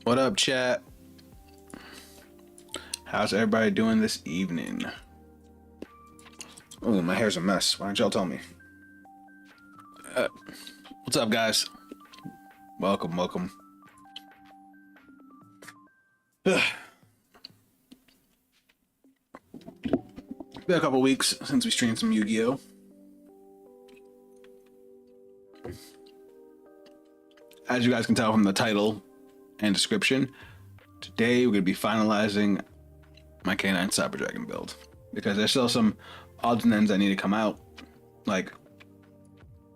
What up, chat? How's everybody doing this evening? Oh, my hair's a mess. Why don't y'all tell me? What's up, guys? Welcome. Been a couple weeks since we streamed some Yu-Gi-Oh! As you guys can tell from the title and description, today we're going to be finalizing my K9 Cyber Dragon build, because there's still some odds and ends that need to come out. Like,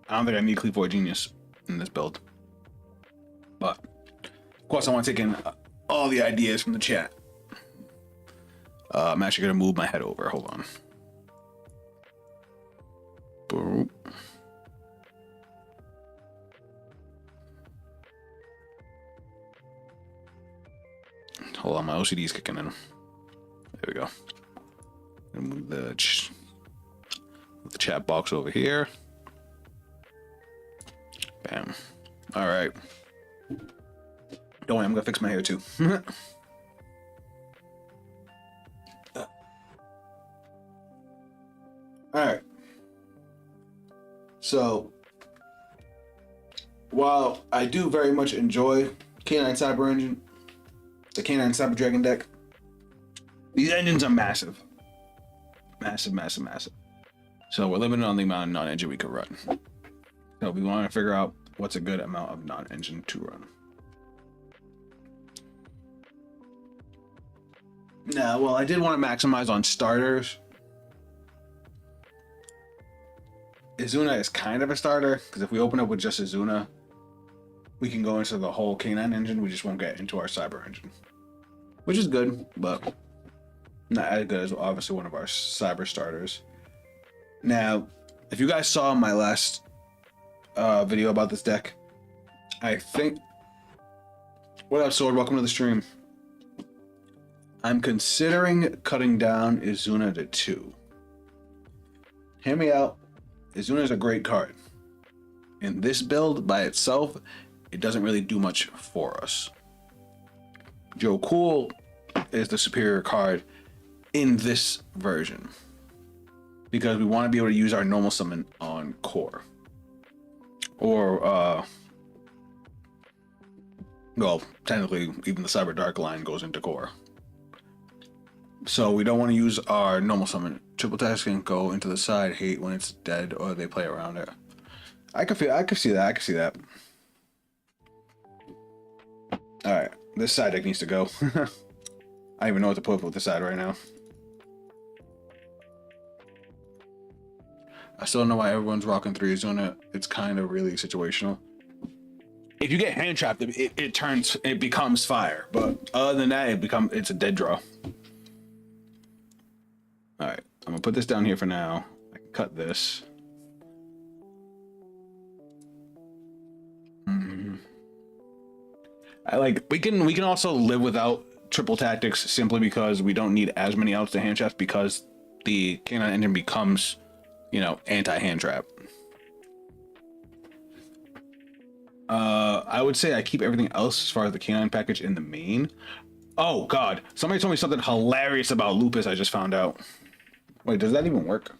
I don't think I need Cleave Genius in this build, but of course I want to take in all the ideas from the chat. I'm actually going to move my head over. Hold on. Boop. Hold on, my OCD is kicking in. There we go. Move the chat box over here. Bam. All right. Don't worry, I'm gonna fix my hair too. All right. So, while I do very much enjoy K9 Cyber Engine, the K9 Cyber Dragon deck, these engines are massive. Massive. So we're limited on the amount of non-engine we could run. So we want to figure out what's a good amount of non-engine to run. Now, well, I did want to maximize on starters. Izuna is kind of a starter, because if we open up with just Izuna, we can go into the whole K9 engine. We just won't get into our Cyber engine, which is good, but not as good as obviously one of our Cyber starters. Now, if you guys saw my last video about this deck, I think... What up, Sword? Welcome to the stream. I'm considering cutting down Izuna to 2. Hear me out. Izuna is a great card. In this build by itself, it doesn't really do much for us. Joe Cool is the superior card in this version, because we want to be able to use our normal summon on core, or well, technically even the Cyber Dark line goes into core, so we don't want to use our normal summon. Triple Task can go into the side, hate when it's dead or they play around it. I could see that. All right, this side deck needs to go. I don't even know what to put with this side right now. I still don't know why everyone's rocking 3 Izuna. It's kind of really situational. If you get hand trapped, it becomes fire. But other than that, it's a dead draw. All right, I'm gonna put this down here for now. I can cut this. We can also live without triple tactics, simply because we don't need as many outs to hand traps, because the K9 engine becomes, anti-hand trap. I would say I keep everything else as far as the K9 package in the main. Oh god, somebody told me something hilarious about Lupus. I just found out. Wait, does that even work?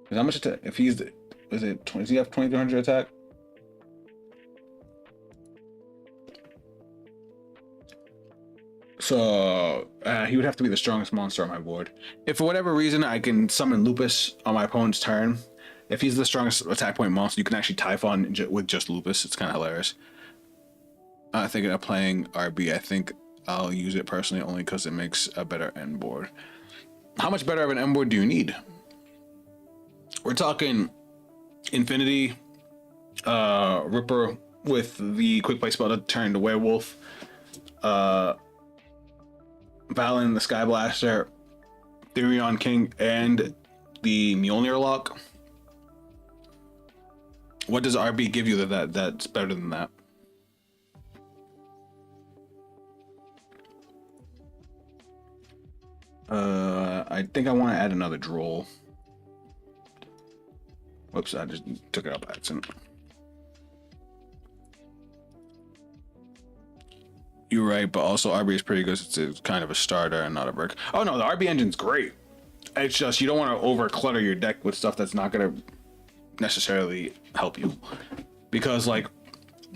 Is how much attack? If he's, does he have 2300 attack? So he would have to be the strongest monster on my board. If for whatever reason I can summon Lupus on my opponent's turn, if he's the strongest attack point monster, you can actually Typhon with just Lupus. It's kind of hilarious. Thinking of playing RB, I think I'll use it personally only because it makes a better end board. How much better of an end board do you need? We're talking Infinity, Ripper with the quick play spell to turn to Werewolf, Valen the Sky Blaster, Therion King, and the Mjolnir lock. What does RB give you that's better than that? I think I want to add another droll. Whoops, I just took it up by accident. You're right, but also RB is pretty good. It's kind of a starter and not a brick. Oh no, the RB engine's great. It's just you don't want to over clutter your deck with stuff that's not gonna necessarily help you. Because like,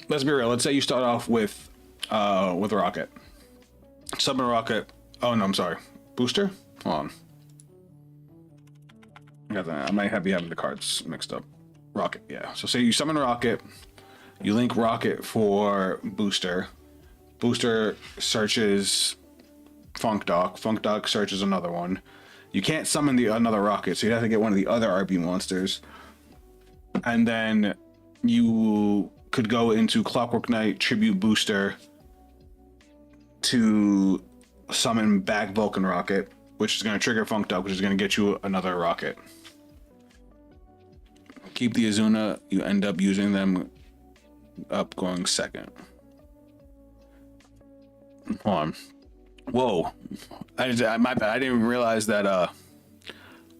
let's be real. Let's say you start off with Rocket, summon Rocket. Oh no, I'm sorry, Booster. Hold on. I might be having the cards mixed up. Rocket, yeah. So say you summon Rocket, you link Rocket for Booster. Booster searches Funk Dock. Funk Dock searches another one. You can't summon another Rocket, so you have to get one of the other RB monsters. And then you could go into Clockwork Knight, Tribute Booster to summon back Vulcan Rocket, which is going to trigger Funk Dock, which is going to get you another Rocket. Keep the Azuna, you end up using them up going second. Hold on. Whoa. My bad. I didn't even realize that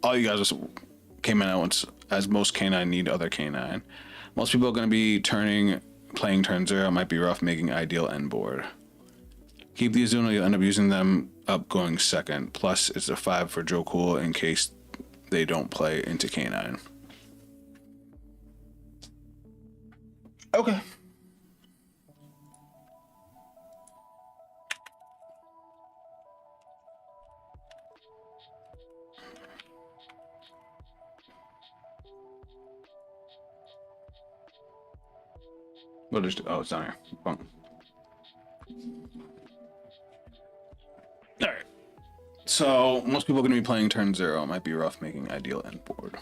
all you guys came in at once, as most K9 need other K9. Most people are going to be playing turn 0. It might be rough making ideal end board. Keep the Azuna, you'll end up using them up going second. Plus, it's a 5 for Joe Cool in case they don't play into K9. Okay. We'll just, oh, it's down here. Boom. All right. So most people are going to be playing turn 0. It might be rough making ideal end board.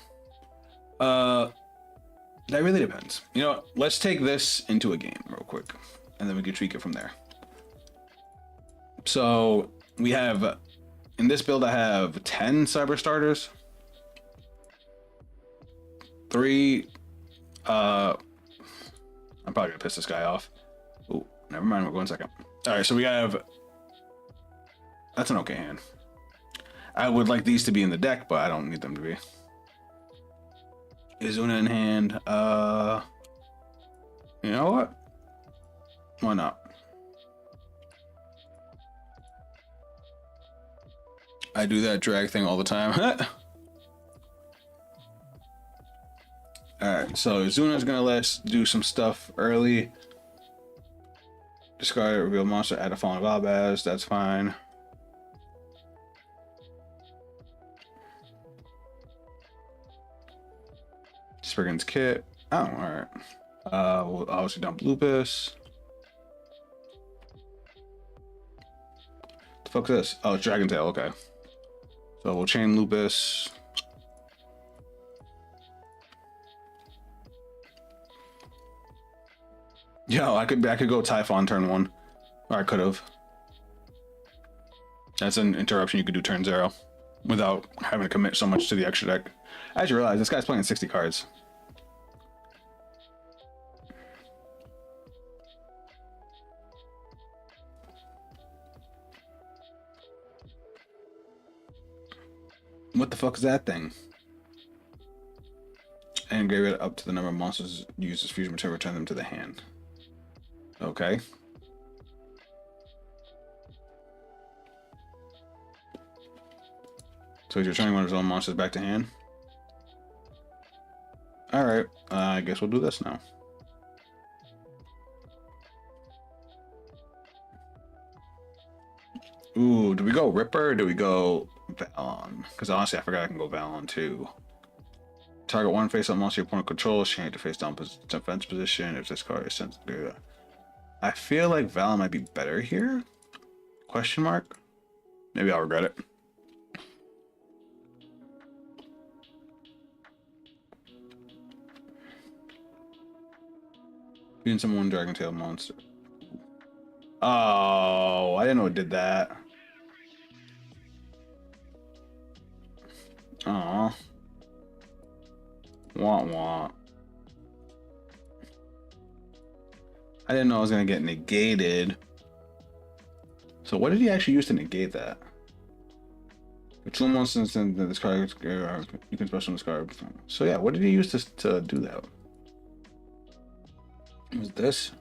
That really depends. You know what? Let's take this into a game real quick, and then we can tweak it from there. So we have, in this build, I have 10 Cyber Starters. 3, I'm probably gonna piss this guy off. Oh, never mind, we're going second. All right, so we have, that's an okay hand. I would like these to be in the deck, but I don't need them to be. Izuna in hand. You know what? Why not? I do that drag thing all the time. Alright, so Izuna's gonna let us do some stuff early. Discard a reveal monster, add a Fallen Valbaz, that's fine. Spriggan's Kit. Oh, alright. We'll obviously dump Lupus. The fuck's this? Oh, it's Dragon Tail, okay. So we'll chain Lupus. Yo, I could go Typhon turn 1. Or I could have. That's an interruption you could do turn 0 without having to commit so much to the extra deck. I just realized this guy's playing 60 cards. What the fuck is that thing? And gave it up to the number of monsters used as fusion material, return them to the hand. Okay. So he's returning one of his own monsters back to hand. Alright, I guess we'll do this now. Ooh, do we go Ripper or do we go Valon? Because honestly, I forgot I can go Valon too. Target one face-up monster your opponent controls, change to face-down defense position if this card is sent to do that. I feel like Valon might be better here? Question mark? Maybe I'll regret it. Being someone Dragon Tail monster. Oh, I didn't know it did that. Aw. Wah. I didn't know I was gonna get negated. So what did he actually use to negate that? For 2 monsters in this card, you can special discard. So yeah, what did he use to do that? Was this?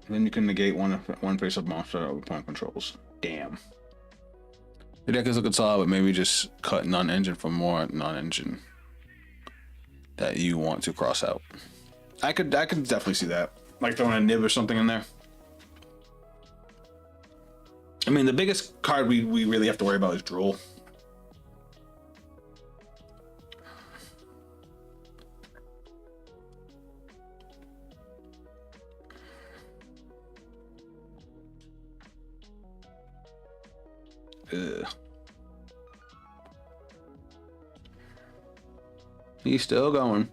Then you can negate one face-up monster with point controls. Damn. The deck is looking solid, but maybe just cut non-engine for more non-engine that you want to cross out. I could definitely see that. Like throwing a nib or something in there. I mean, the biggest card we really have to worry about is Drool. Ugh. He's still going.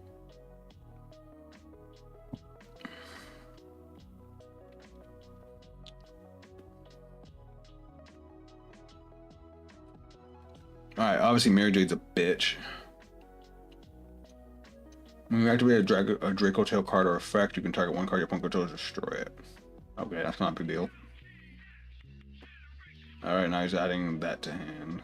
Alright, obviously Mary Jade's a bitch. When you activate a Draco Tail card or effect, you can target one card your opponent controls, destroy it. Okay, that's not a big deal. Alright, now he's adding that to hand.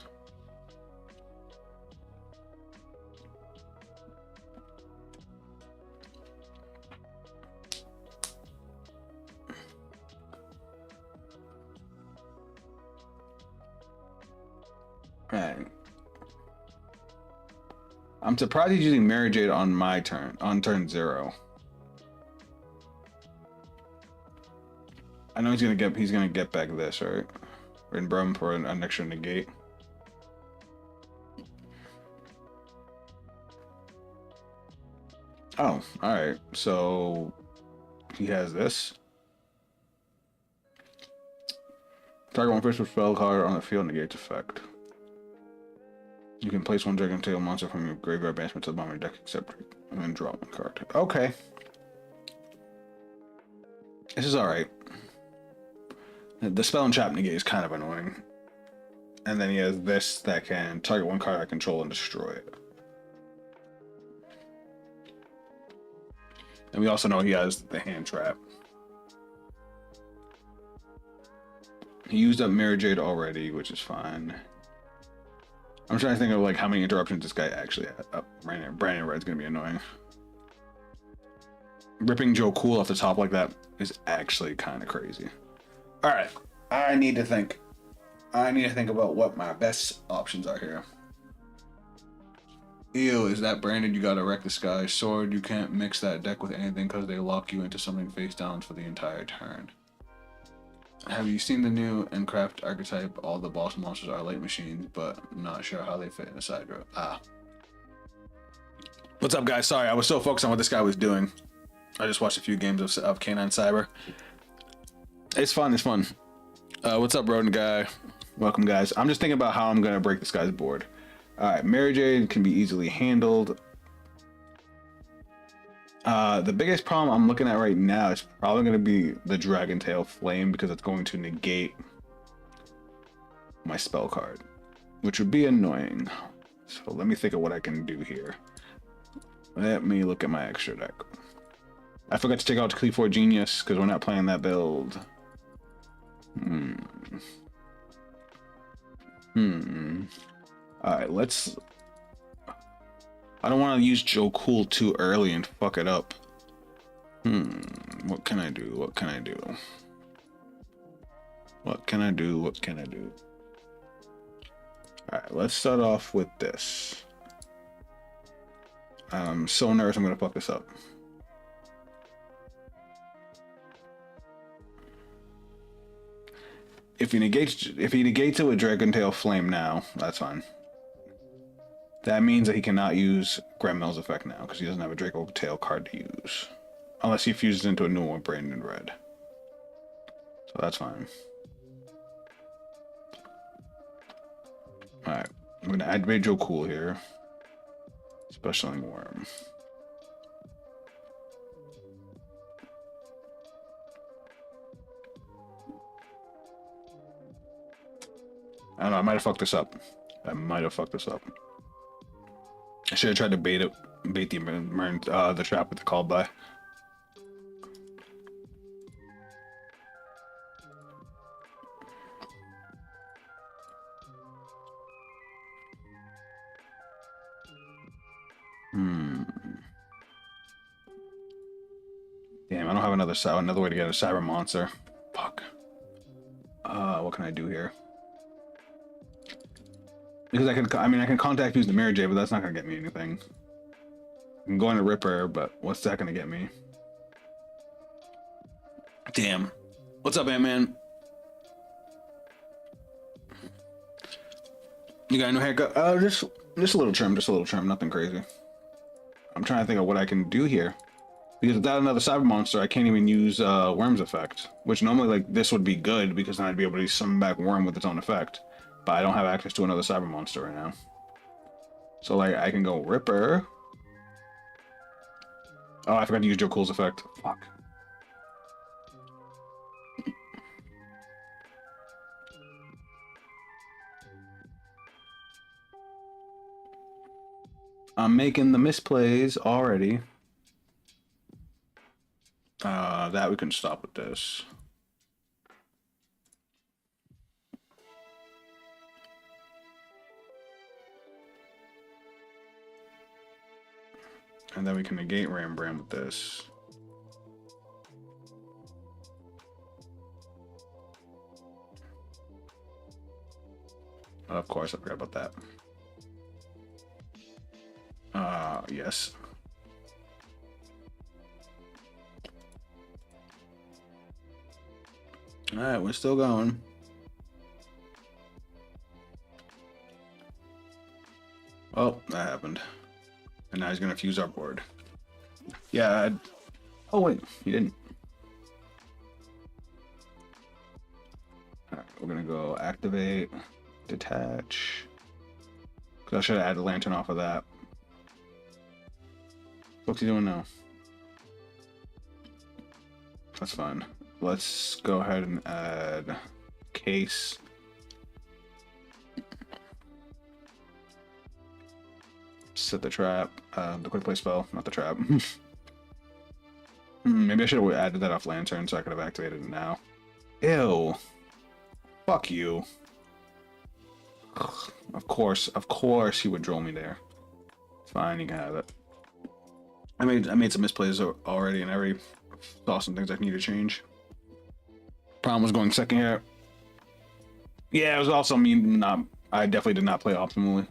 Alright. I'm surprised he's using Mary Jade on my turn, on turn 0. I know he's gonna get back this, right? In Brum for an extra negate. Oh, alright. So he has this. Target one first spell card on the field negates effect. You can place one Dragon Tail monster from your graveyard advancement to the bottom of your deck except and then draw one card. Okay. This is alright. The spell and trap negate is kind of annoying. And then he has this that can target one card I control and destroy it. And we also know he has the hand trap. He used up Mary Jade already, which is fine. I'm trying to think of like how many interruptions this guy actually had. Brandon Red's gonna be annoying. Ripping Joe Cool off the top like that is actually kind of crazy. All right, I need to think about what my best options are here. Ew, is that Brandon? You gotta wreck the sky. Sword, you can't mix that deck with anything because they lock you into something face down for the entire turn. Have you seen the new Encraft archetype? All the boss monsters are late machines, but not sure how they fit in a side row. Ah. What's up, guys? Sorry, I was so focused on what this guy was doing. I just watched a few games of Canine Cyber. It's fun, it's fun. What's up, Rodent Guy? Welcome, guys. I'm just thinking about how I'm gonna break this guy's board. Alright, Mary Jade can be easily handled. The biggest problem I'm looking at right now is probably going to be the Dragon Tail Flame because it's going to negate my spell card, which would be annoying. So let me think of what I can do here. Let me look at my extra deck. I forgot to take out Clee4 Genius because we're not playing that build. Alright, let's... I don't want to use Joe Cool too early and fuck it up. What can I do? What can I do? What can I do? What can I do? Alright, let's start off with this. I'm so nervous I'm gonna fuck this up. If he negates it with Dragon Tail Flame now, that's fine. That means that he cannot use Grandmill's effect now because he doesn't have a Draco Tail card to use. Unless he fuses into a new one, Brandon Red. So that's fine. Alright, I'm going to activate Joe Cool here. Specialing Worm. I don't know, I might have fucked this up. I should have tried to bait the trap with the call by. Damn, I don't have another way to get a cyber monster. Fuck. What can I do here? Because I can contact use the Mirror J, but that's not gonna get me anything. I'm going to Ripper, but what's that gonna get me? Damn. What's up, Ant-Man? You got a new haircut? Just a little trim, nothing crazy. I'm trying to think of what I can do here. Because without another cyber monster, I can't even use Worm's effect. Which normally, like, this would be good, because then I'd be able to summon back Worm with its own effect. But I don't have access to another cyber monster right now. So, like, I can go Ripper. Oh, I forgot to use Joe Cool's effect. Fuck. I'm making the misplays already. That we can stop with this. And then we can negate Rambram with this. Of course, I forgot about that. Yes. Alright, we're still going. Oh, that happened. And now he's gonna fuse our board. Yeah. Oh, wait, he didn't. Alright, we're gonna go activate, detach. Because I should have added a lantern off of that. What's he doing now? That's fine. Let's go ahead and add case. Set the trap. The quick play spell, not the trap. Maybe I should have added that off lantern so I could have activated it now. Ew. Fuck you. Ugh. Of course he would draw me there. It's fine, you can have it. I made some misplays already, and I already saw some things I need to change. Problem was going second here. Yeah, it was also me I definitely did not play optimally.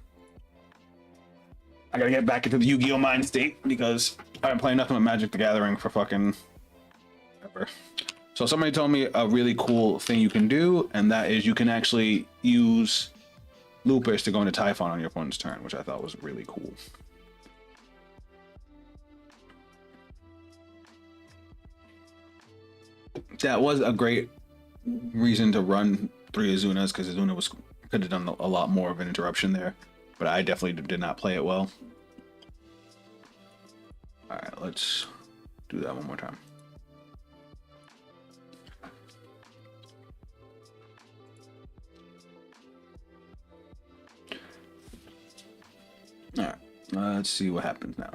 I gotta get back into the Yu-Gi-Oh mind state because I've been playing nothing but Magic the Gathering for fucking ever. So somebody told me a really cool thing you can do, and that is you can actually use Lupus to go into Typhon on your opponent's turn, which I thought was really cool. That was a great reason to run 3 Azunas, because Azuna could have done a lot more of an interruption there, but I definitely did not play it well. Alright, let's do that one more time. Alright, let's see what happens now.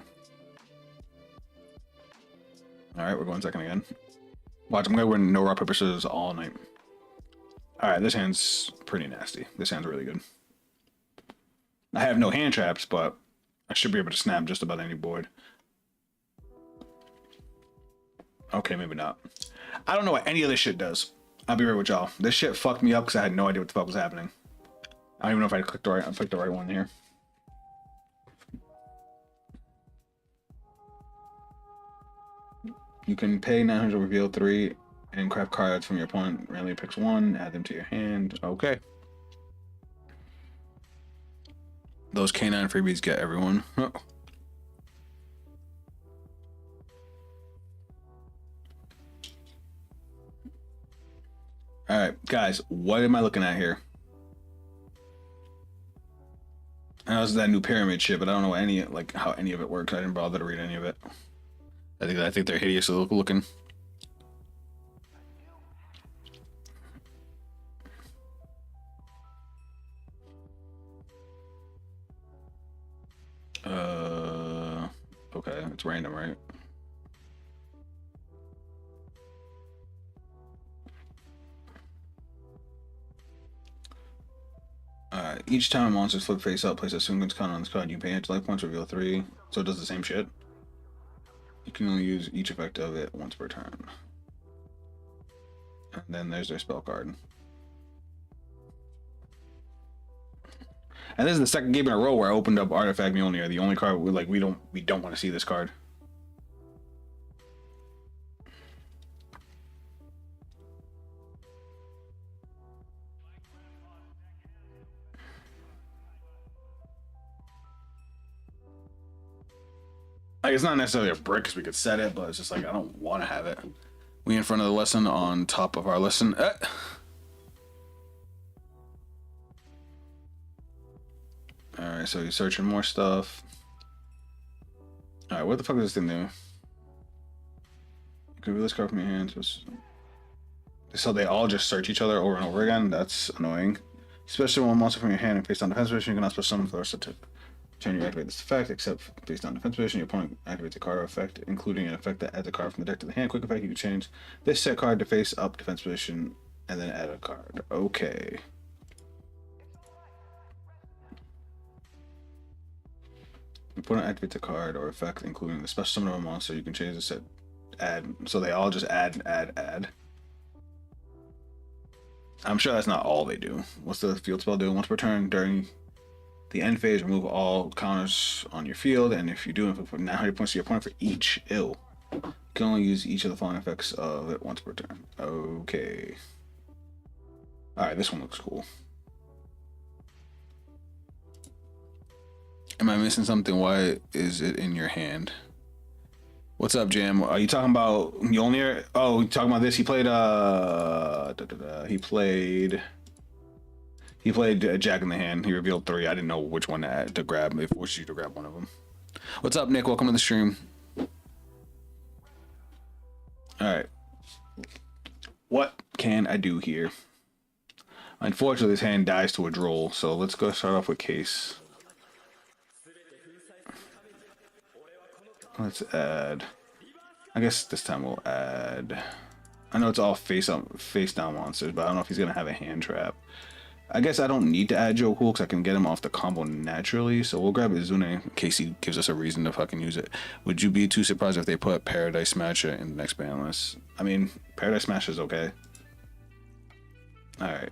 Alright, we're going second again. Watch, I'm gonna win no rock, paper, scissors all night. Alright, this hand's pretty nasty. This hand's really good. I have no hand traps, but I should be able to snap just about any board. Okay, maybe not. I don't know what any of this shit does. I'll be right with y'all. This shit fucked me up because I had no idea what the fuck was happening. I don't even know if I clicked the right one here. You can pay 900, reveal 3, and craft cards from your opponent. Randomly picks 1, add them to your hand. Okay. Those K9 freebies get everyone. Oh. Alright, guys, what am I looking at here? I know this is that new pyramid shit, but I don't know how any of it works. I didn't bother to read any of it. I think they're hideous looking. Okay, it's random, right? Each time a monster's flip face up, place a single count on this card. You pay its life points, reveal 3. So it does the same shit. You can only use each effect of it once per turn. And then there's their spell card. And this is the second game in a row where I opened up Artifact Mjolnir. The only card we don't want to see this card. Like, it's not necessarily a brick because we could set it, but it's just like I don't want to have it. We in front of the lesson on top of our lesson. Alright, so he's searching more stuff. Alright, what the fuck is this thing doing? You can reveal this card from your hands. So they all just search each other over and over again? That's annoying. Especially when monster from your hand and face down defense position, you cannot special summon for the rest of the turn you activate this effect, except face down defense position, your opponent activates a card or effect, including an effect that adds a card from the deck to the hand. Quick effect, you can change this set card to face up defense position and then add a card. Okay. Your opponent activates a card or effect, including the special summon of a monster. You can change the set, add. So they all just add. I'm sure that's not all they do. What's the field spell do? Once per turn during the end phase, remove all counters on your field, and if you do, put 900 points to your opponent for each ill. You can only use each of the following effects of it once per turn. Okay. Alright, this one looks cool. Am I missing something? Why is it in your hand? What's up, Jam? Are you talking about Mjolnir? Oh, you talking about this? He played He played Jack in the Hand. He revealed 3. I didn't know which one to grab. If which you to grab one of them. What's up, Nick? Welcome to the stream. All right. What can I do here? Unfortunately, this hand dies to a droll. So let's go start off with Case. Let's add. I guess this time we'll add. I know it's all face down monsters, but I don't know if he's gonna have a hand trap. I guess I don't need to add Joe Cool because I can get him off the combo naturally. So we'll grab Izune in case he gives us a reason to fucking use it. Would you be too surprised if they put Paradise Smasher in the next ban list? I mean, Paradise Smasher is okay. Alright,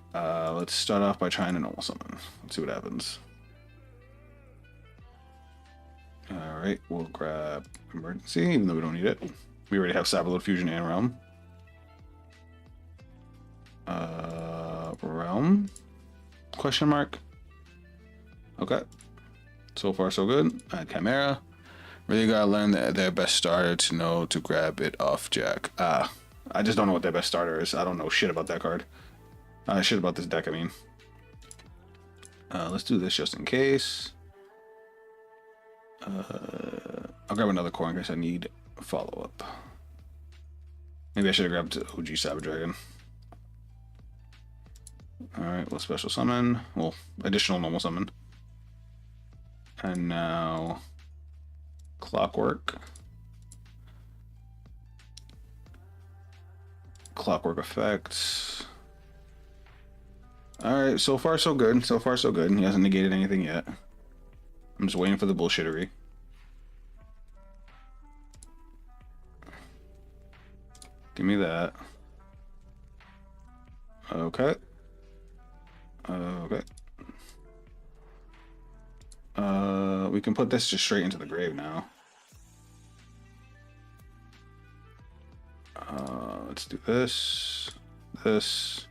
let's start off by trying to normal summon. Let's see what happens. Alright, we'll grab Emergency, even though we don't need it. We already have Cyberload Fusion and Realm. Realm? Question mark? Okay. So far, so good. Chimera. Really gotta learn their best starter to know to grab it off Jack. I just don't know what their best starter is. I don't know shit about that card. Shit about this deck, I mean. Let's do this just in case. I'll grab another core in case I need follow-up. Maybe I should have grabbed OG Cyber Dragon. Alright, we'll special summon. Well, additional normal summon. And now Clockwork. Clockwork effects. Alright, so far so good. So far so good. He hasn't negated anything yet. I'm just waiting for the bullshittery. Give me that. Okay. Okay. We can put this just straight into the grave now. Let's do this. This.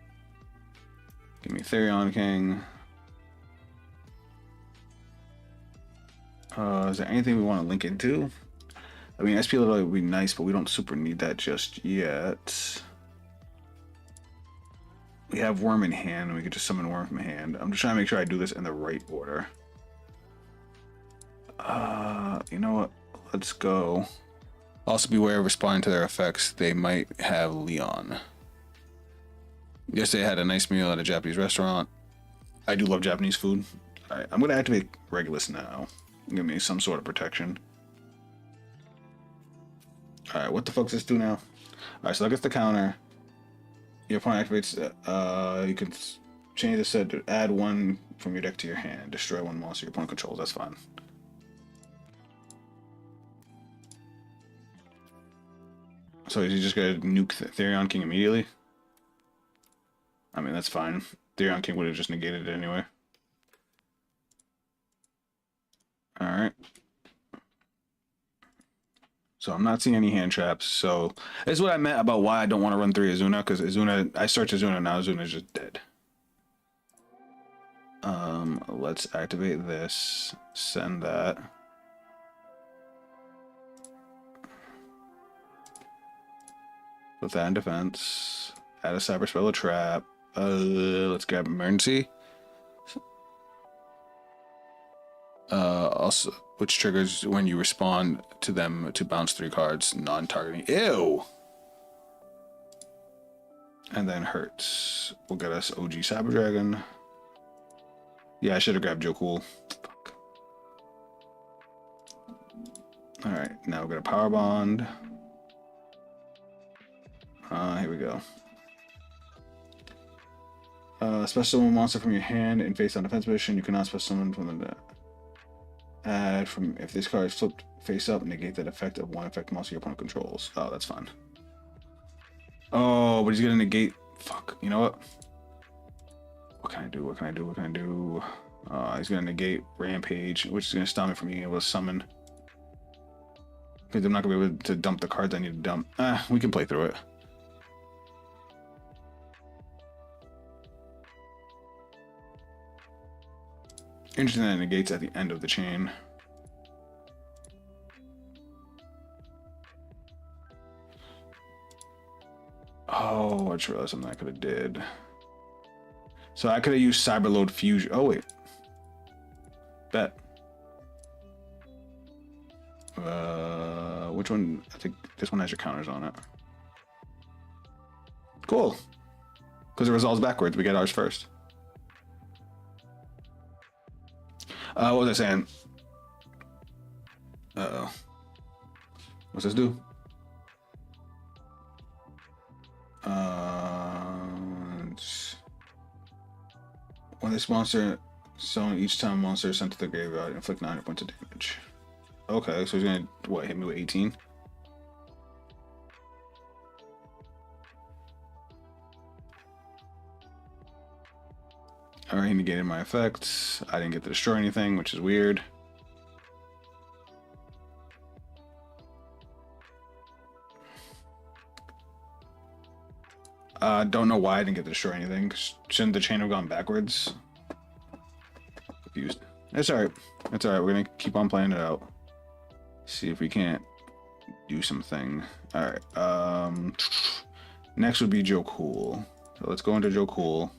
Give me Therion King. Is there anything we want to link into? I mean, SP Little would be nice, but we don't super need that just yet. We have Worm in hand, and we could just summon Worm from hand. I'm just trying to make sure I do this in the right order. You know what? Let's go. Also beware of responding to their effects. They might have Leon. Yesterday I had a nice meal at a Japanese restaurant. I do love Japanese food. Alright, I'm gonna activate Regulus now. Give me some sort of protection. Alright, what the fuck does this do now? Alright, so that gets the counter. Your opponent activates, you can change the set to add 1 from your deck to your hand. Destroy 1 monster your opponent controls, that's fine. So is he just gonna nuke Therion King immediately? I mean, that's fine. Therion King would have just negated it anyway. Alright. So I'm not seeing any hand traps. So this is what I meant about why I don't want to run 3 Azuna, because Azuna, I search Azuna, now Azuna's just dead. Let's activate this. Send that. Put that in defense. Add a cyber spell, a trap. Let's grab emergency. Also, which triggers when you respond to them to bounce 3 cards, non-targeting. Ew. And then hurts. Will get us OG Cyber Dragon. Yeah, I should have grabbed Joe Cool. Fuck. All right, now we're gonna power bond. Here we go. Special summon monster from your hand in face on defense position. You cannot special summon from the add from if this card is flipped face up, negate that effect of one effect monster your opponent controls. Oh, that's fine. Oh, but he's gonna negate. Fuck. You know what? What can I do? What can I do? What can I do? He's gonna negate Rampage, which is gonna stop me from being able to summon. Because I'm not gonna be able to dump the cards I need to dump. We can play through it. Interesting that it negates at the end of the chain. Oh, I just realized something I could have did. So I could have used Cyberload Fusion. Oh, wait. Bet. Which one? I think this one has your counters on it. Cool. Because it resolves backwards. We get ours first. What was I saying? Uh-oh. What's this do? When this monster summon each time a monster is sent to the graveyard, inflict 900 points of damage. Okay, so he's gonna what, hit me with 18? Alright, he negated my effects. I didn't get to destroy anything, which is weird. Don't know why I didn't get to destroy anything. Shouldn't the chain have gone backwards? Confused. It's alright. It's alright. We're gonna keep on playing it out. See if we can't do something. Alright. Next would be Joe Cool. So let's go into Joe Cool.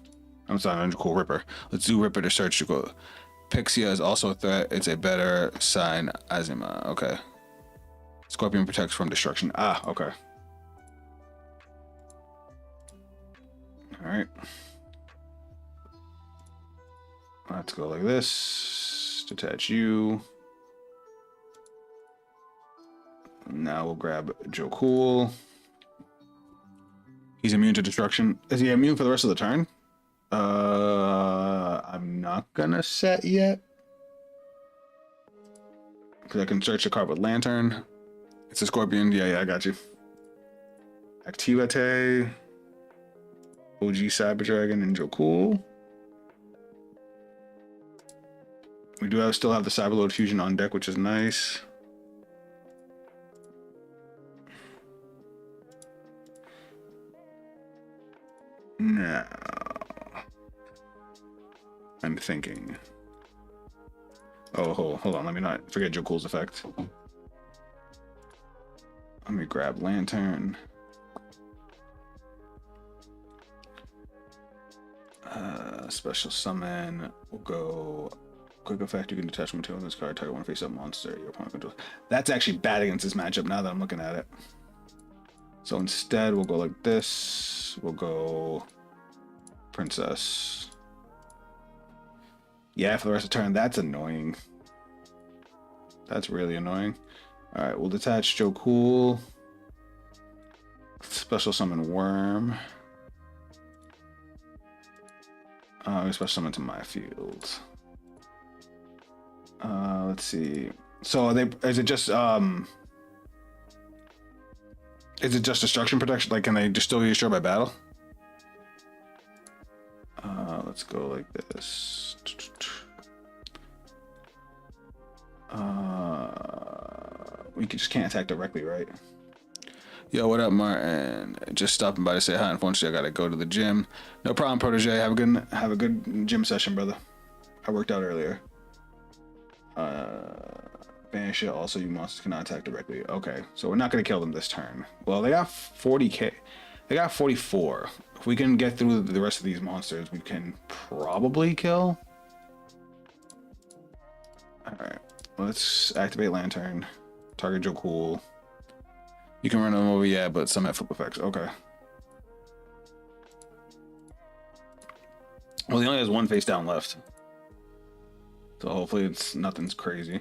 I'm sorry, Joe Cool Ripper. Let's do Ripper to search to go. Pixia is also a threat. It's a better sign. Azima. Okay. Scorpion protects from destruction. Ah, okay. Alright. Let's go like this. Detach you. Now we'll grab Joe Cool. He's immune to destruction. Is he immune for the rest of the turn? I'm not gonna set yet. Because I can search the card with Lantern. It's a Scorpion. Yeah, I got you. Activate. OG Cyber Dragon and Joe Cool. We do still have the Cyberload Fusion on deck, which is nice. Now, I'm thinking. Oh, hold on. Let me not forget Joe Cool's effect. Let me grab Lantern. Special summon. We'll go quick effect. You can detach from two on this card. Target one face-up monster your opponent controls. That's actually bad against this matchup now that I'm looking at it. So instead, we'll go like this. We'll go Princess. Yeah, for the rest of the turn, that's annoying. That's really annoying. All right, we'll detach Joe Cool. Special summon Worm. Special summon to my field. Let's see. So is it just Is it just destruction protection? Like, can they just still destroy by battle? Let's go like this. We just can't attack directly, right? Yo, what up, Martin? Just stopping by to say hi. Unfortunately, I gotta go to the gym. No problem, protege. Have a good gym session, brother. I worked out earlier. Banish it. Also, you monsters cannot attack directly. Okay, so we're not gonna kill them this turn. Well, they got 40k. They got 44. If we can get through the rest of these monsters, we can probably kill. All right, let's activate Lantern. Target Joe Cool. You can run them over, yeah, but some have flip effects. Okay. Well, he only has one face down left. So hopefully it's nothing's crazy.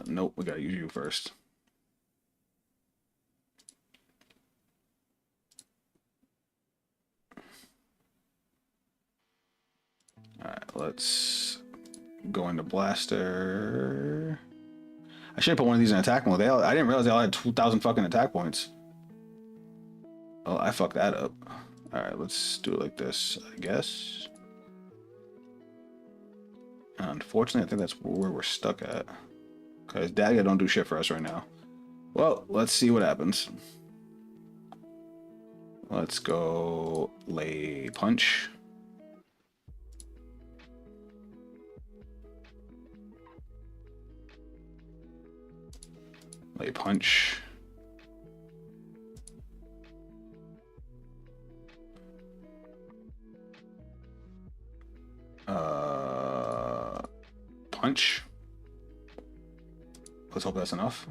Nope, we gotta use you first. Alright, let's go into Blaster. I should have put one of these in attack mode. I didn't realize they all had 2,000 fucking attack points. Oh, I fucked that up. Alright, let's do it like this, I guess. Unfortunately, I think that's where we're stuck at. Because Dagger don't do shit for us right now. Well, let's see what happens. Let's go lay punch. Lay punch. Punch. Let's hope that's enough.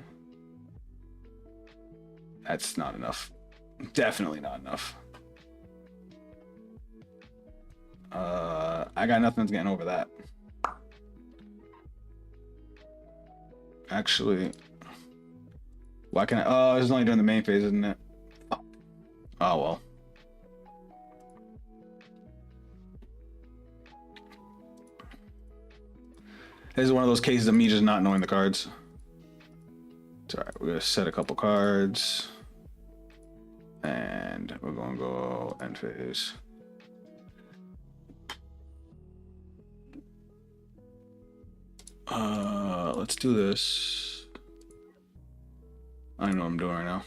That's not enough. Definitely not enough. I got nothing that's getting over that. Actually, why can't I? Oh, it's only during the main phase, isn't it? Oh well. This is one of those cases of me just not knowing the cards. It's all right. We're gonna set a couple cards, and we're gonna go end phase. Let's do this. I don't know what I'm doing right now.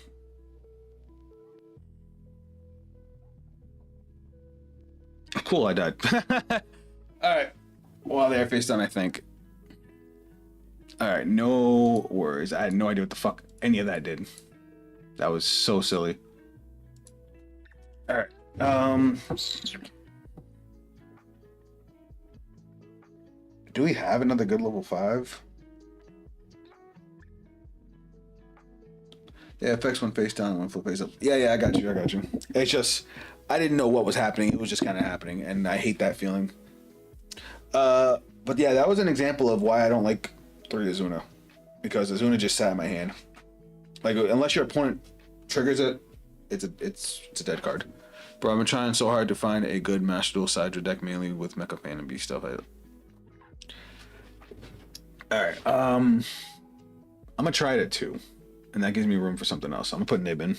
Cool, I died. All right. Well, they're face down, I think. All right, no worries. I had no idea what the fuck any of that did. That was so silly. All right. Do we have another good level 5? Yeah, affects one face down, one flip face up. Yeah, I got you. It's just I didn't know what was happening. It was just kind of happening, and I hate that feeling. But yeah, that was an example of why I don't like 3 Azuna, because Azuna just sat in my hand. Like, unless your opponent triggers it, it's a dead card. Bro, I've been trying so hard to find a good Master Duel Sidra deck, mainly with Mecha Fan and B stuff. Alright, I'm gonna try it at 2. And that gives me room for something else. I'm gonna put Nib in.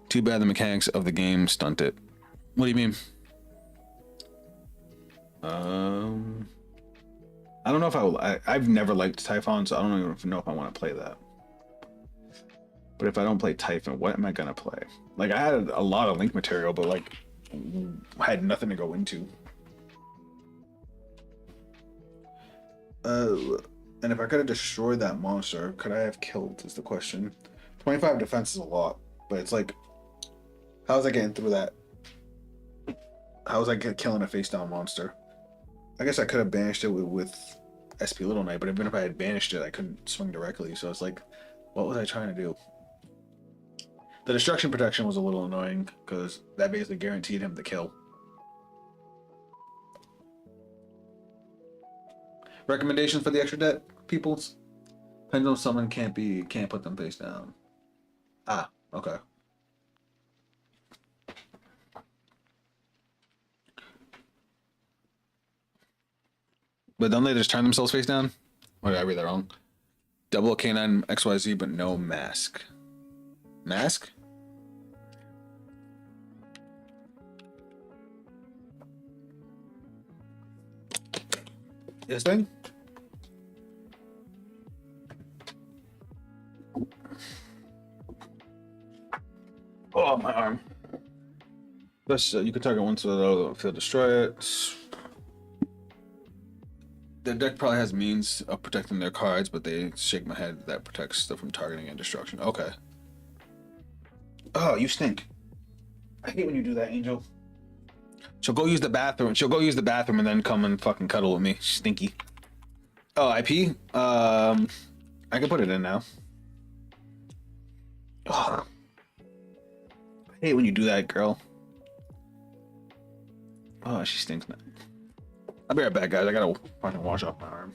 Too bad the mechanics of the game stunt it. What do you mean? I don't know if I will. I've never liked Typhon, so I don't even know if I want to play that. But if I don't play Typhon, what am I gonna play? Like, I had a lot of Link material, but like, I had nothing to go into. And if I could have destroyed that monster, could I have killed, is the question. 25 defense is a lot, but it's like, how was I getting through that? How was I killing a face down monster? I guess I could have banished it with SP Little Knight, but even if I had banished it, I couldn't swing directly. So it's like, what was I trying to do? The destruction protection was a little annoying because that basically guaranteed him the kill. Recommendations for the extra deck, peoples? Pendulum Summon can't put them face down. Ah, okay. But don't they just turn themselves face down? Or did I read that wrong? Double K9 XYZ, but no mask. Mask? This thing? Oh, my arm. Plus, you can target one so that other field destroy it. Their deck probably has means of protecting their cards, but they shake my head that protects stuff from targeting and destruction. Okay. Oh, you stink. I hate when you do that, Angel. She'll go use the bathroom. She'll go use the bathroom and then come and fucking cuddle with me. Stinky. Oh, IP? I can put it in now. Oh. I hate when you do that, girl. Oh, she stinks now. I'll be right back, guys. I gotta fucking wash off my arm.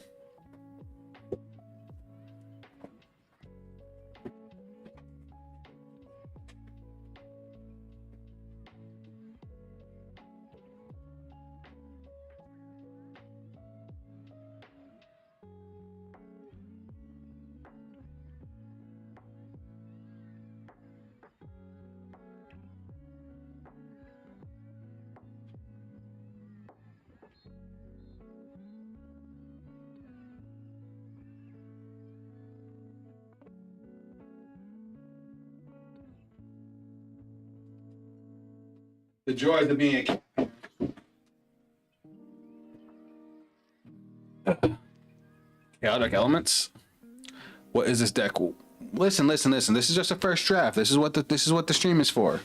The joys of being chaotic elements. What is this deck? Listen. This is just a first draft. This is what the stream is for.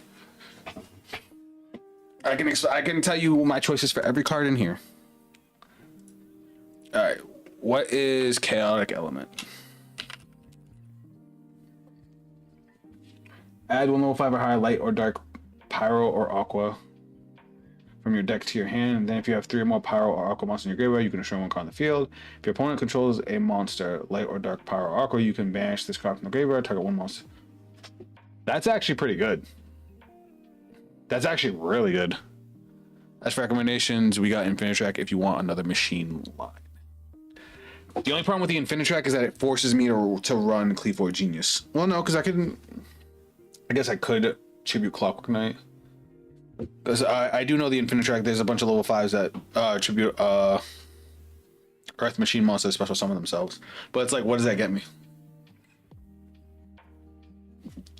I can tell you my choices for every card in here. All right. What is chaotic element? Add one level 5 or higher light or dark pyro or aqua from your deck to your hand, and then if you have 3 or more pyro or aqua monsters in your graveyard, you can destroy one card on the field. If your opponent controls a monster, light or dark pyro or aqua, you can banish this card from the graveyard, target one monster. That's actually pretty good. That's actually really good. As for recommendations, we got Infinitrack if you want another machine line. The only problem with the Infinitrack is that it forces me to run Cleaveor Genius. Well, no, because I guess I could tribute Clockwork Knight. Because I do know the Infinitrack, there's a bunch of level 5s that tribute Earth Machine monsters special summon themselves. But it's like, what does that get me?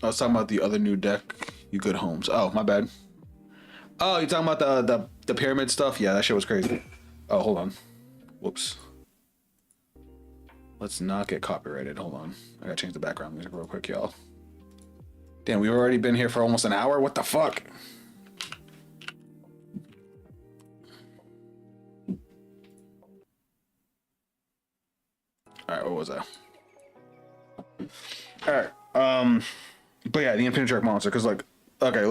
I was talking about the other new deck, You Good Homes. Oh, my bad. Oh, you're talking about the pyramid stuff? Yeah, that shit was crazy. Oh, hold on. Whoops. Let's not get copyrighted. Hold on. I gotta change the background music real quick, y'all. Damn, we've already been here for almost an hour? What the fuck? Alright, what was that? Alright, but yeah, the Infinitrack monster, because like, okay,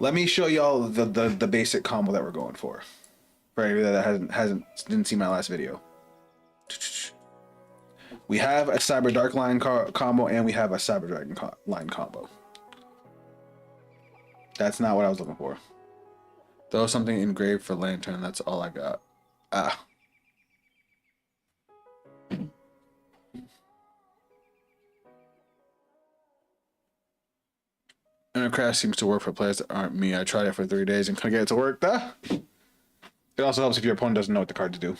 let me show y'all the basic combo that we're going for. For anybody that didn't see my last video. We have a Cyber Dark line combo, and we have a Cyber Dragon line combo. That's not what I was looking for. Throw something engraved for Lantern. That's all I got. Ah. Intercraft seems to work for players that aren't me. I tried it for 3 days and couldn't get it to work. It also helps if your opponent doesn't know what the cards do.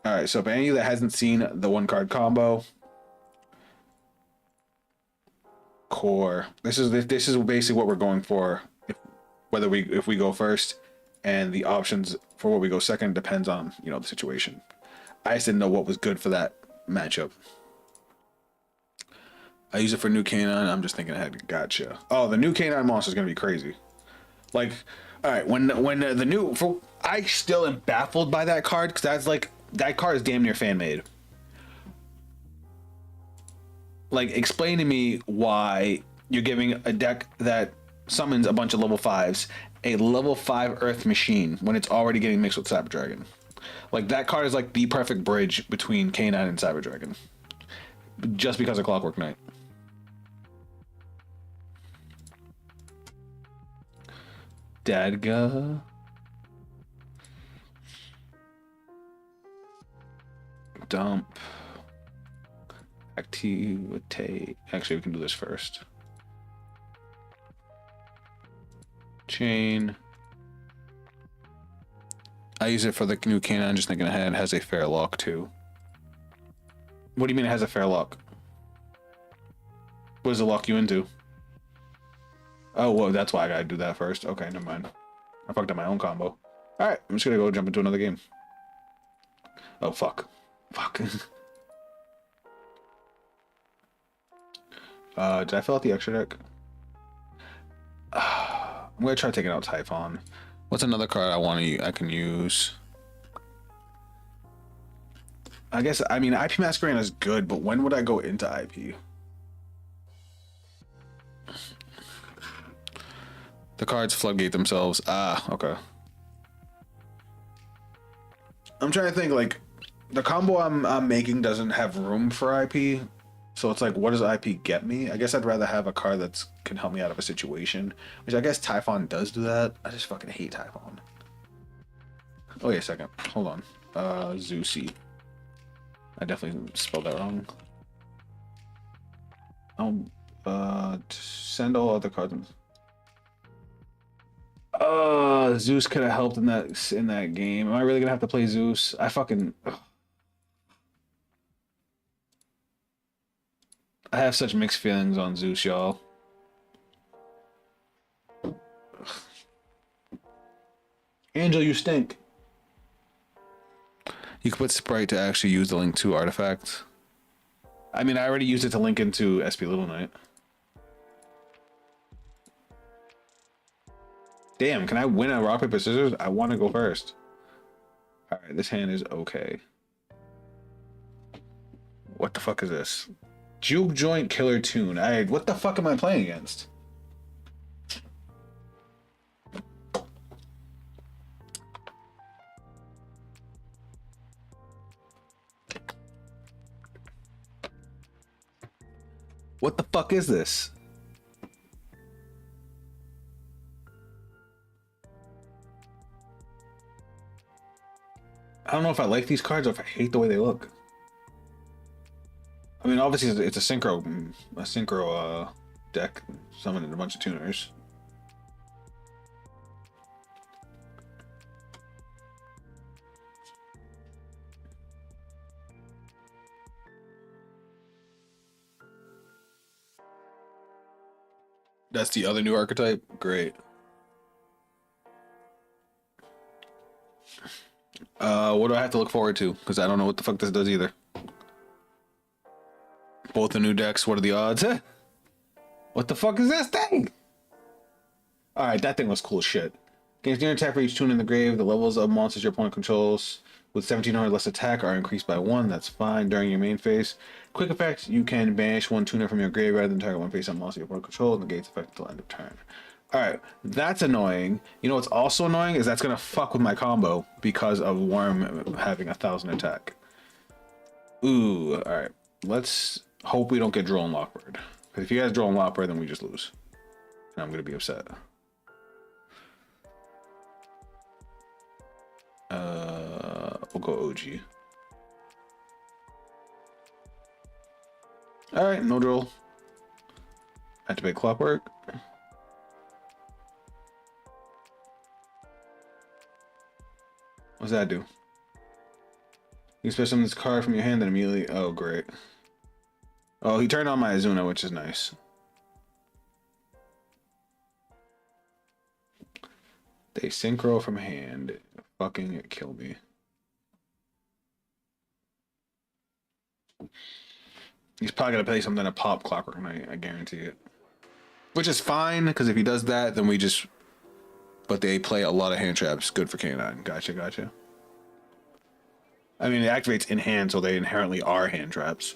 Alright, so for any of you that hasn't seen the 1-card combo, core. This is basically what we're going for. If we go first, and the options for what we go second depends on the situation. I just didn't know what was good for that matchup. I use it for new canine. I'm just thinking ahead. Gotcha. Oh, the new canine monster is gonna be crazy. Like, all right, when the new I still am baffled by that card because that's like that card is damn near fan made. Like, explain to me why you're giving a deck that summons a bunch of level 5s a level 5 Earth Machine when it's already getting mixed with Cyber Dragon. Like, that card is like the perfect bridge between K9 and Cyber Dragon. Just because of Clockwork Knight. Dadga. dump. Activate. Actually, we can do this first. Chain. I use it for the new canine, just thinking ahead. It has a fair lock too. What do you mean it has a fair lock? What does it lock you into? Oh, well, that's why I gotta do that first. Okay, never mind. I fucked up my own combo. Alright, I'm just gonna go jump into another game. Oh, fuck. Fuck. Did I fill out the extra deck? I'm gonna try taking out Typhon. What's another card I can use? I guess, I mean, IP Masquerade is good, but when would I go into IP? The cards floodgate themselves. Ah, okay. I'm trying to think, like, the combo I'm making doesn't have room for IP. So it's like, what does IP get me? I guess I'd rather have a card that can help me out of a situation. Which I guess Typhon does do that. I just fucking hate Typhon. Oh, wait a second. Hold on. Zeusy. I definitely spelled that wrong. Send all other cards. Zeus could have helped in that game. Am I really gonna have to play Zeus? I fucking... I have such mixed feelings on Zeus, y'all. Angel, you stink. You could put Sprite to actually use the Link 2 artifact. I mean, I already used it to link into SP Little Knight. Damn, can I win a rock, paper, scissors? I want to go first. Alright, this hand is okay. What the fuck is this? Juke Joint Killer Tune. What the fuck am I playing against? What the fuck is this? I don't know if I like these cards or if I hate the way they look. I mean, obviously it's a synchro deck summoning a bunch of tuners. That's the other new archetype? Great. What do I have to look forward to? Because I don't know what the fuck this does either. Both the new decks, what are the odds? What the fuck is this thing? Alright, that thing was cool as shit. Gains near attack for each tune in the grave. The levels of monsters your opponent controls with 1700 less attack are increased by 1. That's fine during your main phase. Quick effect, you can banish one tuner from your grave rather than target one face on monster your opponent controls and negates effect until end of turn. Alright, that's annoying. You know what's also annoying is that's gonna fuck with my combo because of Worm having 1000 attack. Ooh, alright. Let's hope we don't get Droll and Lockbird. Because if you guys Droll and Lockbird, then we just lose. And I'm gonna be upset. We'll go OG. Alright, no Droll. Activate Clockwork. What's that do? You special summon this card from your hand, then immediately... Oh, great. Oh, he turned on my Azuna, which is nice. They synchro from hand. Fucking kill me. He's probably gonna play something to pop Clockwork Knight, I guarantee it. Which is fine, because if he does that, then we just... But they play a lot of hand traps. Good for K9. Gotcha, gotcha. I mean, it activates in hand, so they inherently are hand traps.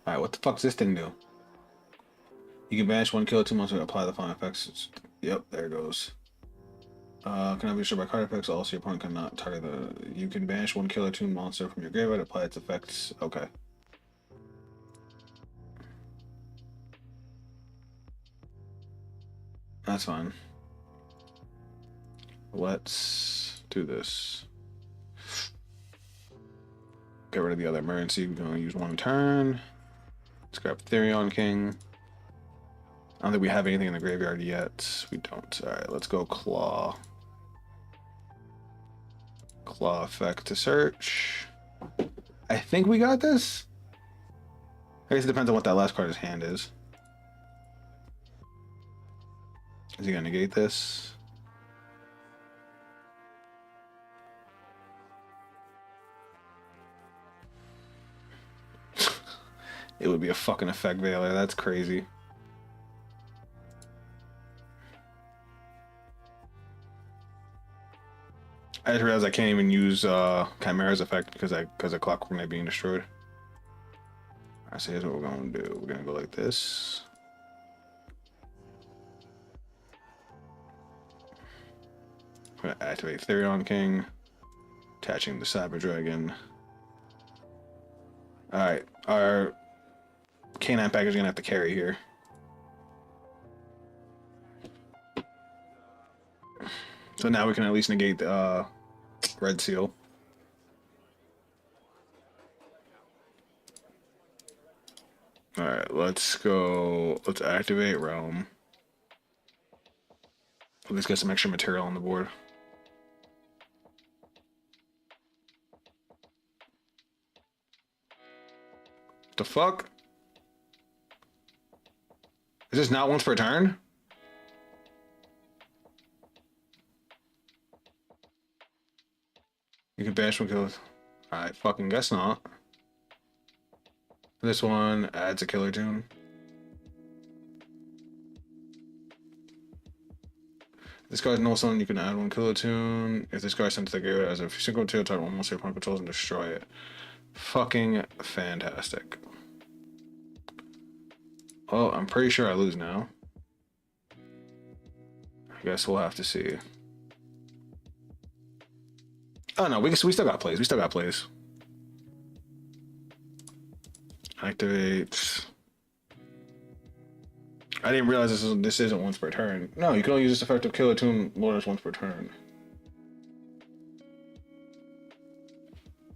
Alright, what the fuck does this thing do? You can banish one, kill 2 monsters, and apply the final effects. Yep, there it goes. Cannot be destroyed by card effects. Also, your opponent cannot target the... You can banish one killer tune monster from your graveyard, apply its effects. Okay. That's fine. Let's do this. Get rid of the other emergency. We're gonna use one turn. Let's grab Therion King. I don't think we have anything in the graveyard yet. We don't. Alright, let's go Claw. Claw effect to search. I think we got this. I guess it depends on what that last card of his hand is. Is he gonna negate this? It would be a fucking effect veiler. That's crazy. I just realized I can't even use Chimera's effect because of Clockwork Knight being destroyed. Alright, so here's what we're gonna do. We're gonna go like this. We're gonna activate Therion King, attaching the Cyber Dragon. Alright, our K9 package is gonna have to carry here. So now we can at least negate the Red Seal. Alright, let's go. Let's activate Realm. At least get some extra material on the board. The fuck? Is this not once per turn? You can banish one kill. I fucking guess not. This one adds a killer tune. This card's no summon, you can add one killer tune. If this card sent to the graveyard as a single tier type, almost your opponent controls and destroy it. Fucking fantastic. Well, I'm pretty sure I lose now. I guess we'll have to see. Oh no, we still got plays. We still got plays. Activate. I didn't realize this isn't once per turn. No, you can only use this effect to kill a tune Lotus once per turn.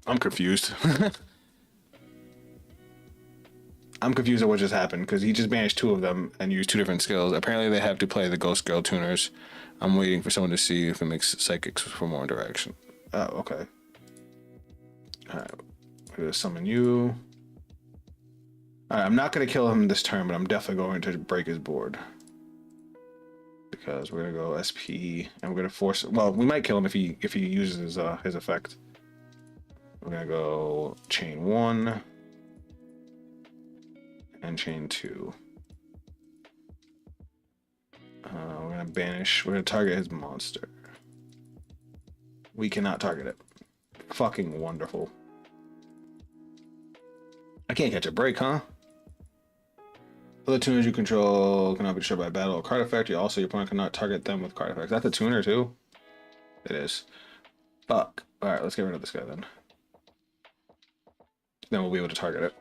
I'm confused. I'm confused at what just happened because he just banished two of them and used two different skills. Apparently, they have to play the Ghost Girl tuners. I'm waiting for someone to see if it makes Psychics for more interaction. Oh, okay. Alright, we're gonna summon you. Alright, I'm not gonna kill him this turn, but I'm definitely going to break his board. Because we're gonna go SP and we're gonna force. Well, we might kill him if he uses his effect. We're gonna go chain 1 and chain 2. We're gonna banish. We're gonna target his monster. We cannot target it. Fucking wonderful. I can't catch a break, huh? Other tuners you control cannot be destroyed by battle or card effect. You also, your opponent cannot target them with card effects. That's a tuner too? It is. Fuck. Alright, let's get rid of this guy then. Then we'll be able to target it.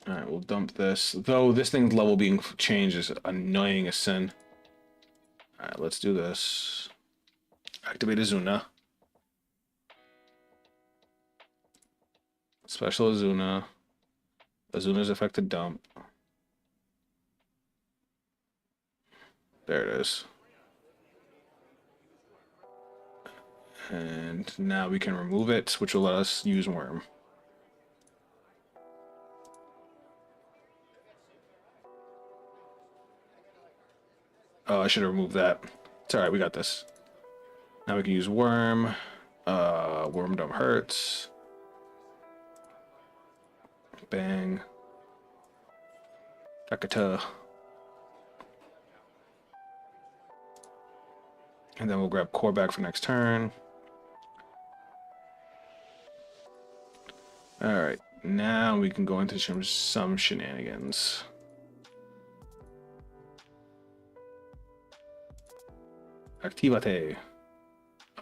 Alright, we'll dump this. Though this thing's level being changed is annoying as sin. Alright, let's do this. Activate Azuna. Special Azuna. Azuna's affected dump. There it is. And now we can remove it, which will let us use Worm. Oh, I should have removed that. It's alright, we got this. Now we can use Worm. Worm dump hurts. Bang. Akata. And then we'll grab Core back for next turn. Alright, now we can go into some shenanigans. Activate.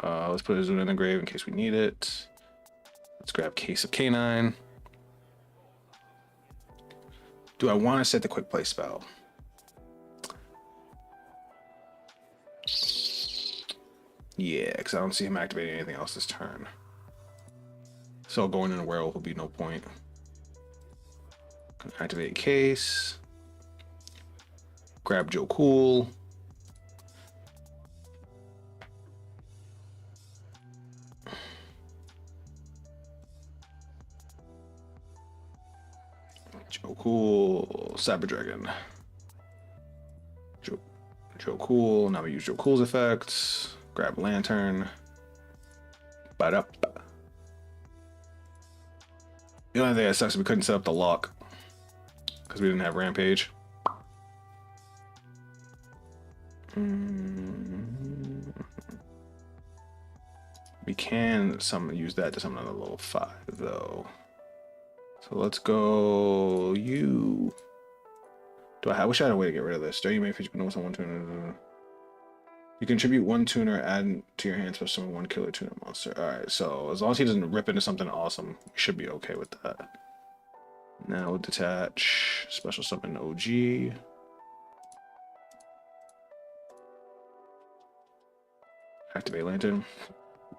Let's put Azuna in the grave in case we need it. Let's grab Case of Canine. Do I want to set the quick play spell? Yeah, because I don't see him activating anything else this turn. So going in a werewolf will be no point. Activate Case. Grab Joe Cool. Joe Cool. Cyber Dragon. Joe Cool. Now we use Joe Cool's effects. Grab Lantern. Ba-da. The only thing that sucks is we couldn't set up the lock because we didn't have Rampage. We can use that to summon another level 5 though. So let's go you. I wish I had a way to get rid of this. Do you make if you know someone tuner? You contribute 1 tuner, add to your hands for summon 1 killer tuner monster. Alright, so as long as he doesn't rip into something awesome, we should be okay with that. Now we'll detach special summon OG. Activate Lantern.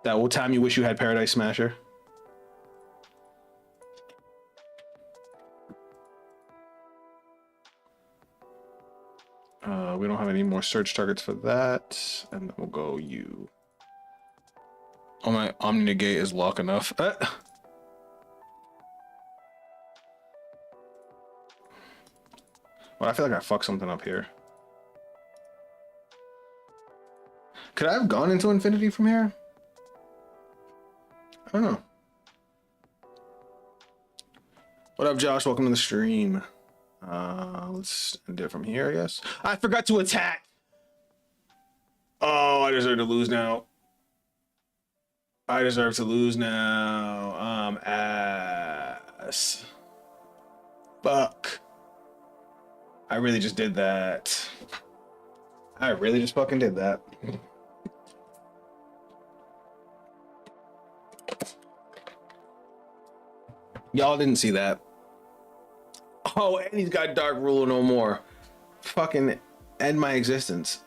That will time you wish you had Paradise Smasher. We don't have any more search targets for that. And then we'll go you. Oh, my Omni Negate is lock enough. Well, I feel like I fucked something up here. Could I have gone into infinity from here? I don't know. What up, Josh? Welcome to the stream. Let's end it from here, I guess. I forgot to attack. Oh, I deserve to lose now. I deserve to lose now. Ass. Fuck. I really just did that. I really just fucking did that. Y'all didn't see that. Oh, and he's got Dark Ruler no more. Fucking end my existence.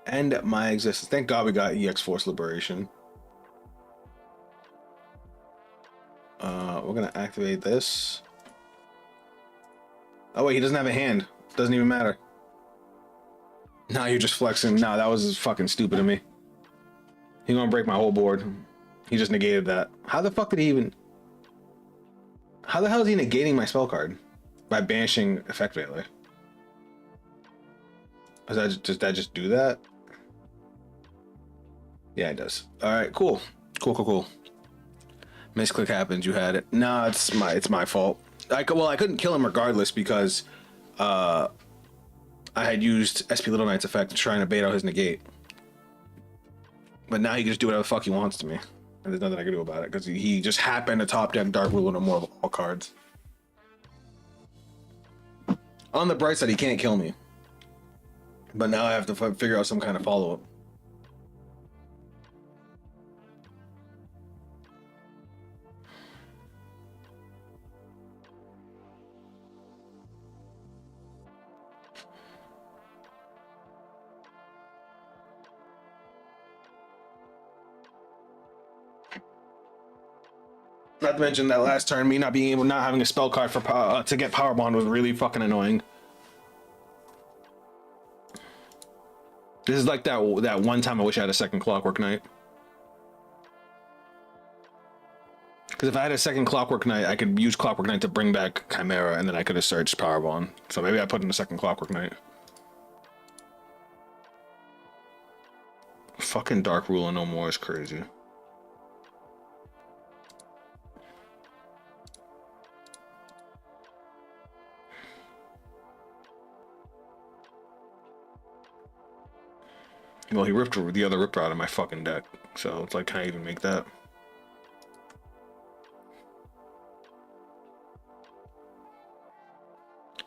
End my existence. Thank God we got EX Force Liberation. We're gonna activate this. Oh wait, he doesn't have a hand. Doesn't even matter. Nah, you're just flexing. Nah, that was fucking stupid of me. He gonna break my whole board. He just negated that. How the fuck did he even... How the hell is he negating my spell card? By banishing effect melee. Does that just do that? Yeah, it does. Alright, cool. Cool. Misclick happens, you had it. Nah, it's my fault. I couldn't kill him regardless because I had used SP Little Knight's effect to try and bait out his negate. But now he can just do whatever the fuck he wants to me. And there's nothing I can do about it because he just happened to top deck Dark Ruler no more of all cards. On the bright side, he can't kill me. But now I have to figure out some kind of follow-up. Not to mention that last turn, me not having a spell card for to get Power Bond was really fucking annoying. This is like that one time I wish I had a second Clockwork Knight. Because if I had a second Clockwork Knight, I could use Clockwork Knight to bring back Chimera, and then I could have searched Power Bond. So maybe I put in a second Clockwork Knight. Fucking Dark Ruler no more is crazy. Well, he ripped the other Ripper out of my fucking deck, so it's like, can I even make that?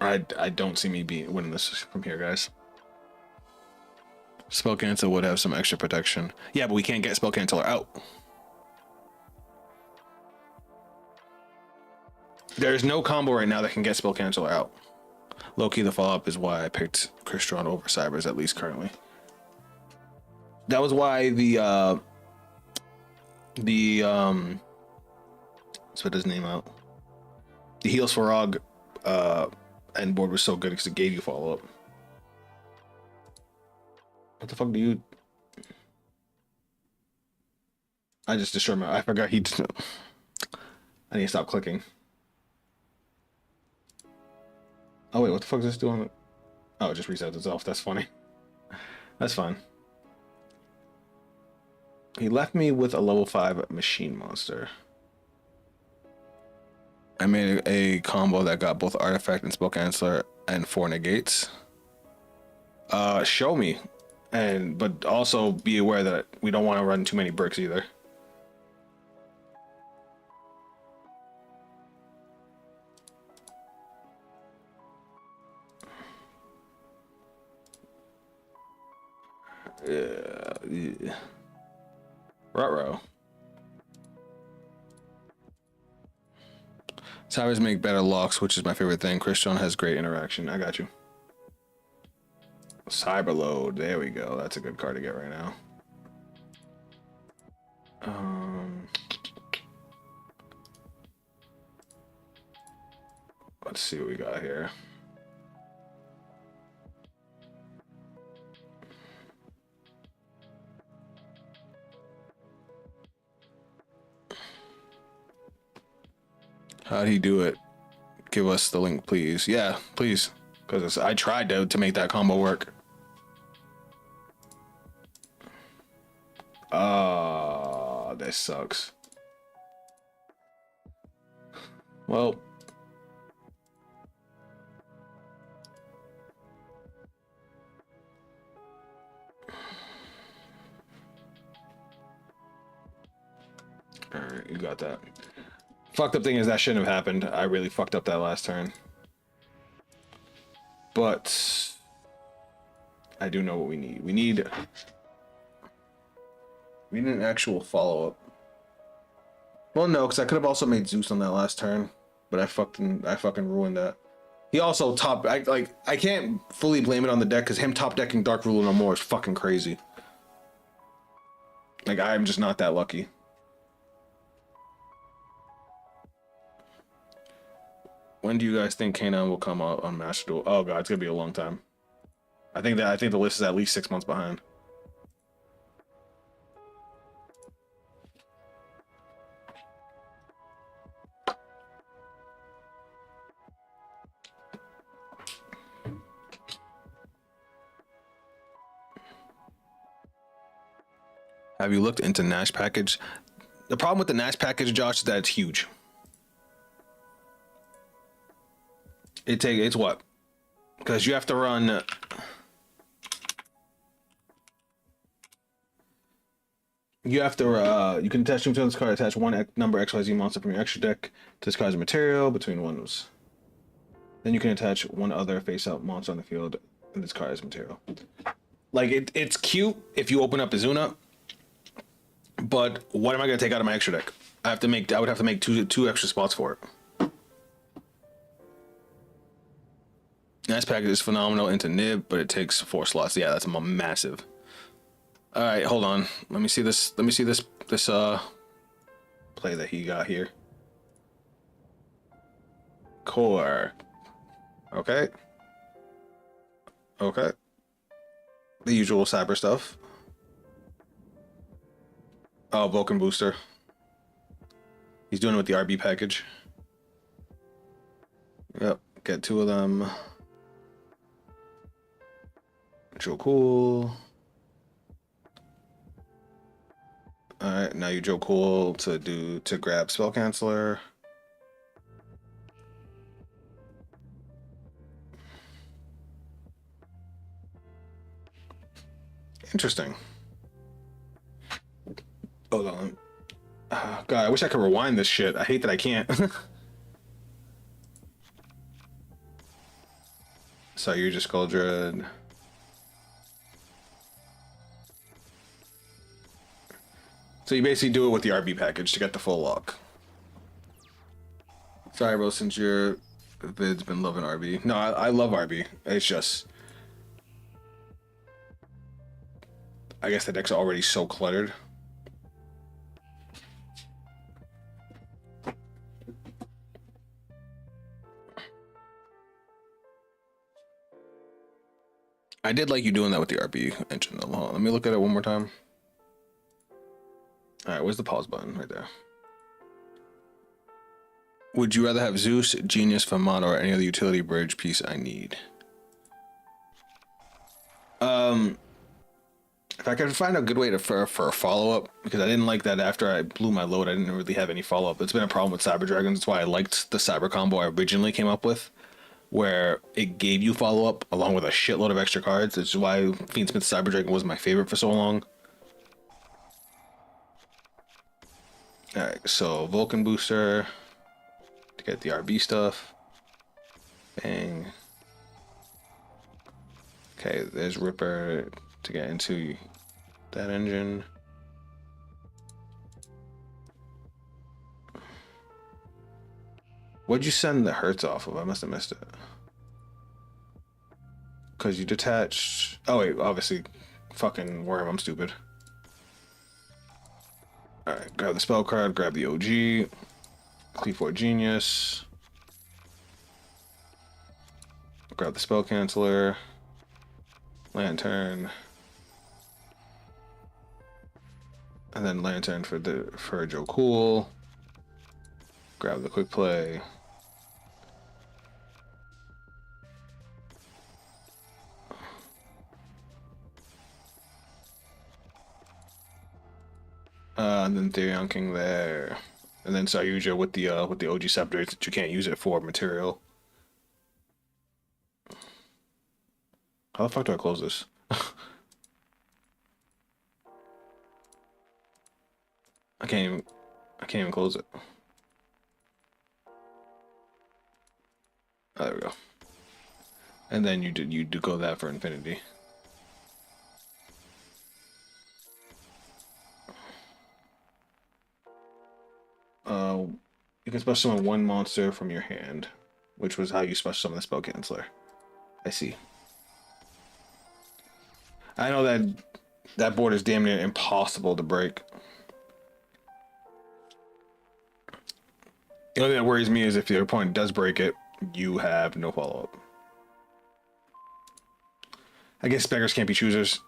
I don't see me winning this from here, guys. Spell cancel would have some extra protection. Yeah, but we can't get spell canceller out. There's no combo right now that can get spell canceller out. Low-key, the follow-up is why I picked Crystron over Cybers, at least currently. That was why spit his name out. The Heals for Og end board was so good because it gave you follow-up. What the fuck do you... I just destroyed my... I forgot he... I need to stop clicking. Oh wait, what the fuck does this do on the... Oh, it just resets itself. That's funny. That's fine. He left me with a level 5 machine monster. I made a combo that got both artifact and spell canceller and 4 negates. Show me. But also be aware that we don't want to run too many bricks either. Yeah. Ruh-roh. Cybers make better locks, which is my favorite thing. Crystron has great interaction. I got you. Cyberload. There we go. That's a good card to get right now. Let's see what we got here. How'd he do it? Give us the link, please. Yeah, please. Because I tried to make that combo work. This sucks. Well. Alright, you got that. Fucked up thing is that shouldn't have happened. I really fucked up that last turn. But I do know what we need. We need an actual follow-up. Well, no, because I could have also made Zeus on that last turn, but I fucking ruined that. He also I can't fully blame it on the deck because him top decking Dark Ruler no more is fucking crazy. Like, I'm just not that lucky. When do you guys think Kanan will come out on Master Duel? Oh god, it's gonna be a long time. I think the list is at least 6 months behind. Have you looked into Nash package? The problem with the Nash package, Josh, is that it's huge. It's what? Because you have to run. You have to. You can attach to this card. Attach one number XYZ monster from your extra deck to this card's material between ones. Then you can attach one other face-up monster on the field in this card's material. Like it's cute if you open up Izuna. But what am I going to take out of my extra deck? I would have to make two extra spots for it. Nice package is phenomenal into Nib, but it takes 4 slots. Yeah, that's massive. All right, hold on. Let me see this play that he got here. Core. Okay. Okay. The usual cyber stuff. Oh, Vulcan booster. He's doing it with the RB package. Yep, get 2 of them. Joe Cool. Alright, now you Joe Cool to grab Spell Canceller. Interesting. Hold on. Oh, God, I wish I could rewind this shit. I hate that I can't. So you're just Goldred. So you basically do it with the RB package to get the full lock. Sorry, bro, since your vid's been loving RB. No, I love RB. It's just, I guess the deck's already so cluttered. I did like you doing that with the RB engine. Hold on, let me look at it one more time. All right, where's the pause button? Right there. Would you rather have Zeus, Genius, Famana, or any other utility bridge piece I need? If I could find a good way to for a follow up, because I didn't like that after I blew my load, I didn't really have any follow up. It's been a problem with Cyber Dragons. That's why I liked the Cyber combo I originally came up with, where it gave you follow up along with a shitload of extra cards. It's why Fiendsmith Cyber Dragon was my favorite for so long. All right, so Vulcan booster to get the RB stuff. Bang. Okay, there's Ripper to get into that engine. What'd you send the Hertz off of? I must have missed it. Because you detached... Oh, wait, obviously. Fucking worm, I'm stupid. Alright, grab the spell card, grab the OG. Cleave Genius. Grab the spell canceller. Lantern. And then Lantern for Joe Cool. Grab the quick play. And then Therion King there. And then Yugioh with the OG scepters that you can't use it for material. How the fuck do I close this? I can't even close it. Oh, there we go. And then you do go that for infinity. You can special summon one monster from your hand, which was how you special summon the spell canceller. I see. I know that board is damn near impossible to break. The only thing that worries me is if your opponent does break it, you have no follow-up. I guess beggars can't be choosers.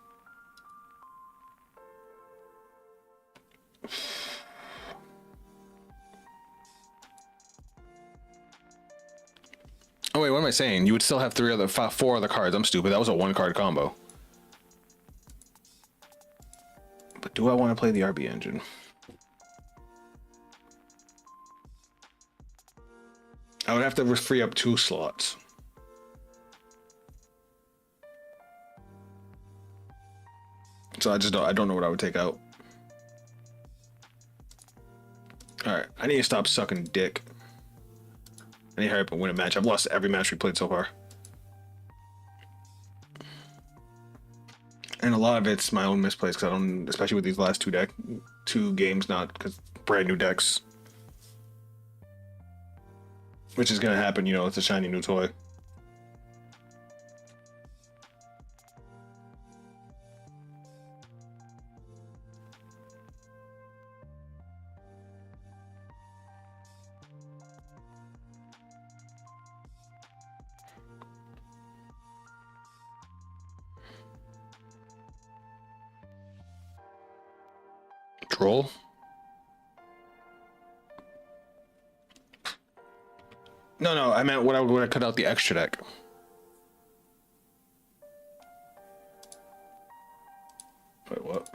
Oh wait, what am I saying? You would still have four other cards. I'm stupid. That was a one-card combo. But do I want to play the RB engine? I would have to free up 2 slots. So I don't know what I would take out. Alright, I need to stop sucking dick. I need to hurry up and win a match. I've lost every match we played so far. And a lot of it's my own misplays because I don't, especially with these last two games, not because brand new decks. Which is gonna happen, you know, it's a shiny new toy. Troll? No, I meant when I cut out the extra deck. Wait, what?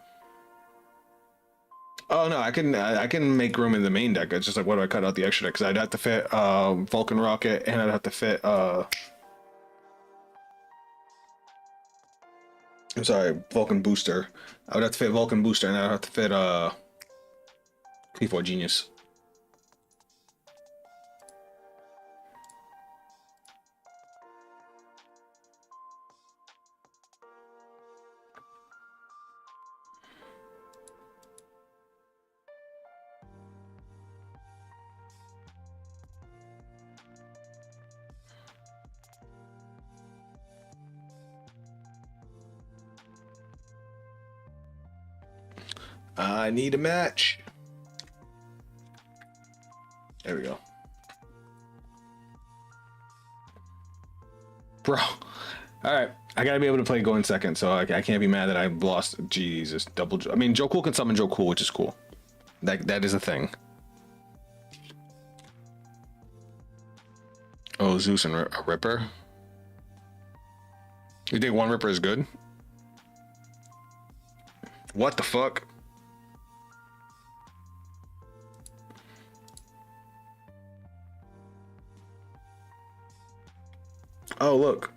Oh no, I can make room in the main deck. It's just like, what do I cut out the extra deck? Because I'd have to fit Vulcan Rocket, and I'd have to fit I'm sorry, Vulcan Booster. I would have to fit Vulcan Booster, and I'd have to fit P4 Genius. I need a match. There we go. Bro. Alright. I gotta be able to play going second, so I can't be mad that I lost. Jesus. Double. I mean, Joe Cool can summon Joe Cool, which is cool. That is a thing. Oh, Zeus and a Ripper. You think one Ripper is good? What the fuck? Oh, look.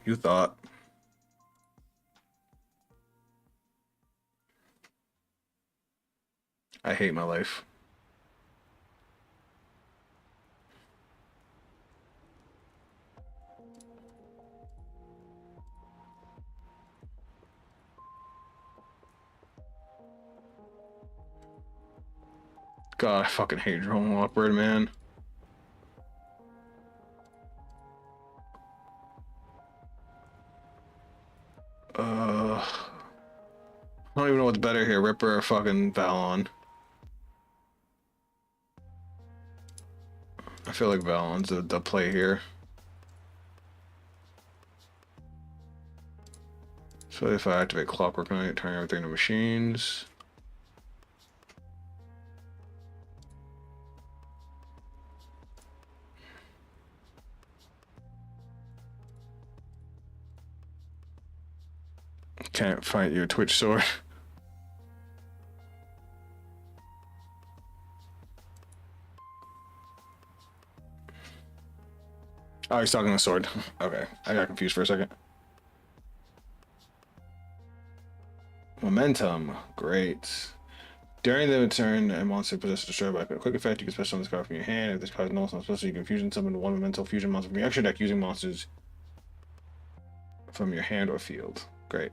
You thought. I hate my life. God, I fucking hate Drone Awkward, man. I don't even know what's better here, Ripper or fucking Valon. I feel like Valon's the play here. So if I activate Clockwork Knight, turn everything to machines. Can't fight your Twitch sword. Oh, he's talking the sword. Okay, I got confused for a second. Momentum, great. During the turn, a monster possessed destroyed by a quick effect, you can special summon this card from your hand. If this card is no special, you can fusion summon one Memento fusion monster from your extra deck using monsters from your hand or field. Great.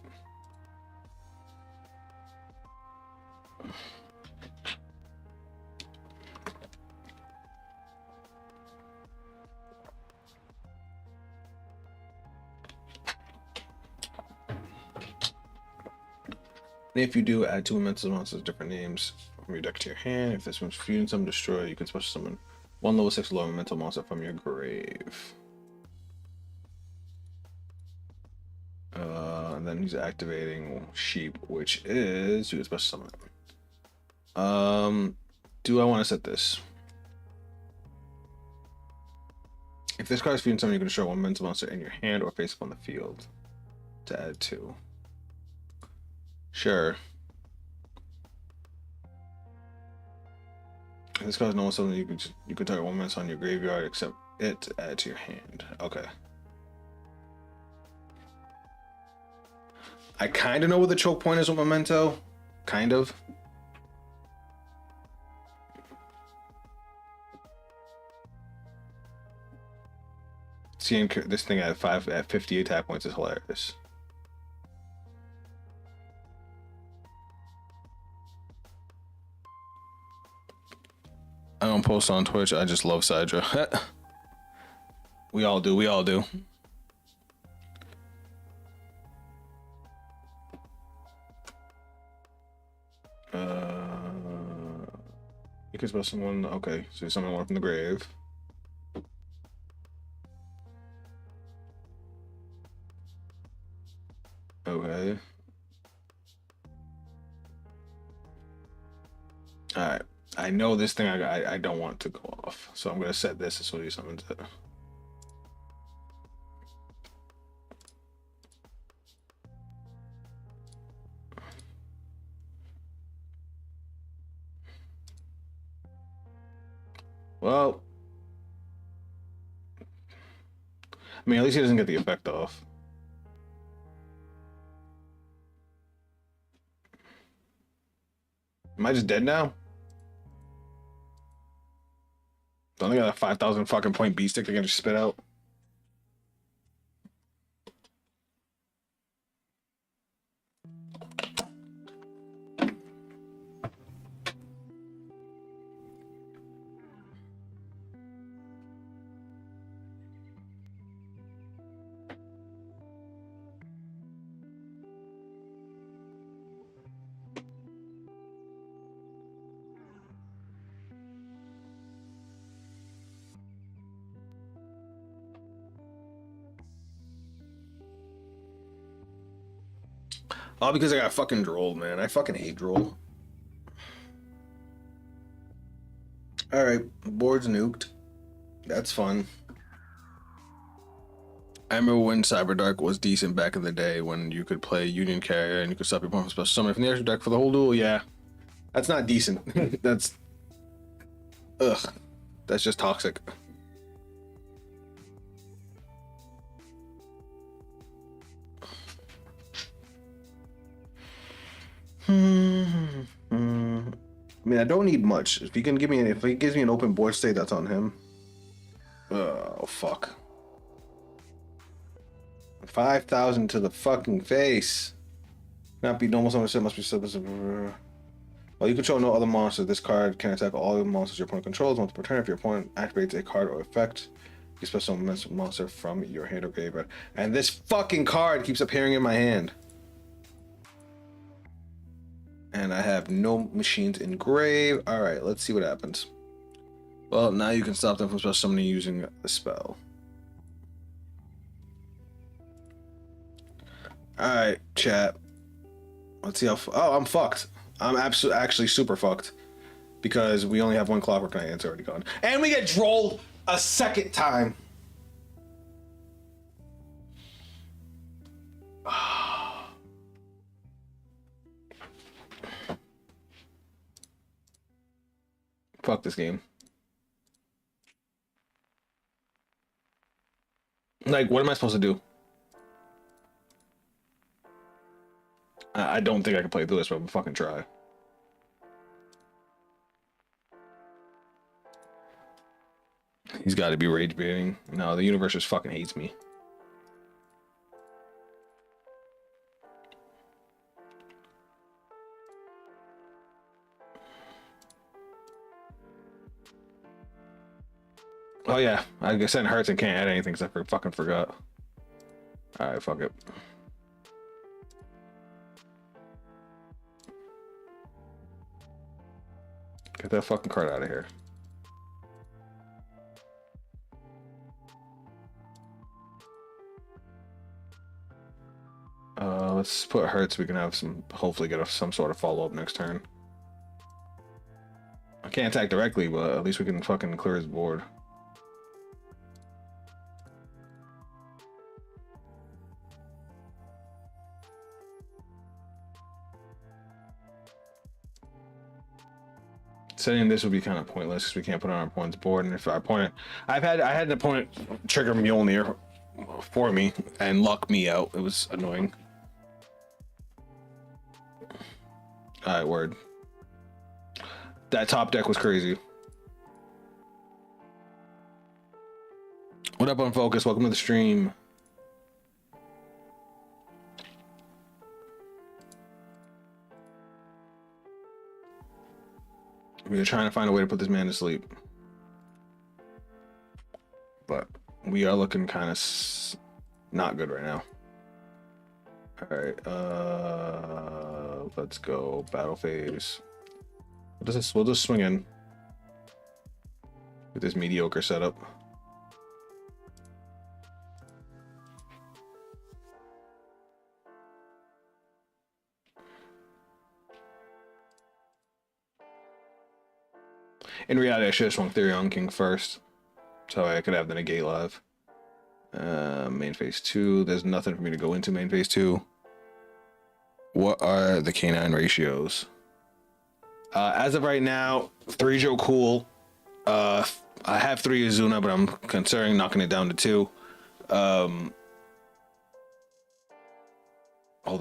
If you do, add two Memento monsters, different names from your deck to your hand. If this one's fusion summon destroy, you can special summon one level 6 lower Memento monster from your grave. And then he's activating Sheep, which is you can special summon it. Do I want to set this? If this card is fusion summon, you can destroy one Memento monster in your hand or face up on the field to add two. Sure. If this card is normal summon, you can target one Memento on your graveyard except it to add to your hand. Okay. I kind of know what the choke point is with Memento. Kind of. Seeing this thing at 50 attack points is hilarious. I don't post on Twitch. I just love Sidra. We all do. We all do. You can spell someone. Okay, so someone went from the grave. Okay. All right. I know this thing. I don't want to go off, so I'm gonna set this as soon as he summons it. Well, I mean, at least he doesn't get the effect off. Am I just dead now? Don't think I got a 5,000 fucking point beat stick they're gonna spit out. All because I got fucking droll, man. I fucking hate droll. Alright, board's nuked. That's fun. I remember when Cyberdark was decent back in the day when you could play Union Carrier and you could stop your opponent from special summoning from the extra deck for the whole duel. Yeah, that's not decent. That's ugh. That's just toxic. I mean, I don't need much. If he can give me, if he gives me an open board state, that's on him. Oh fuck. 5,000 to the fucking face. Not be normal summon set must be subject. While you control no other monsters, this card can attack all the monsters your opponent controls once per turn. If your opponent activates a card or effect, you special summon monster from your hand or graveyard. And this fucking card keeps appearing in my hand. And I have no machines in grave. Alright, let's see what happens. Well, now you can stop them from special summoning using the spell. Alright, chat. Let's see how. Oh, I'm fucked. I'm actually super fucked. Because we only have one Clockwork Knight and it's already gone. And we get drolled a second time. Fuck this game. Like, what am I supposed to do? I don't think I can play through this, but I'm fucking try. He's got to be rage baiting. No, the universe just fucking hates me. Oh yeah, I sent Hurts and can't add anything because I fucking forgot. All right, fuck it. Get that fucking card out of here. Let's put Hurts. We can have some, hopefully get some sort of follow up next turn. I can't attack directly, but at least we can fucking clear his board. Setting this would be kind of pointless because we can't put it on our opponent's board. And if our opponent, I had an opponent trigger Mjolnir for me and luck me out. It was annoying. All right, word. That top deck was crazy. What up, Unfocus? Welcome to the stream. We are trying to find a way to put this man to sleep. But we are looking kind of not good right now. All right, let's go battle phase. What does this? We'll just swing in with this mediocre setup. In reality, I should have swung Theory on King first, so I could have the negate live. Main phase 2. There's nothing for me to go into main phase 2. What are the canine ratios? As of right now, 3 Joe Cool. I have 3 Azuna, but I'm considering knocking it down to 2. Hold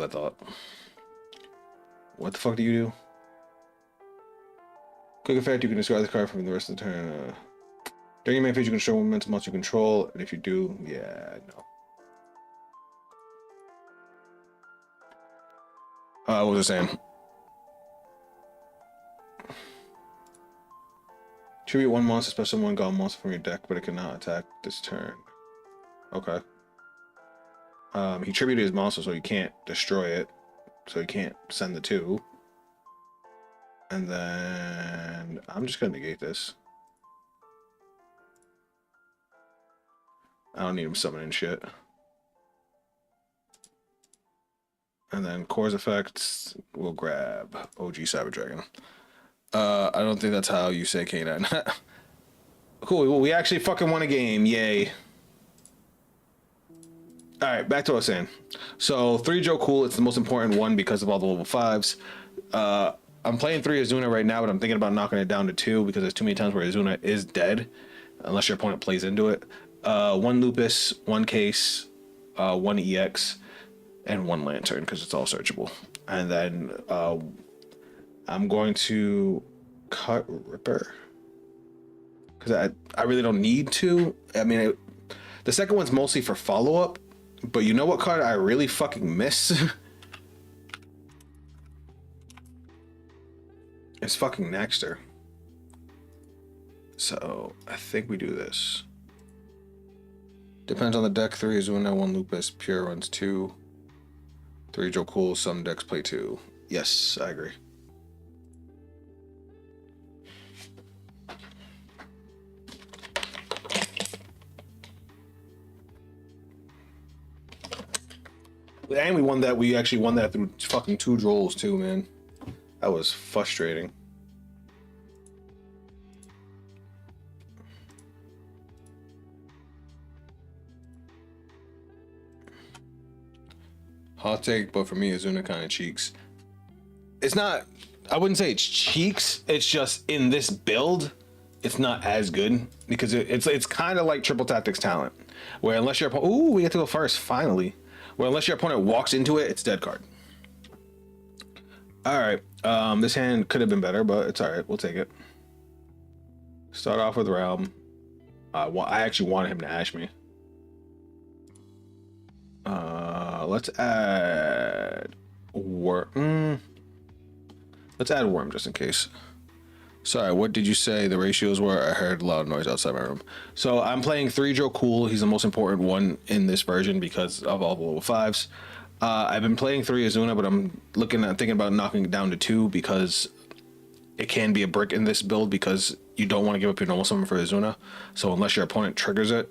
that thought. What the fuck do you do? Quick effect, you can discard the card from the rest of the turn. During your main phase, you can show momentum monster you control, and if you do, yeah, no. What was I saying? Tribute 1 monster, special 1 god monster from your deck, but it cannot attack this turn. Okay. He tributed his monster, so he can't destroy it. So he can't send the 2. And then I'm just gonna negate this. I don't need him summoning shit. And then cores effects, we'll grab OG Cyber Dragon. I don't think that's how you say K9. Cool, well, we actually fucking won a game, yay. Alright, back to what I was saying. So 3 Joe Cool, it's the most important one because of all the level 5s. I'm playing 3 Azuna right now, but I'm thinking about knocking it down to 2 because there's too many times where Azuna is dead, unless your opponent plays into it. 1 Lupus, 1 Case, 1 EX, and 1 Lantern because it's all searchable. And then I'm going to cut Ripper because I really don't need to. I mean, the second one's mostly for follow-up, but you know what card I really fucking miss? It's fucking Naxter. So I think we do this. Depends on the deck. 3 Azuna, 1 Lupus, Pure runs 2. 3 Joe Cool, some decks play 2. Yes, I agree. And we won that. We actually won that through fucking 2 rolls too, man. That was frustrating. Hot take, but for me, Azuna kind of cheeks. It's not. I wouldn't say it's cheeks. It's just in this build, it's not as good because it's kind of like Triple Tactics Talent, where unless your opponent, ooh, we get to go first finally. Where unless your opponent walks into it, it's dead card. All right, this hand could have been better, but it's all right. We'll take it. Start off with Realm. I actually wanted him to ash me. Let's add Worm. Let's add Worm just in case. Sorry, what did you say the ratios were? I heard loud noise outside my room. So I'm playing 3 Joe Cool. He's the most important one in this version because of all the level 5s. I've been playing 3 Azuna, but I'm thinking about knocking it down to 2 because it can be a brick in this build because you don't want to give up your normal summon for Azuna. So unless your opponent triggers it,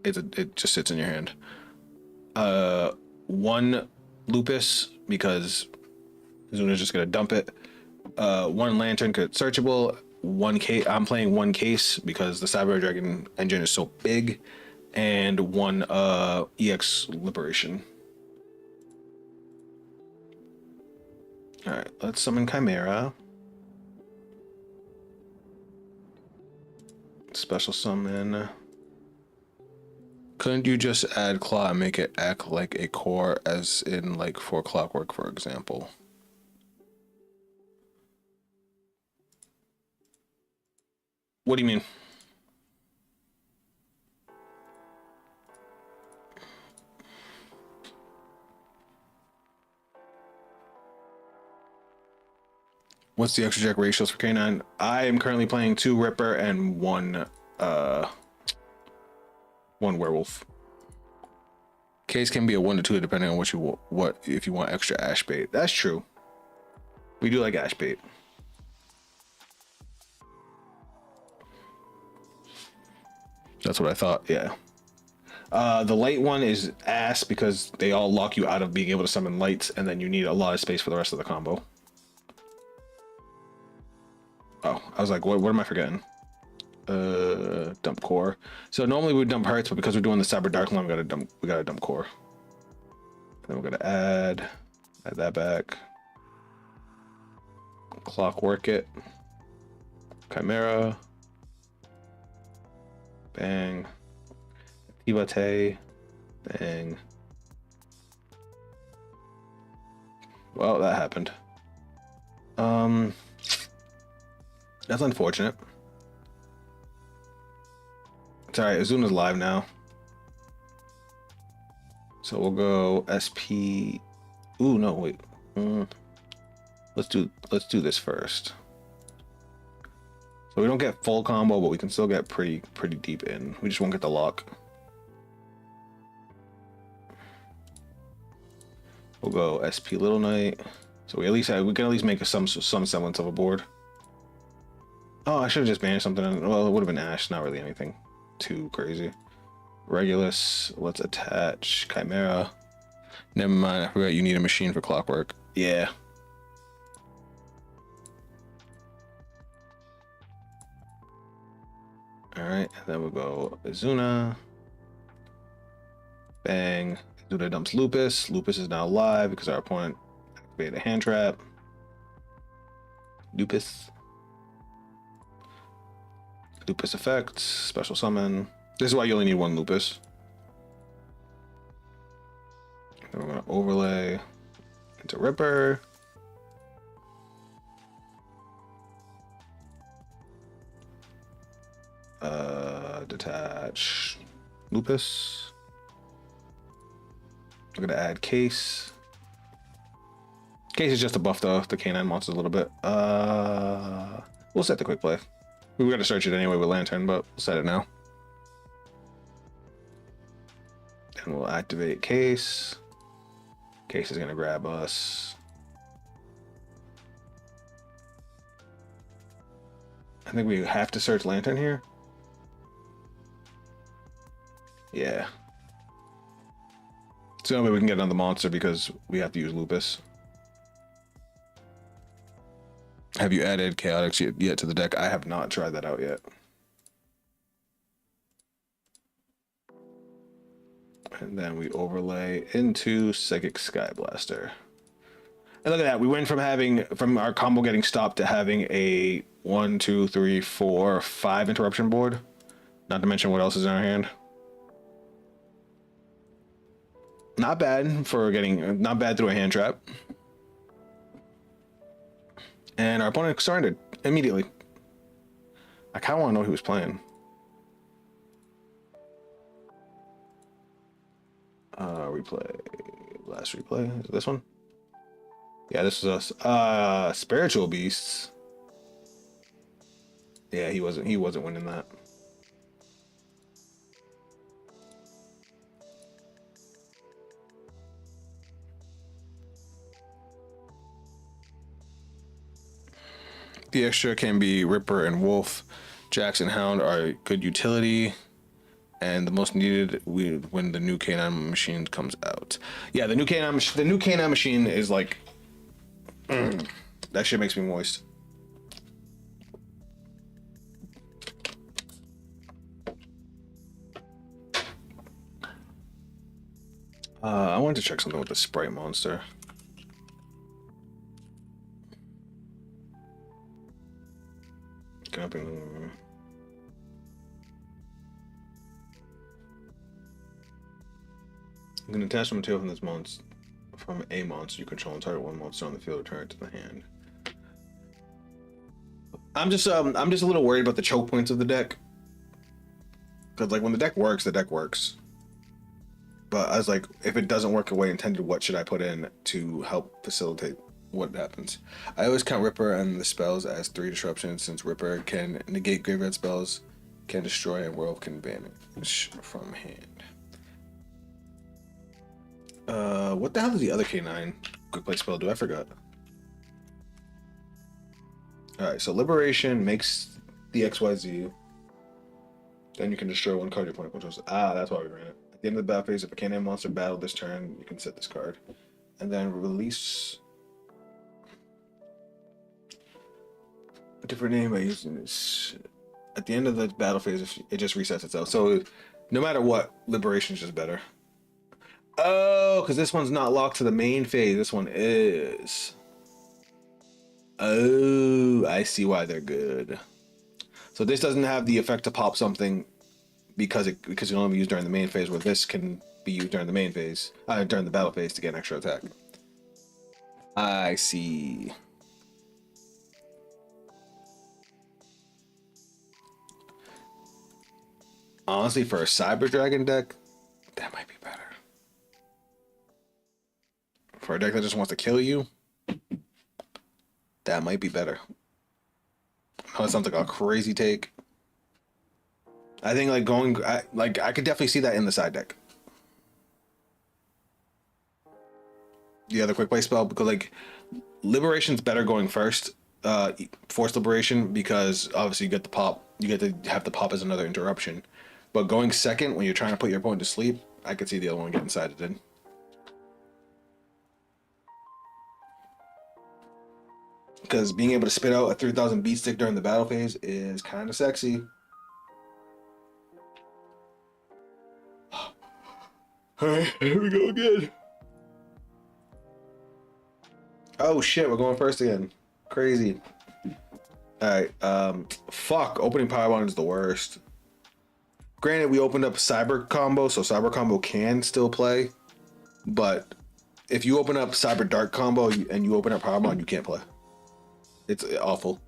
it just sits in your hand. 1 Lupus because Azuna's just gonna dump it. 1 Lantern because it's searchable. 1 case. I'm playing 1 Case because the Cyber Dragon engine is so big, and 1 EX Liberation. All right, let's summon Chimera. Special summon. Couldn't you just add Claw and make it act like a core, as in like for Clockwork, for example? What do you mean? What's the extra jack ratios for K9? I am currently playing 2 Ripper and 1 Werewolf. Case can be a 1 to 2 depending on what if you want extra ash bait. That's true. We do like ash bait. That's what I thought. Yeah. The light one is ass because they all lock you out of being able to summon lights, and then you need a lot of space for the rest of the combo. Oh, I was like, what am I forgetting? Dump core. So normally we would dump hearts, but because we're doing the Cyber Dark Line, we gotta dump core. And then we're gonna add that back. Clockwork it. Chimera. Bang. Tibate. Bang. Well, that happened. That's unfortunate. It's alright, Azuna's live now. So we'll go SP. Ooh, no, wait. Let's do this first. So we don't get full combo, but we can still get pretty deep in. We just won't get the lock. We'll go SP Little Knight. So we can at least make some semblance of a board. Oh, I should have just banished something. Well, it would have been Ash, not really anything too crazy. Regulus, let's attach Chimera. Never mind, I forgot you need a machine for clockwork. Yeah. Alright, then we'll go Azuna. Bang. Azuna dumps Lupus. Lupus is now live because our opponent activated a hand trap. Lupus. Lupus effect. Special summon. This is why you only need one Lupus. Then we're going to overlay into Ripper. Detach Lupus. We're gonna add Case. Case is just to buff the canine monsters a little bit. We'll set the quick play. We were gonna search it anyway with Lantern, but we'll set it now. And we'll activate Case. Case is gonna grab us. I think we have to search Lantern here. Yeah. It's the only way we can get another monster because we have to use Lupus. Have you added Chaotix yet to the deck? I have not tried that out yet. And then we overlay into Psychic Sky Blaster. And look at that. We went from our combo getting stopped to having a 1, 2, 3, 4, 5 interruption board. Not to mention what else is in our hand. Not bad for getting, not bad through a hand trap. And our opponent surrendered immediately. I kind of want to know who he was playing. Replay. Last replay. Is it this one? Yeah, this is us. Spiritual Beasts. Yeah, he wasn't winning that. The extra can be Ripper and Wolf. Jax and Hound are good utility, and the most needed when the new Canine machine comes out. Yeah, the new Canine machine is like, that shit makes me moist. I wanted to check something with the Sprite monster. I'm going to attach the material from this monster from a monster you control and target one monster on the field, return it to the hand. I'm just a little worried about the choke points of the deck. Because like when the deck works, But I was like, if it doesn't work the way intended, what should I put in to help facilitate what happens? I always count Ripper and the spells as 3 disruptions, since Ripper can negate graveyard spells, can destroy, and Werewolf can banish from hand. What the hell does the other K9 quick play spell do? I forgot. Alright, so Liberation makes the XYZ. Then you can destroy 1 card your opponent controls. That's why we ran it. At the end of the battle phase, if a Canine monster battled this turn, you can set this card. And then release a different name by using this. At the end of the battle phase, it just resets itself. So no matter what, Liberation is just better. Oh, because this one's not locked to the main phase. This one is. Oh, I see why they're good. So this doesn't have the effect to pop something because it can only be used during the main phase, where this can be used during the main phase, during the battle phase to get an extra attack. I see. Honestly, for a Cyber Dragon deck, that might be better. For a deck that just wants to kill you, that might be better. Oh, that sounds like a crazy take. I think I could definitely see that in the side deck. The other quick play spell, because like Liberation's better going first, Forced Liberation, because obviously you get the pop, you get to have the pop as another interruption. But going second when you're trying to put your opponent to sleep, I could see the other one getting sided in. Because being able to spit out a 3000 beat stick during the battle phase is kind of sexy. Alright, here we go again. Oh shit, we're going first again. Crazy. Alright, fuck, opening Powerbomb is the worst. Granted, we opened up Cyber Combo, so Cyber Combo can still play. But if you open up Cyber Dark Combo and you open up Powerbomb, you can't play. It's awful.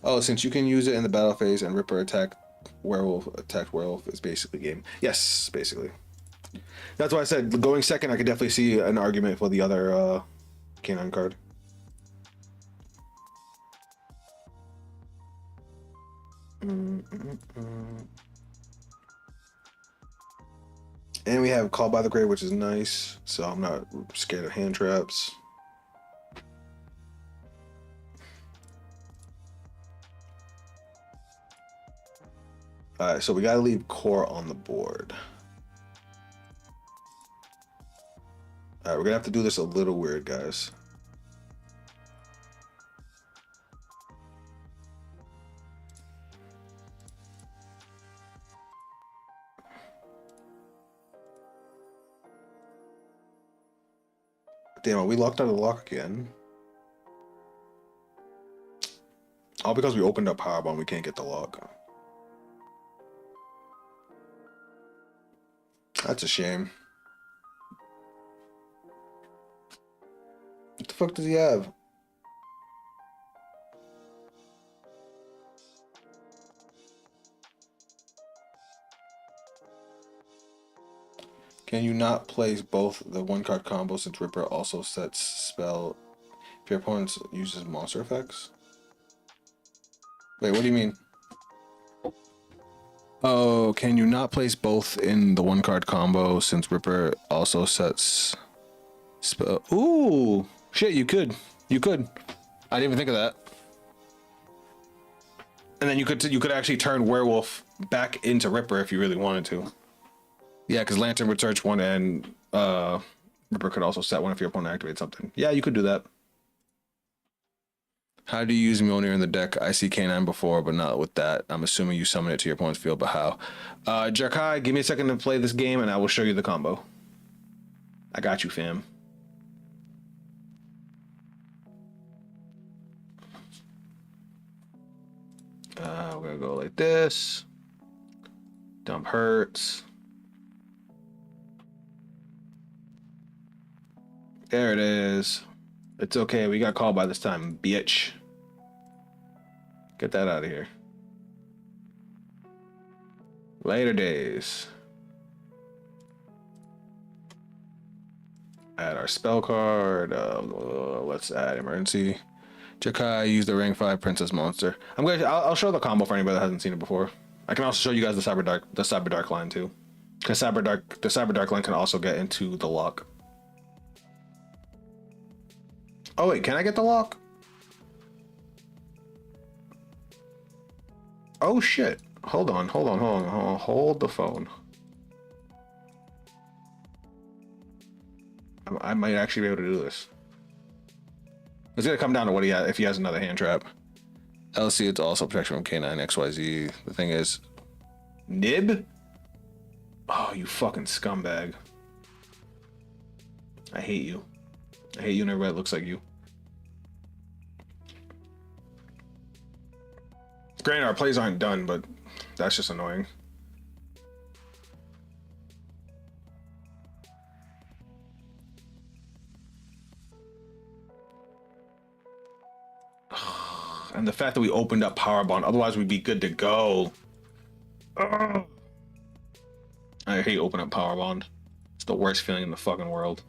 Oh, since you can use it in the battle phase and Ripper attacked werewolf is basically game. Yes, basically. That's why I said going second, I could definitely see an argument for the other canine card. And we have Call by the Grave, which is nice, so I'm not scared of hand traps. Alright, so we gotta leave Core on the board. Alright, we're gonna have to do this a little weird, guys. Damn, are we locked out of the lock again? All because we opened up Powerbomb, we can't get the lock. That's a shame. What the fuck does he have? Can you not place both the one card combo since Ripper also sets spell if your opponent uses monster effects? Wait, what do you mean? Oh, can you not place both in the one card combo since Ripper also sets spell? Ooh, shit, you could. You could. I didn't even think of that. And then you could actually turn Werewolf back into Ripper if you really wanted to. Yeah, because Lantern would search one and Ripper could also set one if your opponent activates something. Yeah, you could do that. How do you use Mjolnir in the deck? I see K9 before, but not with that. I'm assuming you summon it to your opponent's field, but how? Jarkai, give me a second to play this game and I will show you the combo. I got you, fam. We're gonna go like this. Dump hurts. There it is. It's okay. We got called by this time, bitch. Get that out of here. Later days. Add our spell card. Let's add emergency. Jakai used the rank 5 princess monster. I'll show the combo for anybody that hasn't seen it before. I can also show you guys the Cyber Dark line too. Because the Cyber Dark line can also get into the lock. Oh wait, can I get the lock? Oh shit. Hold the phone. I might actually be able to do this. It's gonna come down to what he has, if he has another hand trap. LC, it's also protection from K9 XYZ. The thing is, Nib? Oh, you fucking scumbag. I hate you. I hate you and everybody that looks like you. Granted, our plays aren't done, but that's just annoying. And the fact that we opened up Powerbomb, otherwise we'd be good to go. Ugh. I hate opening up Powerbomb. It's the worst feeling in the fucking world.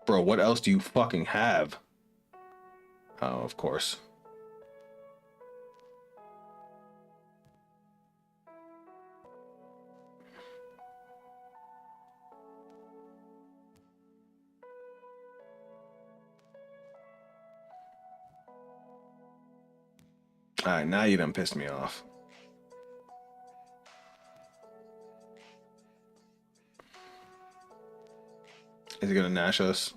Bro, what else do you fucking have? Oh, of course. All right, now you done pissed me off. Is he gonna Nash us?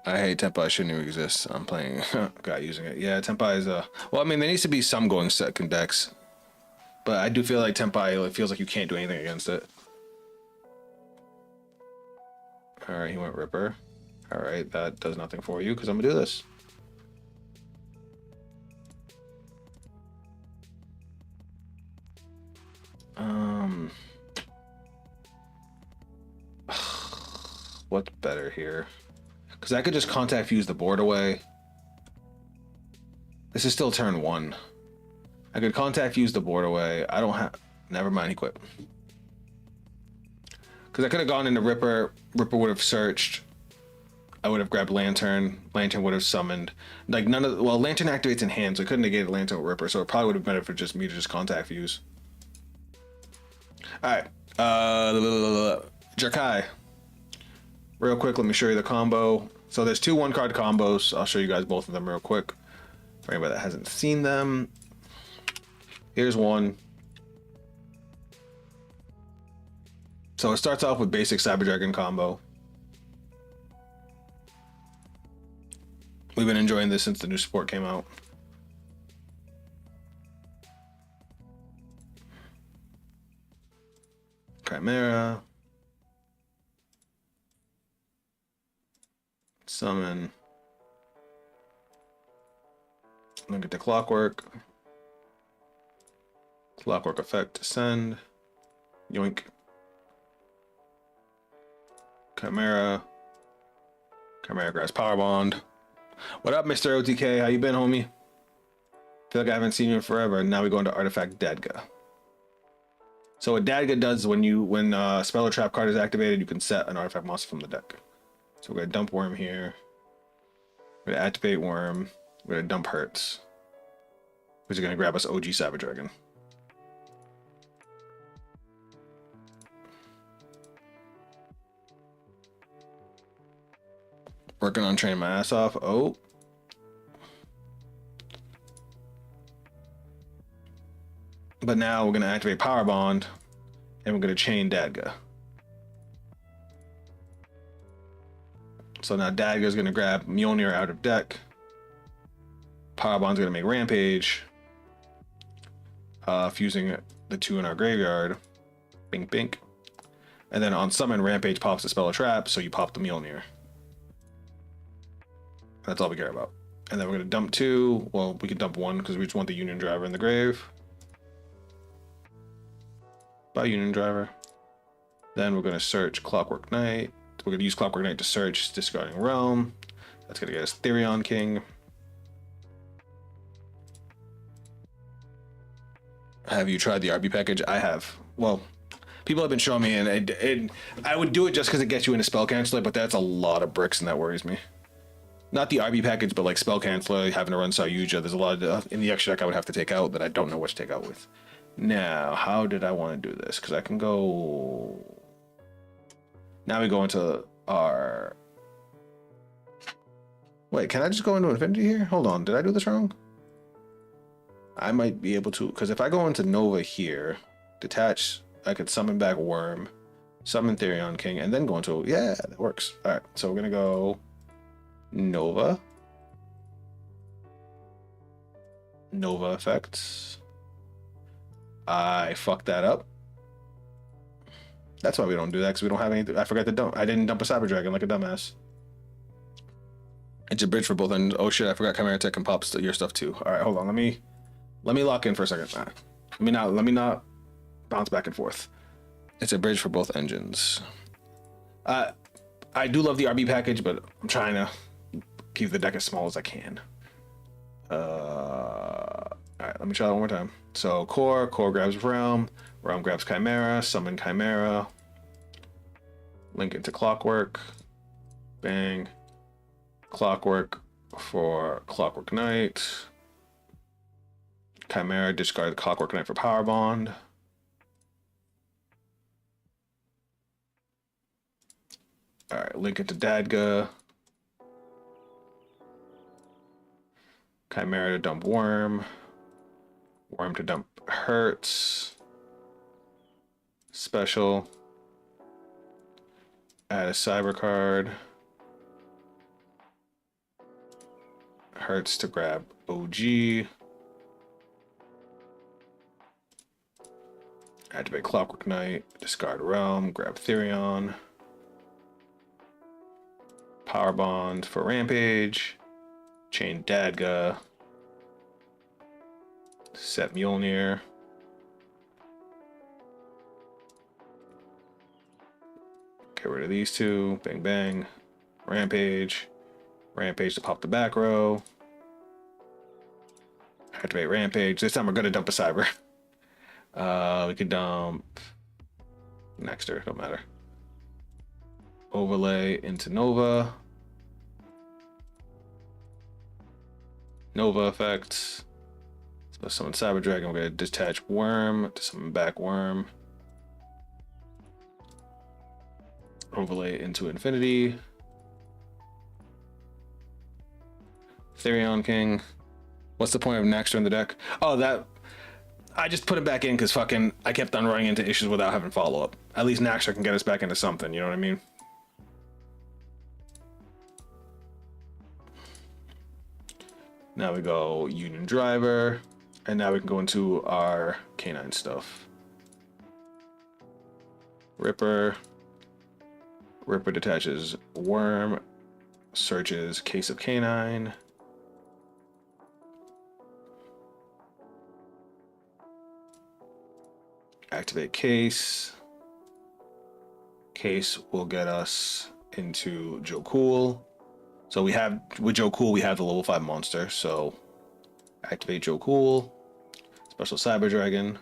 I hate Tenpai. Shouldn't even exist. I'm playing. Guy using it. Yeah, Tenpai is well, I mean, there needs to be some going second decks, but I do feel like Tenpai. It feels like you can't do anything against it. All right, he went Ripper. All right, that does nothing for you because I'm gonna do this. What's better here? Because I could just contact fuse the board away. This is still turn 1. I could contact fuse the board away. I don't have. Never mind, he quit. Because I could have gone into Ripper. Ripper would have searched. I would have grabbed Lantern. Lantern would have summoned. Like none of. Well, Lantern activates in hand, so I couldn't negate Lantern with Ripper. So it probably would have been better for just me to just contact fuse. All right. Jerkai. Real quick, let me show you the combo. So there's 2 1-card combos. I'll show you guys both of them real quick. For anybody that hasn't seen them. Here's one. So it starts off with basic Cyber Dragon combo. We've been enjoying this since the new support came out. Chimera. Summon. Look at the Clockwork. Clockwork effect. Send. Yoink. Chimera. Chimera grabs Power Bond. What up, Mr. OTK? How you been, homie? Feel like I haven't seen you in forever. Now we go into Artifact Dadga. So what Dadga does when Spell or Trap card is activated, you can set an artifact monster from the deck. So we're gonna dump Worm here. We're gonna activate Worm. We're gonna dump Hertz, which is gonna grab us OG Cyber Dragon. Working on training my ass off. Oh. But now we're gonna activate Power Bond, and we're gonna chain Dadga. So now Dadga is gonna grab Mjolnir out of deck. Power Bond's gonna make Rampage. Fusing the 2 in our graveyard. Bink bink. And then on summon, Rampage pops the Spell or Trap, so you pop the Mjolnir. That's all we care about. And then we're gonna dump 2. Well, we can dump 1 because we just want the Union Driver in the grave. By Union Driver. Then we're gonna search Clockwork Knight. We're gonna use Clockwork Knight to search discarding Realm. That's gonna get us Therion King. Have you tried the RB package? I have. Well, people have been showing me, and I would do it just because it gets you into Spell Canceller, but that's a lot of bricks, and that worries me. Not the RB package, but like Spell Canceller, having to run Yugioh. There's a lot of in the extra deck I would have to take out that I don't know what to take out with. Now, how did I want to do this? Because I can go. Now we go into our. Wait, can I just go into Infinity here? Hold on, did I do this wrong? I might be able to, because if I go into Nova here, detach, I could summon back Worm, summon Therion King, and then go into, yeah, that works. All right, so we're gonna go Nova. Nova effects. I fucked that up. That's why we don't do that, because we don't have anything. I forgot to dump. I didn't dump a Cyber Dragon like a dumbass. It's a bridge for both ends. Oh shit, I forgot Chimera Tech can pop your stuff too. All right, hold on. Let me lock in for a second. Let me not bounce back and forth. It's a bridge for both engines. I do love the RB package, but I'm trying to keep the deck as small as I can. All right, let me try that one more time. So core grabs Realm grabs Chimera, summon Chimera, link into Clockwork, bang, Clockwork for Clockwork Knight. Chimera, discard the Clockwork Knight for Power Bond. All right, link it to Dadga. Chimera to dump Worm. Worm to dump Hurts. Special. Add a Cyber card. Hurts to grab OG. Activate Clockwork Knight. Discard Realm. Grab Therion. Power Bond for Rampage. Chain Dadga. Set Mjolnir. Get rid of these two. Bang bang. Rampage. Rampage to pop the back row. Activate Rampage. This time we're gonna dump a Cyber. We could dump Nexter, don't matter. Overlay into Nova. Nova effects. So summon Cyber Dragon. We're gonna detach Worm to summon back Worm. Overlay into Infinity. Therion King. What's the point of Nexter in the deck? Oh, that I just put it back in because fucking I kept on running into issues without having follow-up. At least Nexter can get us back into something, you know what I mean? Now we go Union Driver, and now we can go into our canine stuff. Ripper. Ripper detaches Worm, searches Case of Canine. Activate Case. Case will get us into Joe Cool. So we have, with Joe Cool, we have the level 5 monster. So activate Joe Cool. Special Cyber Dragon.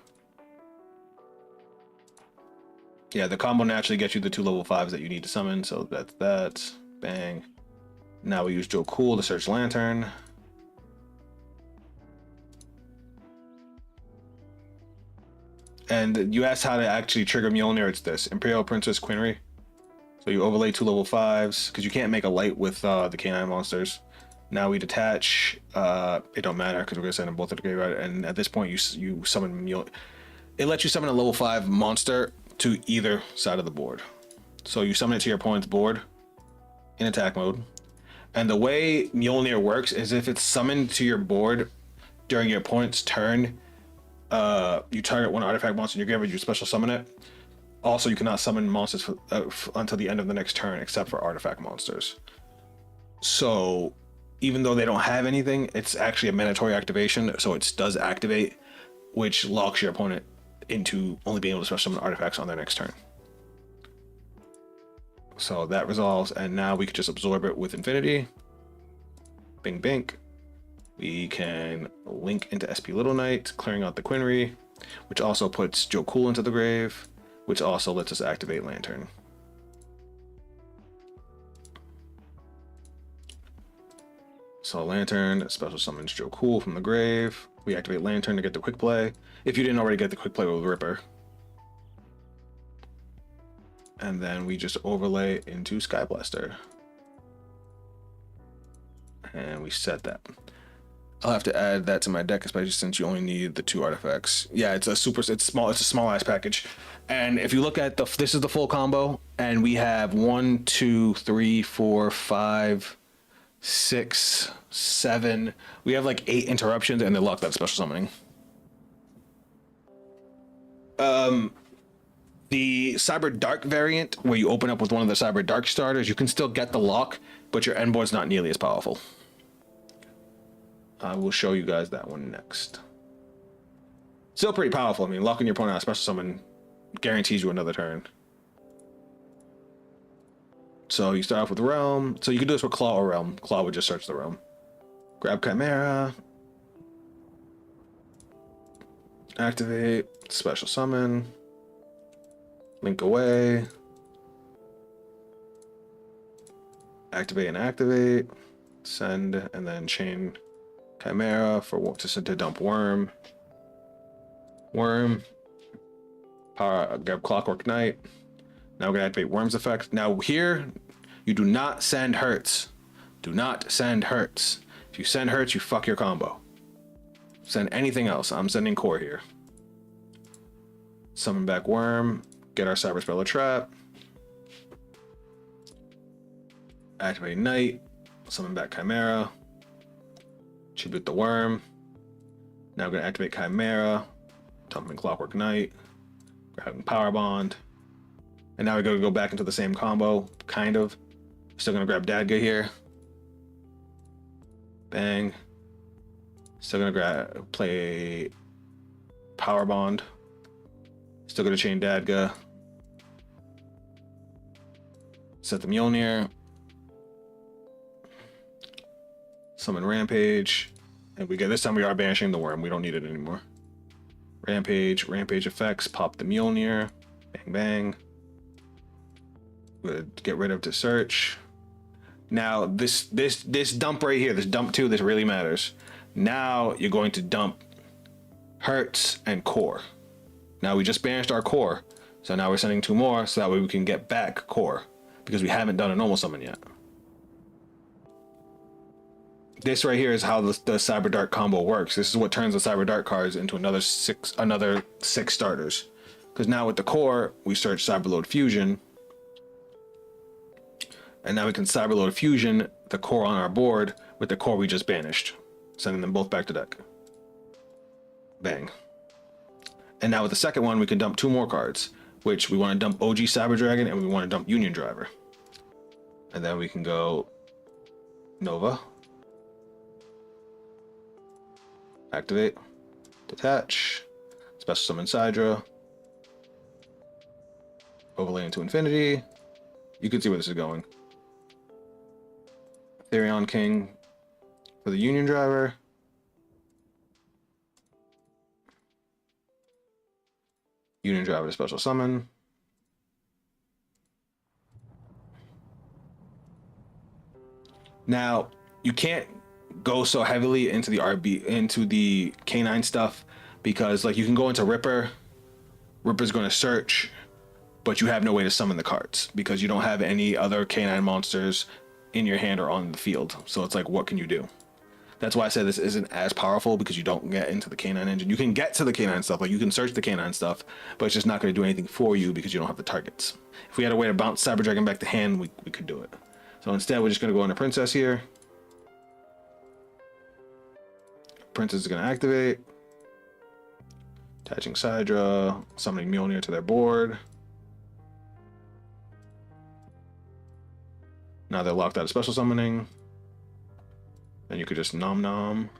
Yeah, the combo naturally gets you the 2 level 5s that you need to summon. So that's that. Bang. Now we use Joe Cool to search Lantern. And you asked how to actually trigger Mjolnir. It's this. Imperial Princess Quinry. So you overlay 2 level 5s, because you can't make a light with the canine monsters. Now we detach. It don't matter, because we're going to send them both to the graveyard. And at this point, you summon Mjolnir. It lets you summon a level 5 monster to either side of the board. So you summon it to your opponent's board in attack mode. And the way Mjolnir works is if it's summoned to your board during your opponent's turn, you target one artifact monster in your graveyard, you special summon it. Also, you cannot summon monsters until the end of the next turn, except for artifact monsters. So, even though they don't have anything, it's actually a mandatory activation, so it does activate, which locks your opponent into only being able to special summon artifacts on their next turn. So that resolves, and now we can just absorb it with Infinity. Bing bink. We can link into SP Little Knight, clearing out the Quinry, which also puts Joe Cool into the grave, which also lets us activate Lantern. So Lantern special summons Joe Cool from the grave. We activate Lantern to get the quick play. If you didn't already get the quick play with Ripper. And then we just overlay into Sky Blaster. And we set that. I'll have to add that to my deck, especially since you only need the 2 artifacts. Yeah, it's a small ass package. And if you look at this is the full combo, and we have 1, 2, 3, 4, 5, 6, 7. We have like 8 interruptions, and they're locked out special summoning. The Cyber Dark variant, where you open up with one of the Cyber Dark starters, you can still get the lock, but your end board's not nearly as powerful. I will show you guys that one next. Still pretty powerful. I mean, locking your opponent out special summon guarantees you another turn. So you start off with Realm. So you can do this with Claw or Realm. Claw would just search the Realm. Grab Chimera. Activate. Special summon. Link away. Activate and activate. Send and then chain Chimera to dump Worm. Worm. Power. Grab Clockwork Knight. Now we're gonna activate Worm's effect. Now here, you do not send Hurts. Do not send Hurts. If If you send Hurts, you fuck your combo. Send anything else. I'm sending Core here. Summon back Worm. Get our Cyber Speller Trap. Activate Knight. Summon back Chimera. Tribute the Worm. Now we're going to activate Chimera. Dumping Clockwork Knight. Grabbing Power Bond. And now we're going to go back into the same combo, kind of. Still going to grab Dadga here. Bang. Still going to play Power Bond. Still going to chain Dadga. Set the Mjolnir. Summon Rampage. And this time we are banishing the Worm. We don't need it anymore. Rampage effects. Pop the Mjolnir. Bang, bang. Get rid of to search. Now this dump right here, this dump 2, this really matters. Now you're going to dump Hurts and Core. Now we just banished our Core, so now we're sending 2 more, so that way we can get back Core, because we haven't done a normal summon yet. This right here is how the Cyber Dart combo works. This is what turns the Cyber Dart cards into another six starters. Because now with the Core, we search Cyberload Fusion. And now we can Cyberload Fusion the Core on our board with the Core we just banished, sending them both back to deck. Bang. And now with the second one, we can dump 2 more cards, which we want to dump OG Cyber Dragon and we want to dump Union Driver. And then we can go Nova. Activate. Detach. Special Summon Sidra. Overlay into Infinity. You can see where this is going. Therion King for the Union Driver. Union Driver to special summon. Now, you can't go so heavily into the K9 stuff, because like you can go into Ripper. Ripper's going to search, but you have no way to summon the cards because you don't have any other K9 monsters in your hand or on the field. So it's like, what can you do? That's why I said this isn't as powerful, because you don't get into the K9 engine. You can get to the K9 stuff, like you can search the K9 stuff, but it's just not going to do anything for you because you don't have the targets. If we had a way to bounce Cyber Dragon back to hand, we could do it. So instead, we're just going to go into Princess here. Princess is going to activate. Attaching Sidra, summoning Mjolnir to their board. Now they're locked out of special summoning. Then you could just nom nom.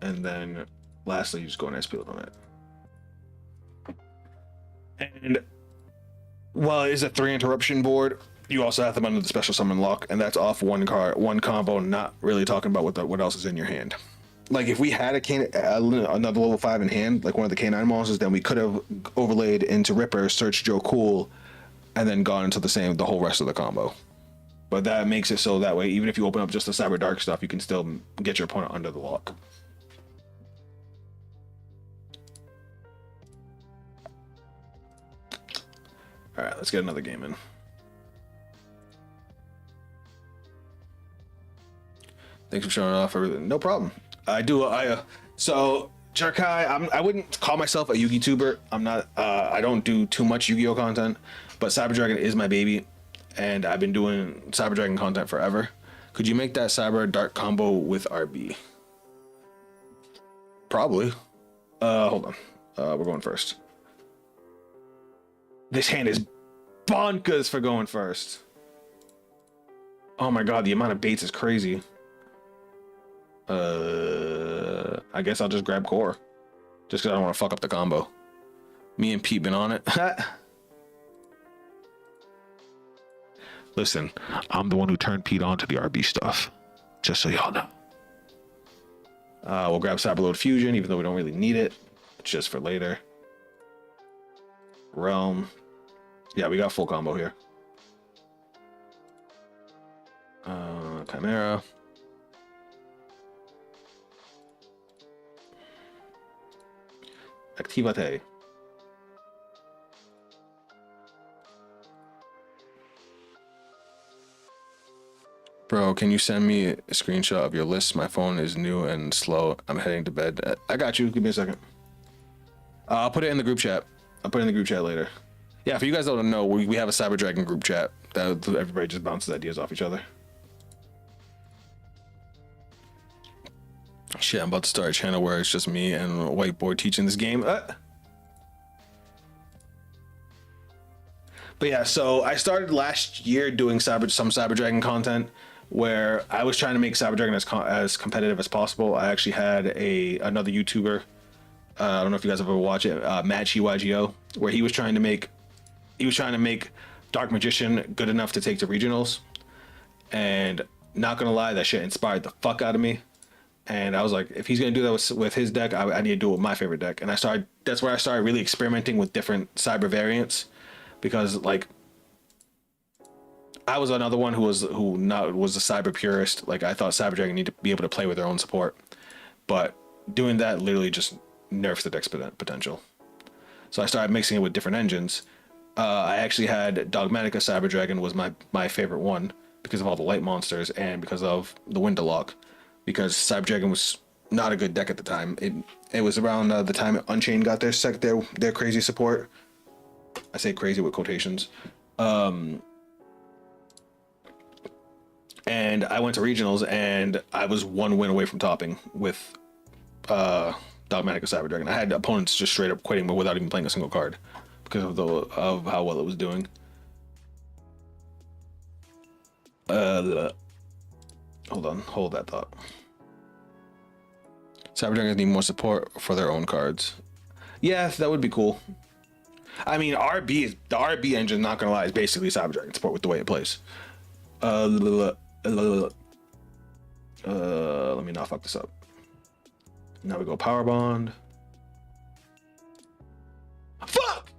And then lastly, you just go an SP on it. And while it is a 3 interruption board, you also have them under the special summon lock, and that's off 1 card, 1 combo, not really talking about what else is in your hand. Like if we had another level 5 in hand, like one of the K9 monsters, then we could have overlaid into Ripper, searched Joe Cool, and then gone into the whole rest of the combo. But that makes it so that way, even if you open up just the Cyber Dark stuff, you can still get your opponent under the lock. All right, let's get another game in. Thanks for showing off everything. No problem. So Jarkai, I wouldn't call myself a Yugi tuber. I'm not. I don't do too much Yu-Gi-Oh content, but Cyber Dragon is my baby, and I've been doing Cyber Dragon content forever. Could you make that Cyber Dark combo with RB? Probably. Hold on. We're going first. This hand is bonkers for going first. Oh my god, the amount of baits is crazy. I guess I'll just grab Core. Just because I don't want to fuck up the combo. Me and Pete been on it. Listen, I'm the one who turned Pete on to the RB stuff. Just so y'all know. We'll grab Cyberload Fusion, even though we don't really need it. It's just for later. Realm. Yeah, we got full combo here. Chimera. Activate. Bro, can you send me a screenshot of your list? My phone is new and slow. I'm heading to bed. I got you. Give me a second. I'll put it in the group chat. I'll put it in the group chat later. Yeah, if you guys don't know, we have a Cyber Dragon group chat that everybody just bounces ideas off each other. Shit, I'm about to start a channel where it's just me and a whiteboard teaching this game. But yeah, so I started last year doing some Cyber Dragon content where I was trying to make Cyber Dragon as competitive as possible. I actually had another YouTuber. I don't know if you guys ever watch it, Yugioh, where he was trying to make Dark Magician good enough to take to regionals. And not gonna lie, that shit inspired the fuck out of me. And I was like, if he's gonna do that with his deck, I need to do it with my favorite deck. And that's where I started really experimenting with different cyber variants, because like I was another one who was a cyber purist. Like I thought Cyber Dragon needed to be able to play with their own support, but doing that literally just nerfs the deck's potential. So I started mixing it with different engines. I actually had Dogmatica Cyber Dragon was my favorite one because of all the light monsters and because of the window lock. Because Cyber Dragon was not a good deck at the time. It was around the time Unchained got their crazy support. I say crazy with quotations. And I went to regionals and I was one win away from topping with Dogmatica Cyber Dragon. I had opponents just straight up quitting, but without even playing a single card because of how well it was doing. Hold that thought. Cyber Dragons need more support for their own cards. Yeah, that would be cool. I mean, the RB engine, not gonna lie, is basically Cyber Dragon support with the way it plays. Let me not fuck this up. Now we go Power Bond. Fuck!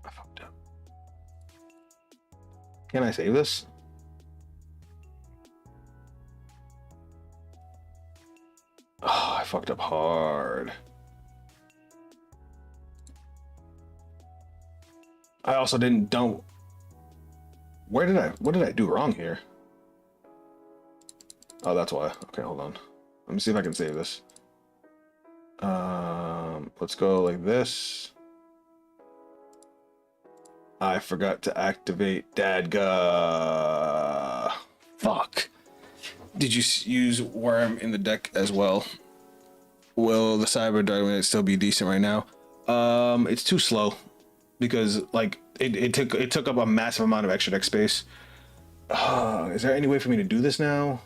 I fucked up. Can I save this? Oh, I fucked up hard. I also don't. What did I do wrong here? Oh, that's why. Okay, hold on. Let me see if I can save this. Let's go like this. I forgot to activate Dadga. Fuck. Did you use Worm in the deck as well? Will the Cyber Dragon still be decent right now? It's too slow because like it took up a massive amount of extra deck space. Is there any way for me to do this now?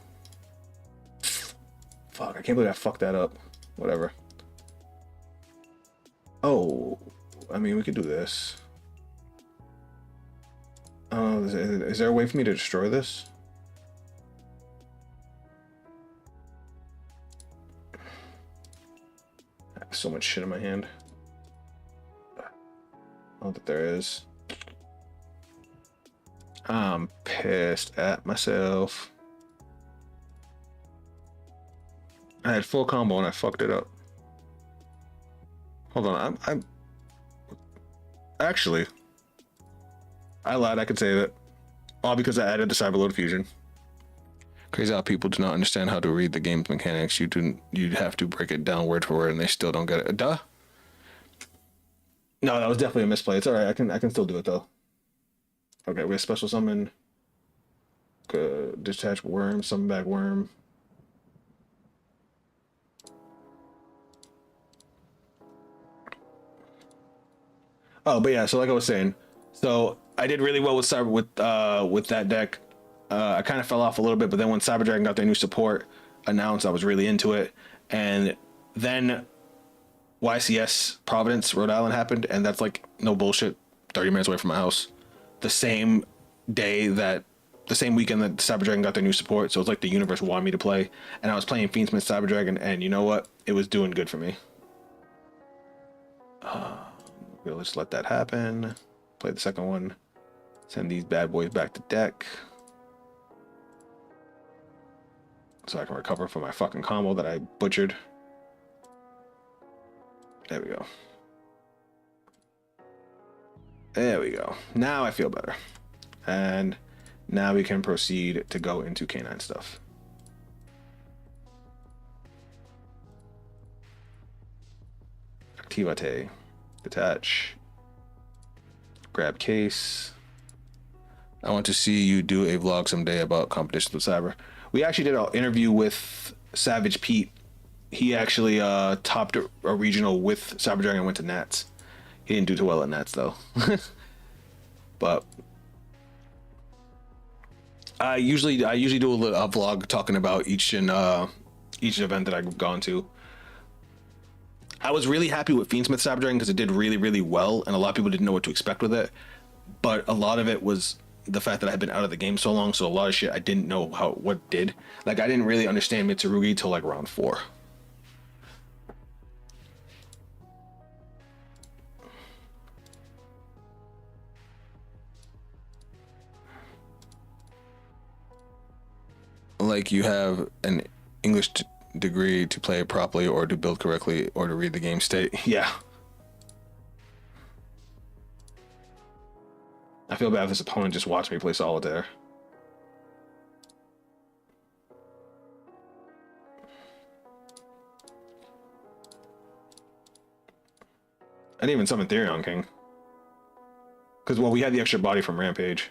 Fuck, I can't believe I fucked that up. Whatever. Oh, I mean, we could do this. Is there a way for me to destroy this? I have so much shit in my hand. I don't think there is. I'm pissed at myself. I had full combo and I fucked it up. Hold on, I'm actually, I lied. I could save it, all because I added the Cyberload Fusion. Crazy how people do not understand how to read the game's mechanics. You'd have to break it down word for word, and they still don't get it. Duh. No, that was definitely a misplay. It's all right. I can still do it though. Okay, we have special summon. Detach worm, summon back worm. Oh, but yeah. So like I was saying, so I did really well with that deck. I kind of fell off a little bit, but then when Cyber Dragon got their new support announced, I was really into it. And then YCS Providence, Rhode Island happened, and that's like no bullshit, 30 minutes away from my house. The same weekend that Cyber Dragon got their new support, so it's like the universe wanted me to play. And I was playing Fiendsmith Cyber Dragon, and you know what? It was doing good for me. We'll just let that happen. Play the second one. Send these bad boys back to deck. so I can recover from my fucking combo that I butchered. There we go. There we go. Now I feel better. And now we can proceed to go into canine stuff. Activate. Detach. Grab case. I want to see you do a vlog someday about competitions with Cyber. We actually did an interview with Savage Pete. He actually topped a regional with Cyber Dragon and went to Nats. He didn't do too well at Nats though. But I usually do a vlog talking about each event that I've gone to. I was really happy with Fiendsmith Cyber Dragon because it did really, really well, and a lot of people didn't know what to expect with it. But a lot of it was the fact that I had been out of the game so long, so a lot of shit I didn't know what did. Like I didn't really understand Mitsurugi till like round 4. Like you have an English degree to play it properly or to build correctly or to read the game state. Yeah. I feel bad if this opponent just watched me play solitaire. I didn't even summon Therion King. Because, well, we had the extra body from Rampage.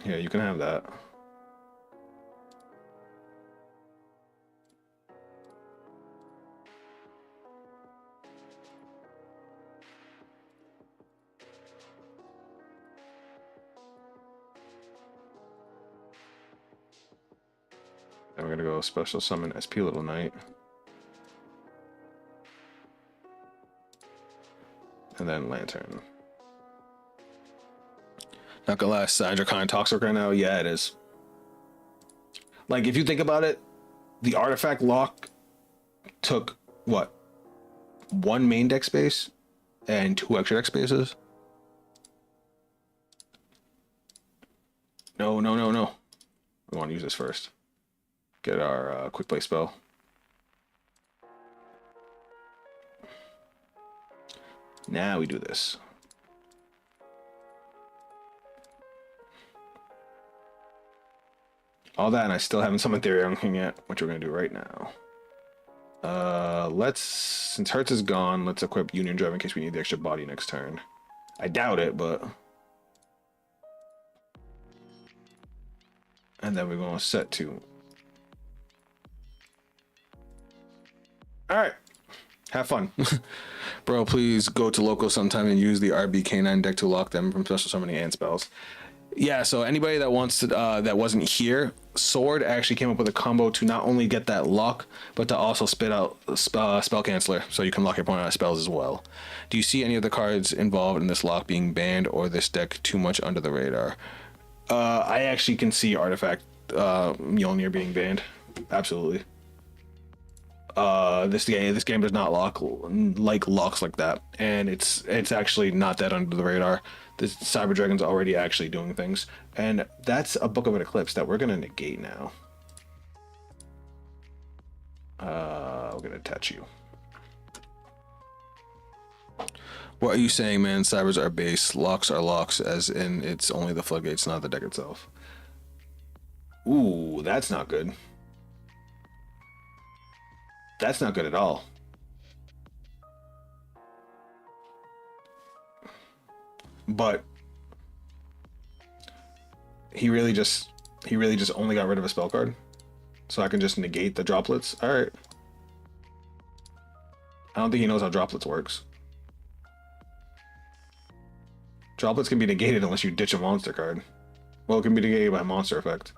Yeah, you can have that. Then we're gonna go special summon SP Little Knight. And then Lantern. Not gonna lie, Sidra kind of toxic right now. Yeah, it is. Like, if you think about it, the artifact lock took, what? 1 main deck space and 2 extra deck spaces? No. We want to use this first. Get our quick play spell. Now we do this. All that, and I still haven't summoned Therion King yet, which we're gonna do right now. Since Hertz is gone, let's equip Union Drive in case we need the extra body next turn. I doubt it, but... And then we're gonna set 2. Alright. Have fun. Bro, please go to local sometime and use the RBK9 deck to lock them from special summoning and spells. Yeah, so anybody that wants to, that wasn't here, Sword actually came up with a combo to not only get that lock, but to also spit out spell canceller, so you can lock your opponent out of spells as well. Do you see any of the cards involved in this lock being banned or this deck too much under the radar? I actually can see Artifact Mjolnir being banned. Absolutely. This game does not like locks like that, and it's actually not that under the radar. This Cyber Dragon's already actually doing things, and that's a Book of an Eclipse that we're gonna negate now. We're gonna attach you. What are you saying, man? Cybers are base, locks are locks, as in it's only the floodgates, not the deck itself. Ooh, that's not good. That's not good at all. But he really just only got rid of a spell card, so I can just negate the droplets. All right. I don't think he knows how droplets works. Droplets can be negated unless you ditch a monster card. Well, it can be negated by monster effect.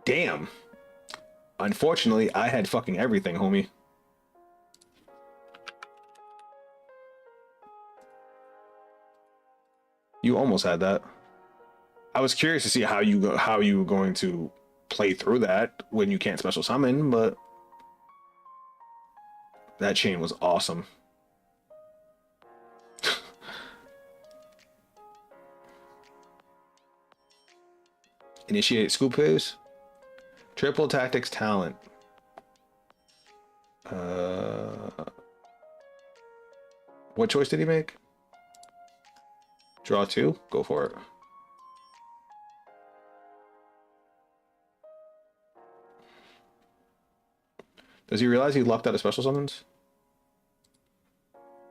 Damn. Unfortunately, I had fucking everything, homie. You almost had that. I was curious to see how you were going to play through that when you can't special summon, but that chain was awesome. Initiate scoop phase. Triple tactics talent. What choice did he make? Draw 2? Go for it. Does he realize he locked out of special summons?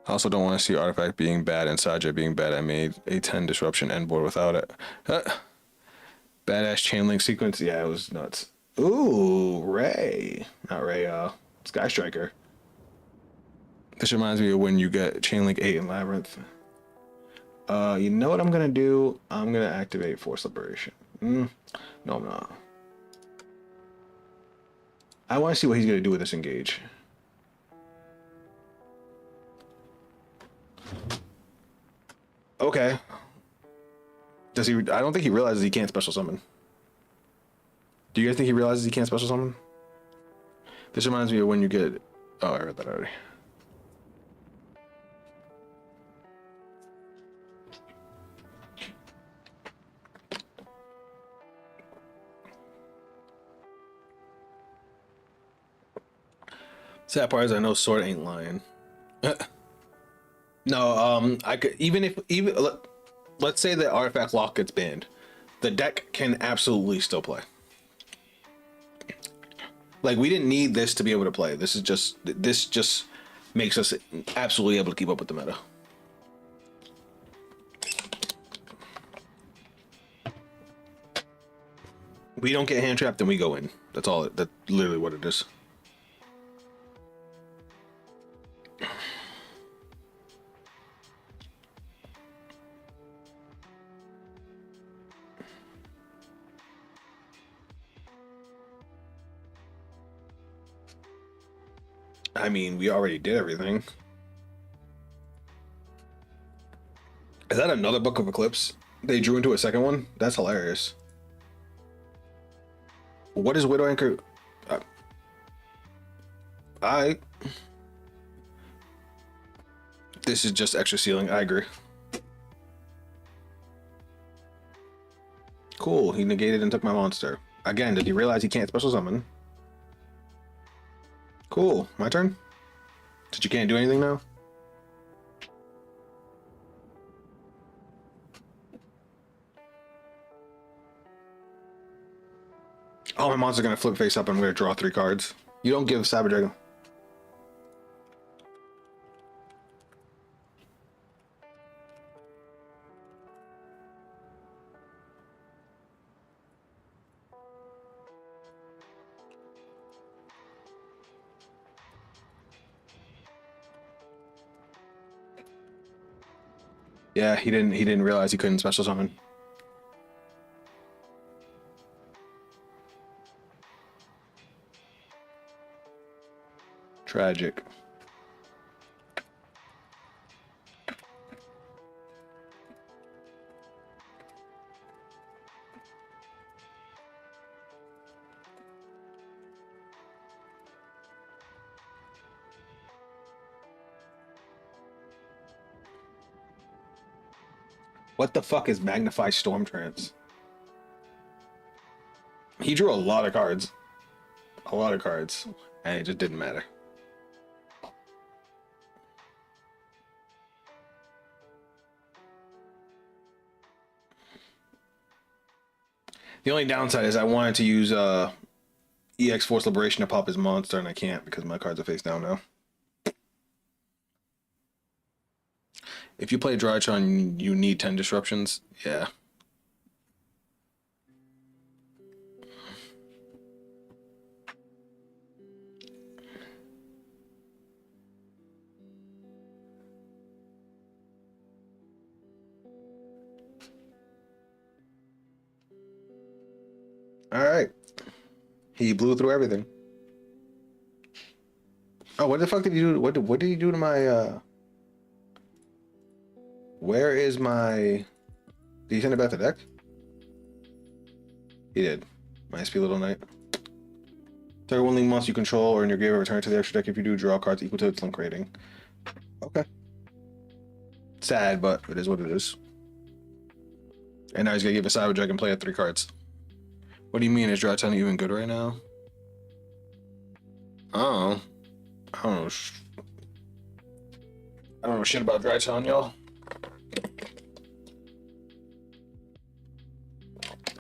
I also don't want to see Artifact being bad and Sajah being bad. I made a 10 disruption end board without it. Badass chain link sequence. Yeah, it was nuts. Ooh, Ray. Not Ray, Sky Striker. This reminds me of when you get chain link 8 in Labyrinth. You know what I'm gonna do? I'm gonna activate Force Liberation. No, I'm not. I want to see what he's gonna do with this engage. Okay. Does he? I don't think he realizes he can't special summon. Do you guys think he realizes he can't special summon? This reminds me of when you get. Oh, I read that already. Sad part is I know Sword ain't lying. No, I could even let's say that Artifact Lock gets banned, the deck can absolutely still play. Like, we didn't need this to be able to play. This just makes us absolutely able to keep up with the meta. We don't get hand trapped and we go in. That's all. That's literally what it is. I mean, we already did everything. Is that another Book of Eclipse? They drew into a second one? That's hilarious. What is Widow Anchor? This is just extra ceiling. I agree. Cool. He negated and took my monster. Again, did he realize he can't special summon? Cool. My turn? Since you can't do anything now? Oh, my monster's gonna flip face up and I'm gonna draw 3 cards. You don't give Cyber Dragon. Yeah, he didn't realize he couldn't special summon. Tragic. What the fuck is Magnify Storm Trance? He drew a lot of cards. A lot of cards. And it just didn't matter. The only downside is I wanted to use EX Force Liberation to pop his monster, and I can't because my cards are face down now. If you play Drytron, you need 10 disruptions. Yeah. All right. He blew through everything. Oh, what the fuck did he do? What did he do to my Where is my... Did he send it back to deck? He did. My SP Little Knight. Target one link monster you control or in your graveyard, return it to the extra deck. If you do, draw cards equal to its link rating. Okay. Sad, but it is what it is. And now he's gonna give a Cyber Dragon play at 3 cards. What do you mean? Is dry ton even good right now? Oh, I don't know. I don't know shit about dry ton, y'all.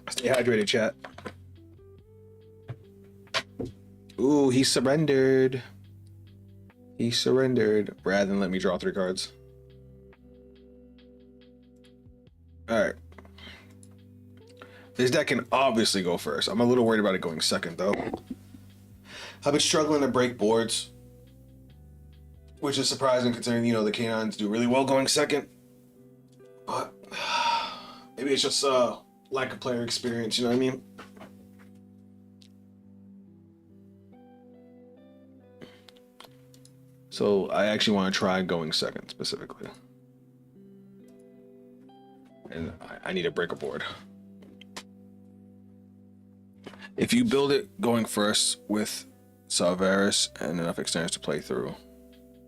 Stay hydrated, chat. Ooh, he surrendered. He surrendered rather than let me draw 3 cards. Alright. This deck can obviously go first. I'm a little worried about it going second, though. I've been struggling to break boards, which is surprising considering, you know, the canines do really well going second. But maybe it's just lack of player experience, you know what I mean? So I actually want to try going second specifically. And I need to break a board. If you build it going first with Salvaris and enough extenders to play through.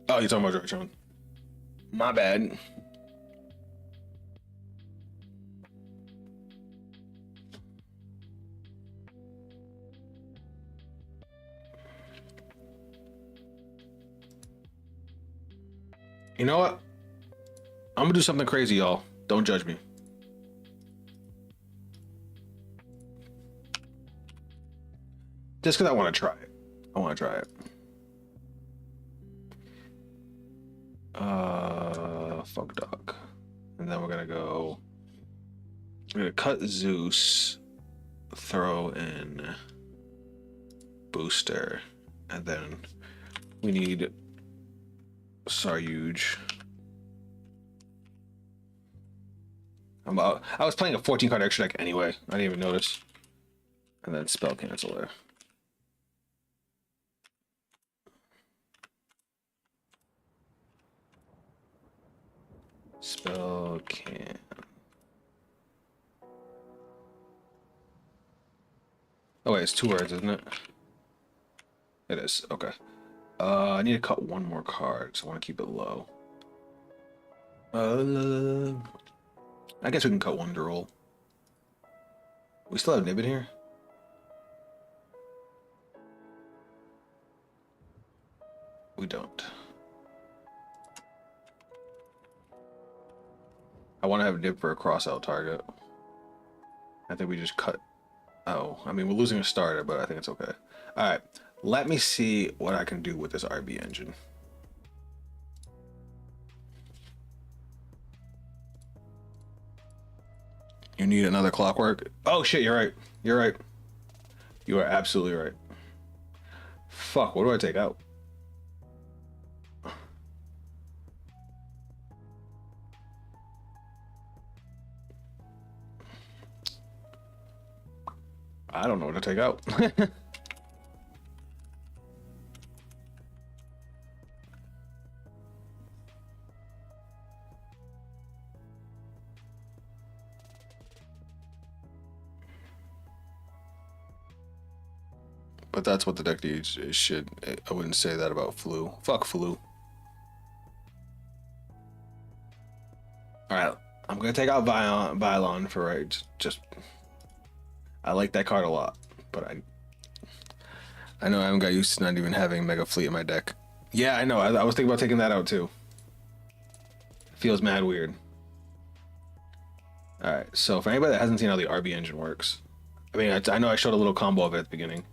Oh, you're talking about Drytron. My bad. You know what? I'm gonna do something crazy, y'all. Don't judge me. Just because I want to try it. I want to try it. Fuck dog. And then we're gonna go. We're gonna cut Zeus, throw in Booster, and then we need Saryuj. I was playing a 14 card extra deck anyway. I didn't even notice. And then spell canceler. Spell can. Oh wait, it's 2 words, isn't it? It is. Okay. I need to cut 1 more card, so I want to keep it low. I guess we can cut 1 to roll. We still have Nibbit here? We don't. I want to have Nib for a cross-out target. I think we just cut. Oh, I mean, we're losing a starter, but I think it's okay. All right, let me see what I can do with this RB engine. You need another clockwork? Oh shit, you're right. You're right. You are absolutely right. Fuck, what do I take out? I don't know what to take out. But that's what the deck needs. It should. I wouldn't say that about Flu. Fuck Flu. Alright, I'm gonna take out Vylon for right. Just I like that card a lot, but I know I haven't got used to not even having Mega Fleet in my deck. Yeah, I know. I was thinking about taking that out too. Feels mad weird. Alright, so for anybody that hasn't seen how the RB engine works, I mean, I know I showed a little combo of it at the beginning,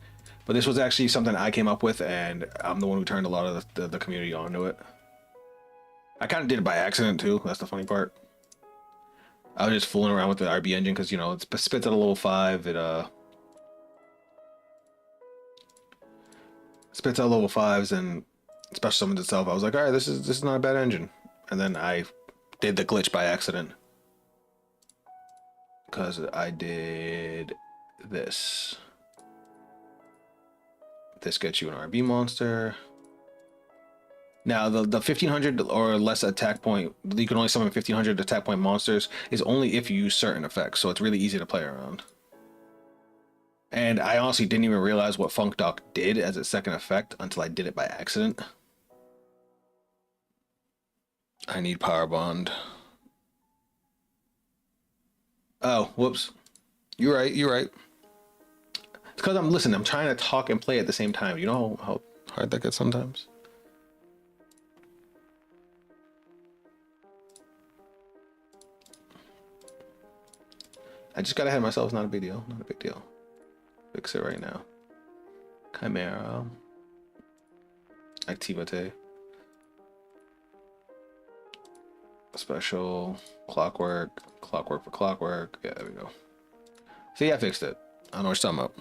but this was actually something I came up with, and I'm the one who turned a lot of the community onto it. I kind of did it by accident too. That's the funny part. I was just fooling around with the RB engine because, you know, it spits at a level 5. It spits out level 5s and special summons itself. I was like, all right, this is not a bad engine. And then I did the glitch by accident because I did this. This gets you an RB monster. Now, the 1500 or less attack point, you can only summon 1500 attack point monsters, is only if you use certain effects, so it's really easy to play around. And I honestly didn't even realize what Funk Doc did as its second effect until I did it by accident. I need Power Bond. Oh, whoops. You're right, you're right. because I'm trying to talk and play at the same time. You know how hard that gets sometimes. I just got ahead of myself. It's not a big deal. Not a big deal. Fix it right now. Chimera. Activate. Special. Clockwork. Clockwork for clockwork. Yeah, there we go. See, I fixed it. I don't know what you're talking about.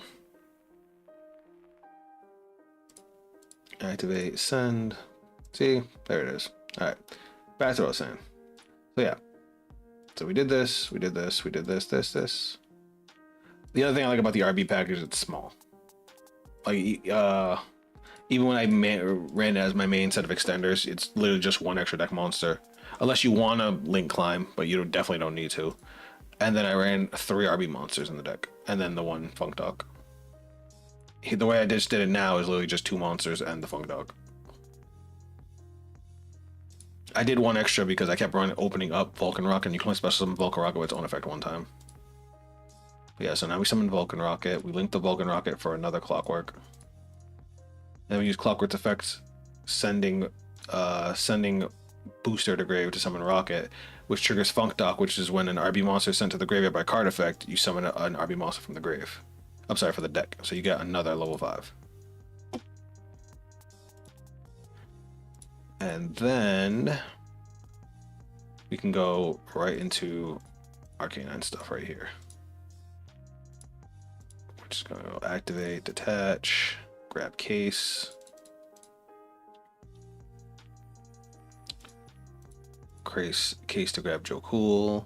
Activate. Send. See? There it is. Alright. Back to what I was saying. So yeah. So we did this. We did this. We did this. This. The other thing I like about the RB package is it's small. Like, even when I ran it as my main set of extenders, it's literally just one extra deck monster. Unless you want to link climb, but you definitely don't need to. And then I ran 3 RB monsters in the deck. And then the 1 Funk Dog. The way I just did it now is literally just 2 monsters and the Funk Dog. I did 1 extra because I kept opening up Vulcan Rocket, and you can only special summon Vulcan Rocket with its own effect 1 time. But yeah, so now we summon Vulcan Rocket. We link the Vulcan Rocket for another Clockwork. And we use Clockwork's effects, sending Booster to grave to summon Rocket, which triggers Funk Dock, which is when an RB monster is sent to the graveyard by card effect, you summon an RB monster from the grave. I'm sorry, for the deck. So you get another level 5. And then we can go right into our K9 stuff right here. We're just gonna go activate, detach, grab case. Case to grab Joe Cool.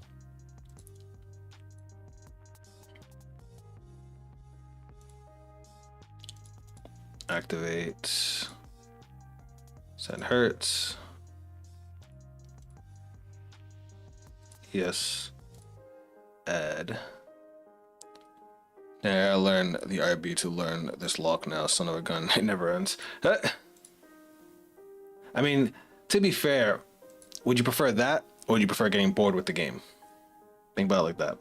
Activate. Send Hertz. Yes. Add. Yeah, I learned the RB to learn this lock now, son of a gun. It never ends. I mean, to be fair, would you prefer that, or would you prefer getting bored with the game? Think about it like that.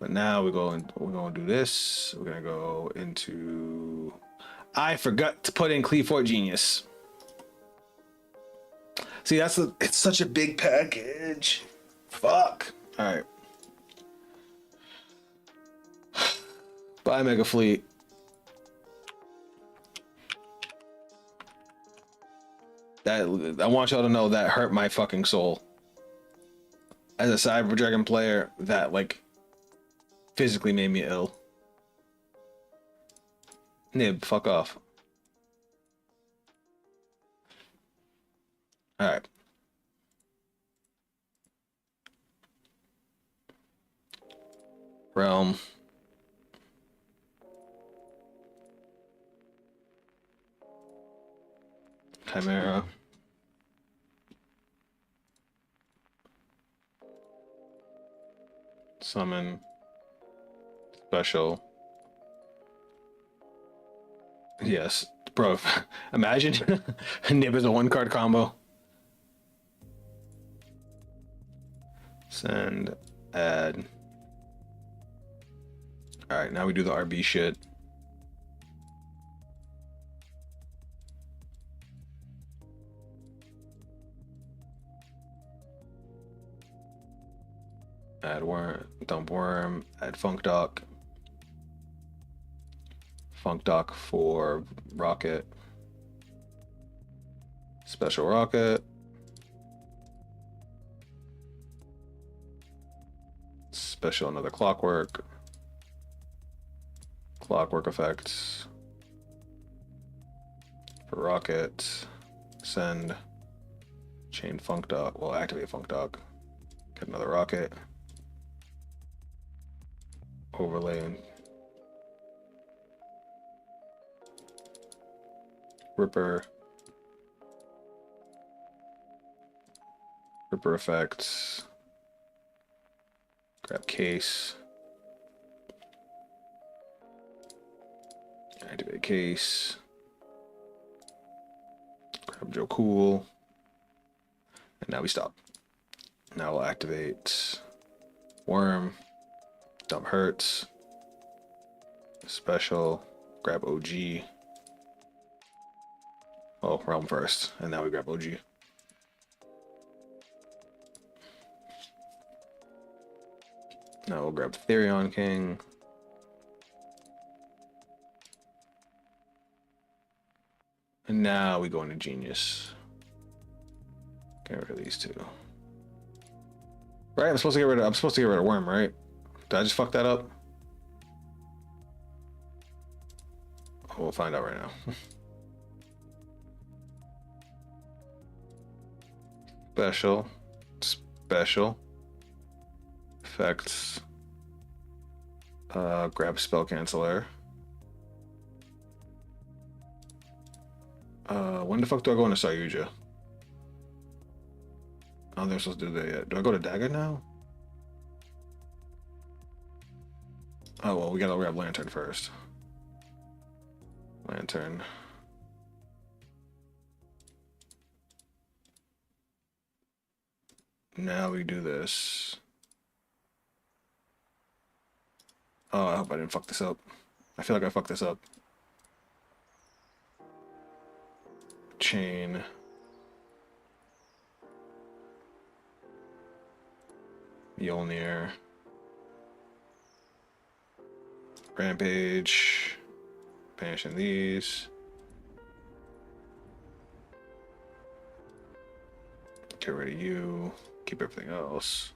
But now we're gonna do this. We're gonna go into. I forgot to put in Cleafort Genius. See, it's such a big package. Fuck. All right. Bye, Mega Fleet. That I want y'all to know that hurt my fucking soul. As a Cyber Dragon player, that like physically made me ill. Nib, fuck off. All right. Realm. Chimera. Summon. Special. Yes. Bro, imagine Nib is a 1-card combo. Send. Add. Alright, now we do the RB shit. Add worm, dump worm, add Funk Dock. Funk Dock for Rocket. Special Rocket. Special another Clockwork. Clockwork effects. For Rocket. Send. Chain Funk Dock. Well, activate Funk Dock. Get another Rocket. Overlay. Ripper. Ripper effects. Grab case. Activate case. Grab Joe Cool. And now we stop. Now we'll activate Worm. Dump Hertz. special, grab OG. Oh, realm first, and now we grab OG. Now we'll grab Therion King. And now we go into Genius. Get rid of these two. Right, I'm supposed to get rid of Worm, right? Did I just fuck that up? Oh, we'll find out right now. Special. Effects. Grab spell canceller. When the fuck do I go into Yugioh? I don't think I'm supposed to do that yet. Do I go to Dagger now? Oh well, we gotta grab Lantern first. Lantern. Now we do this. Oh, I hope I didn't fuck this up. I feel like I fucked this up. Chain. Mjolnir. Rampage. Banishing these. Get rid of you. Keep everything else.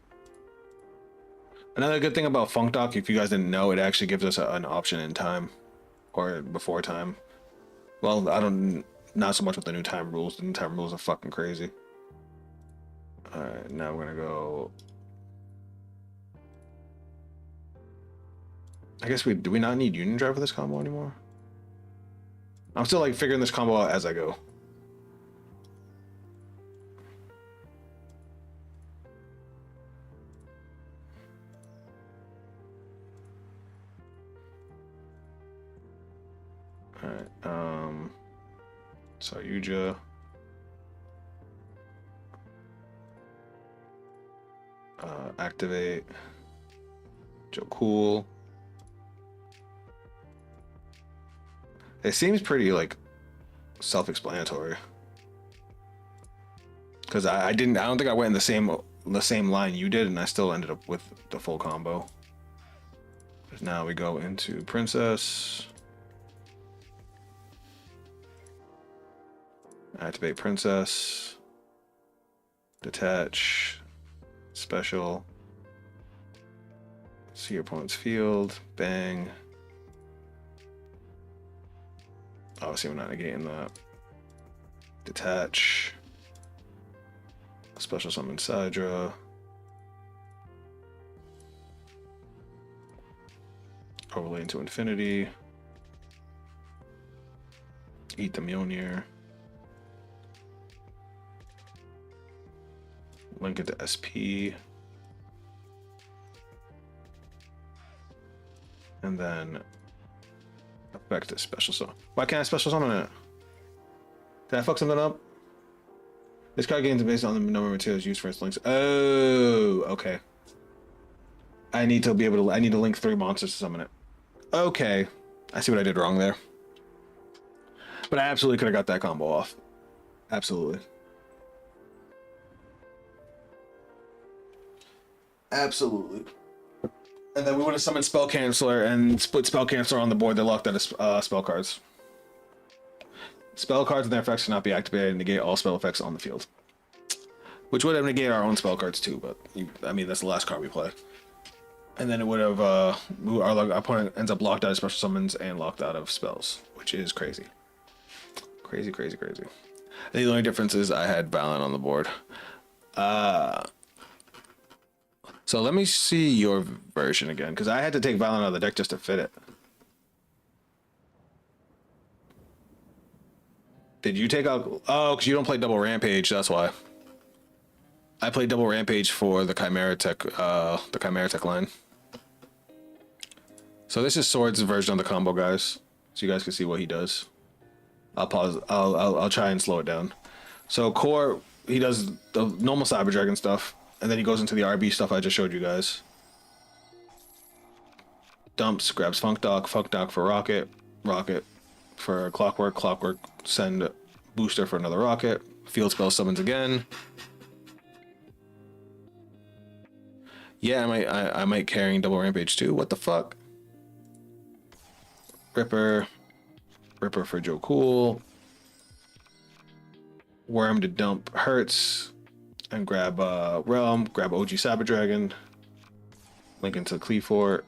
Another good thing about Funk Dock, if you guys didn't know, it actually gives us an option in time. Or before time. Well, not so much with the new time rules. The new time rules are fucking crazy. Alright, now we're gonna go. I guess do we not need Union Drive for this combo anymore? I'm still like figuring this combo out as I go. Alright, so Yugioh. Activate. Joe Cool. It seems pretty like self-explanatory. Because I don't think I went in the same line you did, and I still ended up with the full combo. Now we go into Princess. Activate Princess. Detach. Special. See your opponent's field. Bang. Obviously, we're not negating that. Detach. Special summon Sidra. Overlay into infinity. Eat the Mjolnir. Link it to SP. And then effect a special summon. Why can't I special summon it? Did I fuck something up? This card gains based on the number of materials used for its links. Oh, okay. I need to link 3 monsters to summon it. Okay. I see what I did wrong there. But I absolutely could have got that combo off. Absolutely. Absolutely. And then we would have summoned Spell Canceller and split Spell Canceller on the board that locked out of spell cards. Spell cards and their effects cannot be activated and negate all spell effects on the field. Which would have negated our own spell cards too, but I mean, that's the last card we play. And then it would have, our opponent ends up locked out of special summons and locked out of spells, which is crazy. Crazy, crazy, crazy. I think the only difference is I had Valen on the board. So let me see your version again, because I had to take Valen out of the deck just to fit it. Did you take out... Oh, because you don't play double Rampage, that's why. I played double Rampage for the Chimera Tech line. So this is Sword's version of the combo, guys. So you guys can see what he does. I'll pause. I'll try and slow it down. So core, he does the normal Cyber Dragon stuff, and then he goes into the RB stuff I just showed you guys. Dumps, grabs Funk Dock for Rocket, Rocket for Clockwork, Clockwork, send Booster for another Rocket, Field Spell summons again. Yeah, I might carrying double Rampage too. What the fuck? Ripper for Joe Cool. Worm to dump Hertz and grab Realm, grab OG Saber Dragon, link into Cleafort,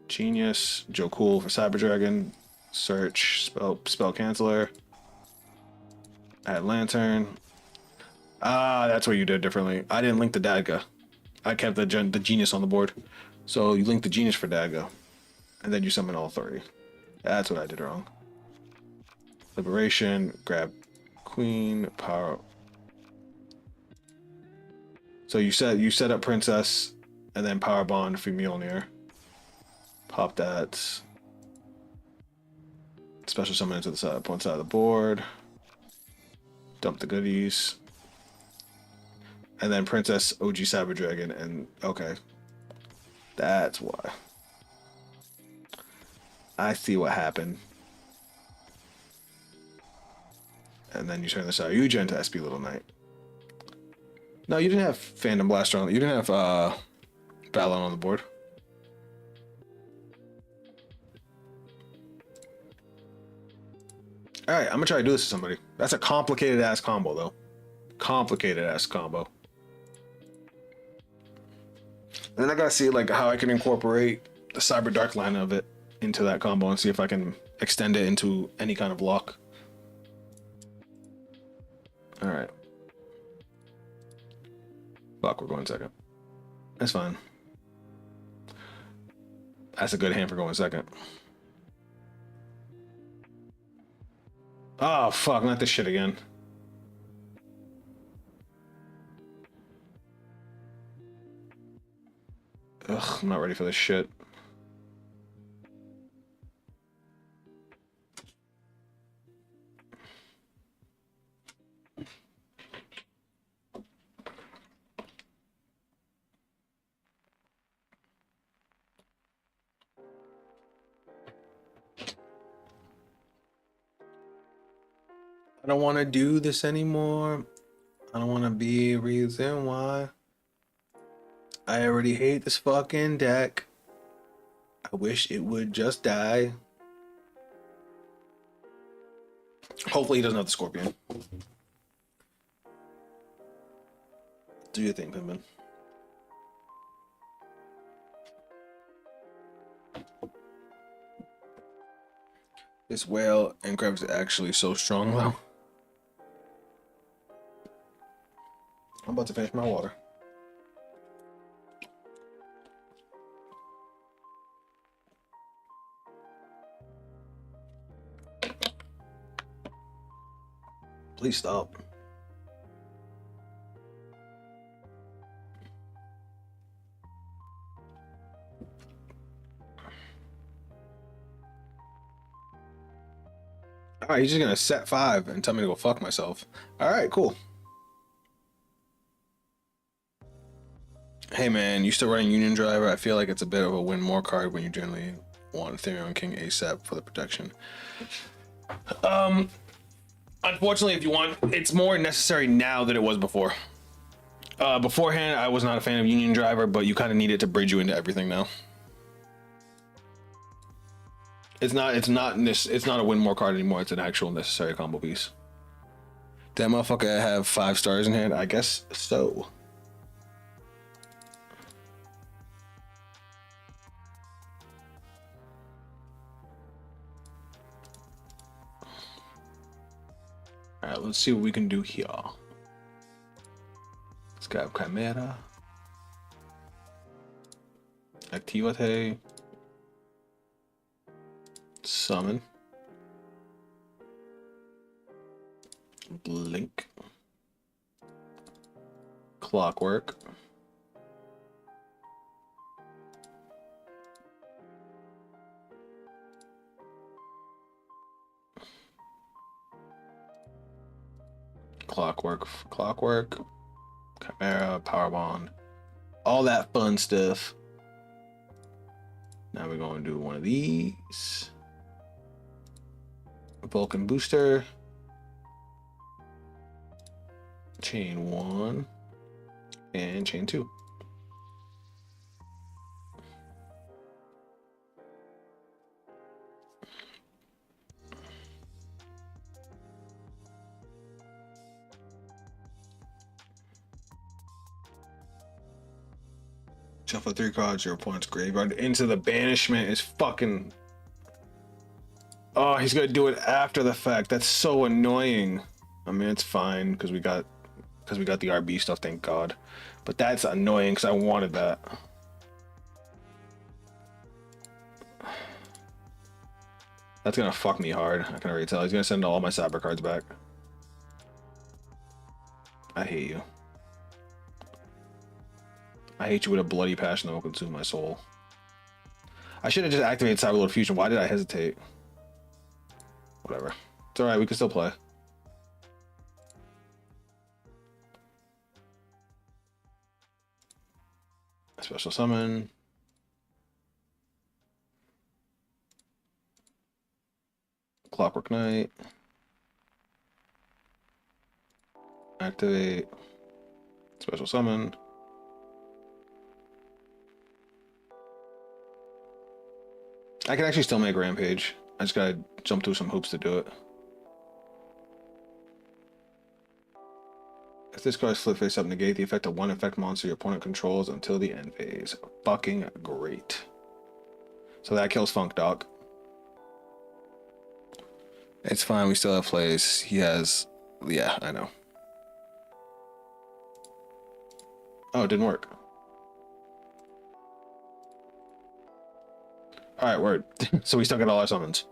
Genius, Joe Cool for Saber Dragon, search, spell canceller, add Lantern. Ah, that's what you did differently. I didn't link the Dadga. I kept the Genius on the board. So you link the Genius for Dadga, and then you summon all three. That's what I did wrong. Liberation, grab Queen, power. So you set up Princess, and then Power Bond for Mjolnir. Pop that. Special summon into the side, one side of the board. Dump the goodies. And then Princess, OG Saber Dragon, and okay. That's why. I see what happened. And then you turn this out. Yugioh into SP Little Knight. No, you didn't have Phantom Blaster on. You didn't have Balon on the board. All right, I'm gonna try to do this to somebody. That's a complicated ass combo, though. Complicated ass combo. And then I gotta see like how I can incorporate the Cyber Dark line of it into that combo and see if I can extend it into any kind of lock. All right. Fuck, we're going second. That's fine. That's a good hand for going second. Oh, fuck, not this shit again. Ugh, I'm not ready for this shit. I don't want to do this anymore. I don't want to be a reason why. I already hate this fucking deck. I wish it would just die. Hopefully he doesn't have the Scorpion. Do your thing, Pimpin. This whale and crab is actually so strong though. I'm about to finish my water. Please stop. All right, he's just gonna set 5 and tell me to go fuck myself. All right, cool. Hey man, you still running Union Driver? I feel like it's a bit of a win more card when you generally want Ethereum King ASAP for the protection. Unfortunately, if you want, it's more necessary now than it was before. Beforehand, I was not a fan of Union Driver, but you kind of need it to bridge you into everything now. It's not a win more card anymore. It's an actual necessary combo piece. That motherfucker have 5 stars in hand? I guess so. All right, let's see what we can do here. Let's grab Chimera. Activate. Summon. Blink. Clockwork. Clockwork, Chimera, Power Bond, all that fun stuff. Now we're going to do one of these. Vulcan booster. Chain 1 and chain 2. Shuffle 3 cards, your opponent's graveyard into the banishment is fucking. Oh, he's gonna do it after the fact. That's so annoying. I mean, it's fine because we got the RB stuff, thank God. But that's annoying because I wanted that. That's gonna fuck me hard. I can already tell. He's gonna send all my cyber cards back. I hate you. I hate you with a bloody passion that will consume my soul. I should have just activated Cyberlord Fusion. Why did I hesitate? Whatever. It's alright, we can still play. Special summon. Clockwork Knight. Activate. Special summon. I can actually still make Rampage. I just gotta jump through some hoops to do it. If this card is flip face up, negate the effect of one effect monster your opponent controls until the end phase. Fucking great. So that kills Funk Dog. It's fine, we still have plays. He has... Yeah, I know. Oh, it didn't work. Alright, word. So we still got all our summons.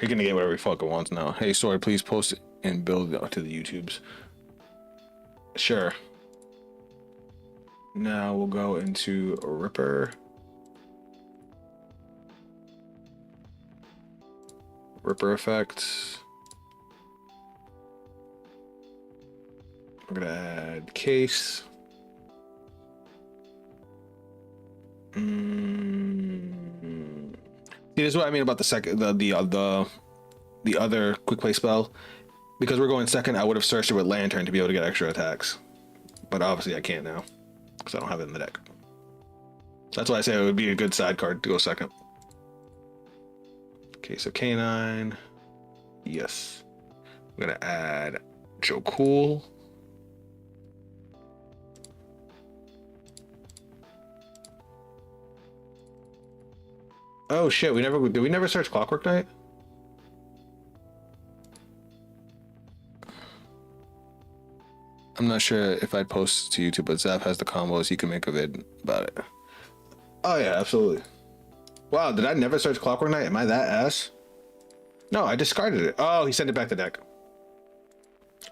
He can get whatever he fucking wants now. Hey, sorry, please post it and build it to the YouTubes. Sure. Now we'll go into Ripper. Ripper effects. We're gonna add case. See, this is what I mean about the second, the other quick play spell. Because we're going second, I would have searched it with Lantern to be able to get extra attacks, but obviously I can't now because I don't have it in the deck. That's why I say it would be a good side card to go second. Case of Canine. Yes. I'm gonna add Joe Cool. Oh shit, did we never search Clockwork Knight? I'm not sure if I'd post to YouTube, but Zap has the combos. He can make a vid about it. Oh yeah, absolutely. Wow, did I never search Clockwork Knight? Am I that ass? No, I discarded it. Oh, he sent it back to deck.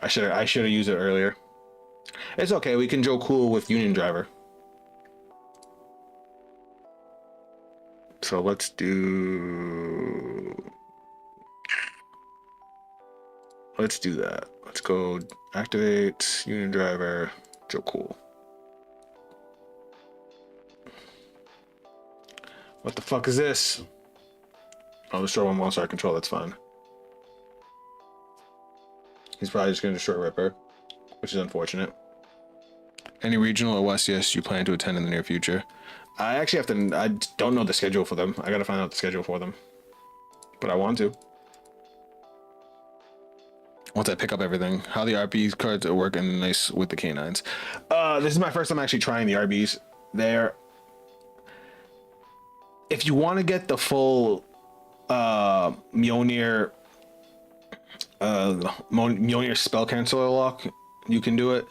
I should have used it earlier. It's okay, we can Joe Cool with Union Driver. So let's do that. Let's go activate Union Driver, Joe Cool. What the fuck is this? I'll destroy one monster I control, that's fine. He's probably just gonna destroy Ripper, which is unfortunate. Any regional or West, yes, you plan to attend in the near future? I actually have to, I don't know the schedule for them. I gotta find out the schedule for them. But I want to. Once I pick up everything. How the RB cards are working nice with the canines. This is my first time actually trying the RBs. If you want to get the full Mjolnir spell canceller lock, you can do it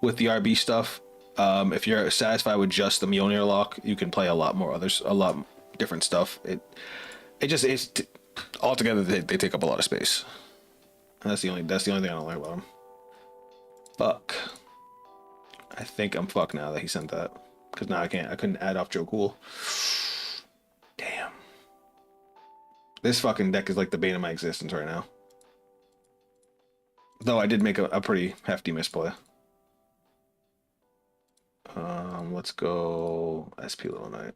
with the RB stuff. If you're satisfied with just the Mjolnir lock, you can play a lot different stuff. It's altogether they take up a lot of space. And that's the only thing I don't like about them. Fuck. I think I'm fucked now that he sent that. Because now I couldn't add off Joe Cool. Damn. This fucking deck is like the bane of my existence right now. Though I did make a pretty hefty misplay. Let's go SP Little Knight.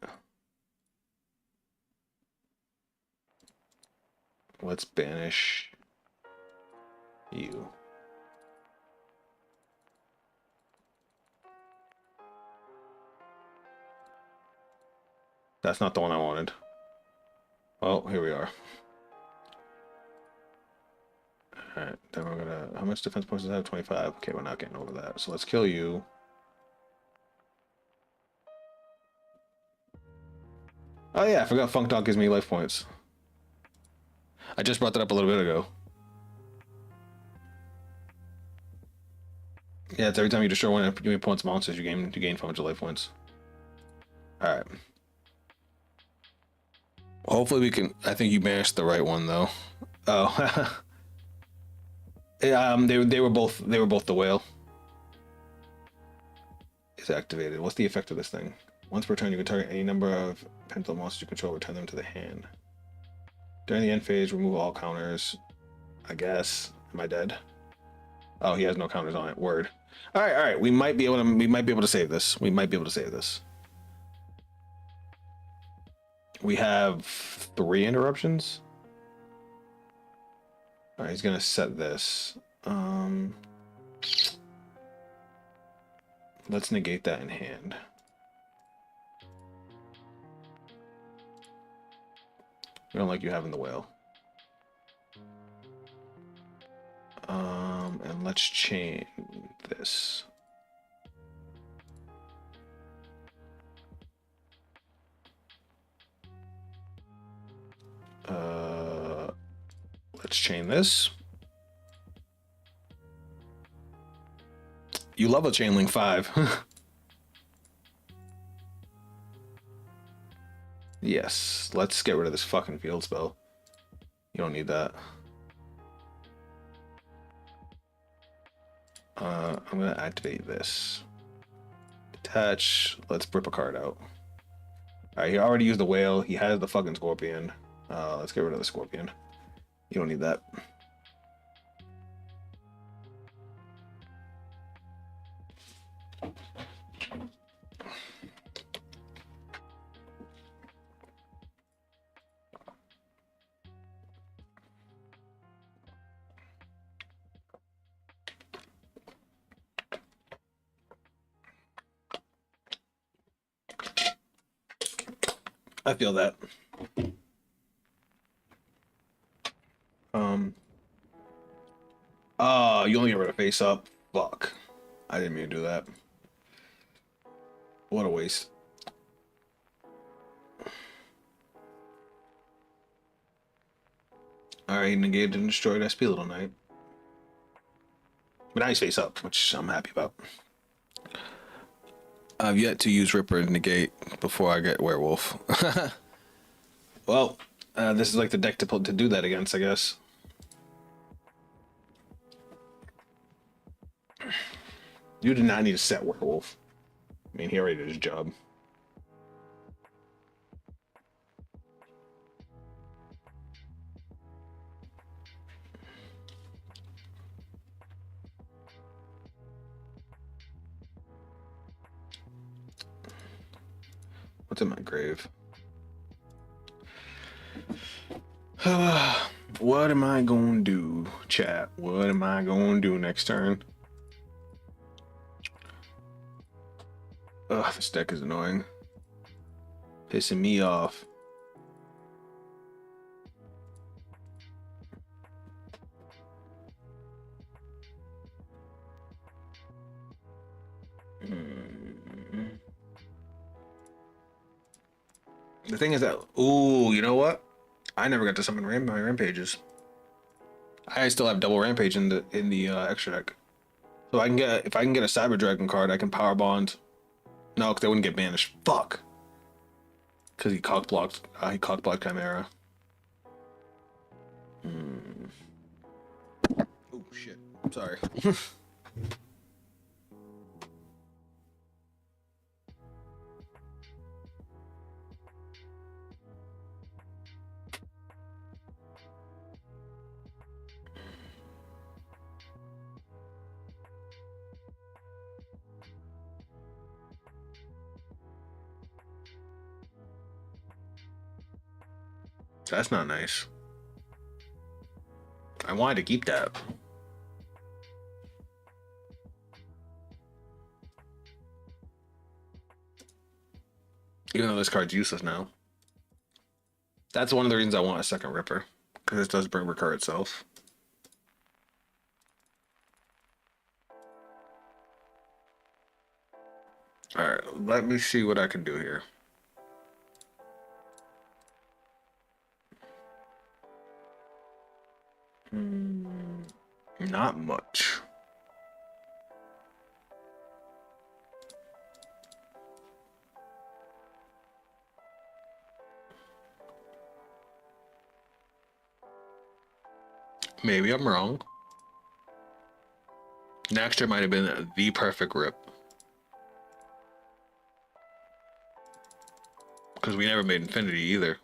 Let's banish you. That's not the one I wanted. Well, here we are. Alright, then we're gonna... How much defense points does that have? 25. Okay, we're not getting over that. So let's kill you. Oh yeah, I forgot Funk Dog gives me life points. I just brought that up a little bit ago. Yeah, it's every time you destroy one of your opponent's monsters, you gain 500 life points. Alright. Hopefully we can... I think you banished the right one, though. Oh. They were both the whale. Is activated. What's the effect of this thing? Once per turn, you can target any number of pencil monsters you control, return them to the hand. During the end phase, remove all counters. I guess. Am I dead? Oh, he has no counters on it. Word. All right. We might be able to save this. We have 3 interruptions. All right, he's gonna set this. Let's negate that in hand. I don't like you having the whale. And let's chain this. Let's chain this. You love a chain link 5. Yes, let's get rid of this fucking field spell. You don't need that. I'm gonna activate this. Detach. Let's rip a card out. Alright, he already used the whale. He has the fucking scorpion. Let's get rid of the scorpion. You don't need that. I feel that. You only get rid of face up. Fuck. I didn't mean to do that. What a waste. Alright, negated and destroyed SP Little Knight. But now he's face up, which I'm happy about. I've yet to use Ripper and negate before I get Werewolf. Well, this is like the deck to do that against, I guess. You did not need to set Werewolf. I mean, he already did his job. What's in my grave? What am I gonna do, chat? What am I gonna do next turn? Ugh, this deck is annoying. Pissing me off. The thing is that, ooh, you know what? I never got to summon my rampages. I still have double rampage in the extra deck. So I can get, if I can get a Cyber Dragon card, I can power bond. No, because they wouldn't get banished. Fuck. Because he cock blocked Chimera. Oh shit. I'm sorry. That's not nice. I wanted to keep that. Even though this card's useless now. That's one of the reasons I want a second Ripper. Because it does bring recur itself. Alright, let me see what I can do here. Not much. Maybe I'm wrong. Next year might have been the perfect rip. Because we never made Infinity either.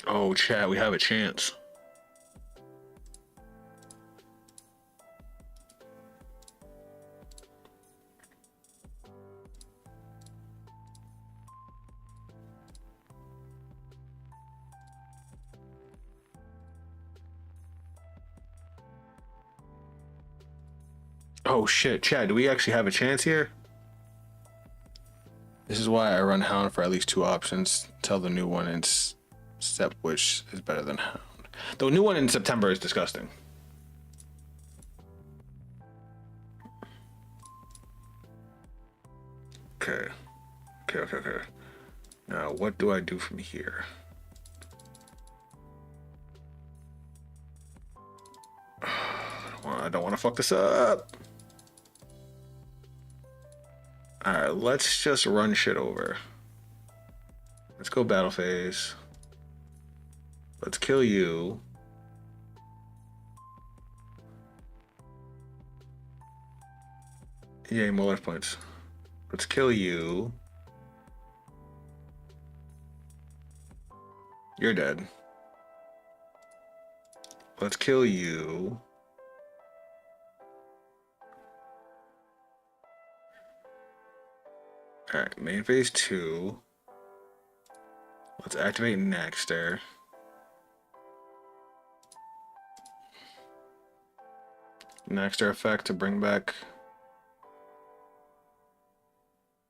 Oh, chat, we have a chance. Oh shit, chat, do we actually have a chance here? This is why I run Hound for at least 2 options. Tell the new one in step which is better than Hound. The new one in September is disgusting. Okay. Okay. Now, what do I do from here? I don't want to fuck this up. Alright, let's just run shit over. Let's go battle phase. Let's kill you. Yay, more life points. Let's kill you. You're dead. Let's kill you. Alright, main phase 2. Let's activate Nexter. Nexter effect to bring back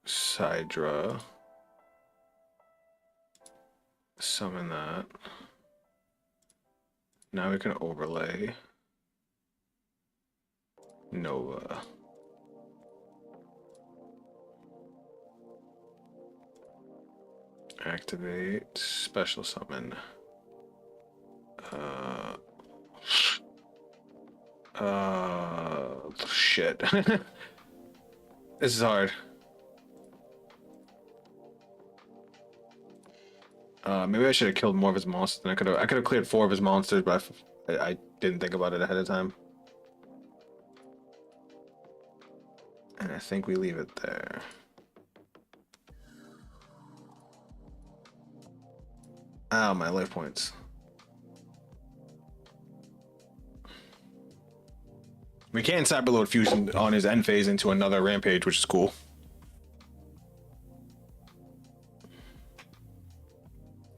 Sidra. Summon that. Now we can overlay Nova. Activate special summon. Shit. This is hard. Maybe I should have killed more of his monsters. Than I could have cleared 4 of his monsters, but I didn't think about it ahead of time. And I think we leave it there. Ow, my life points. We can cyberload fusion on his end phase into another rampage, which is cool.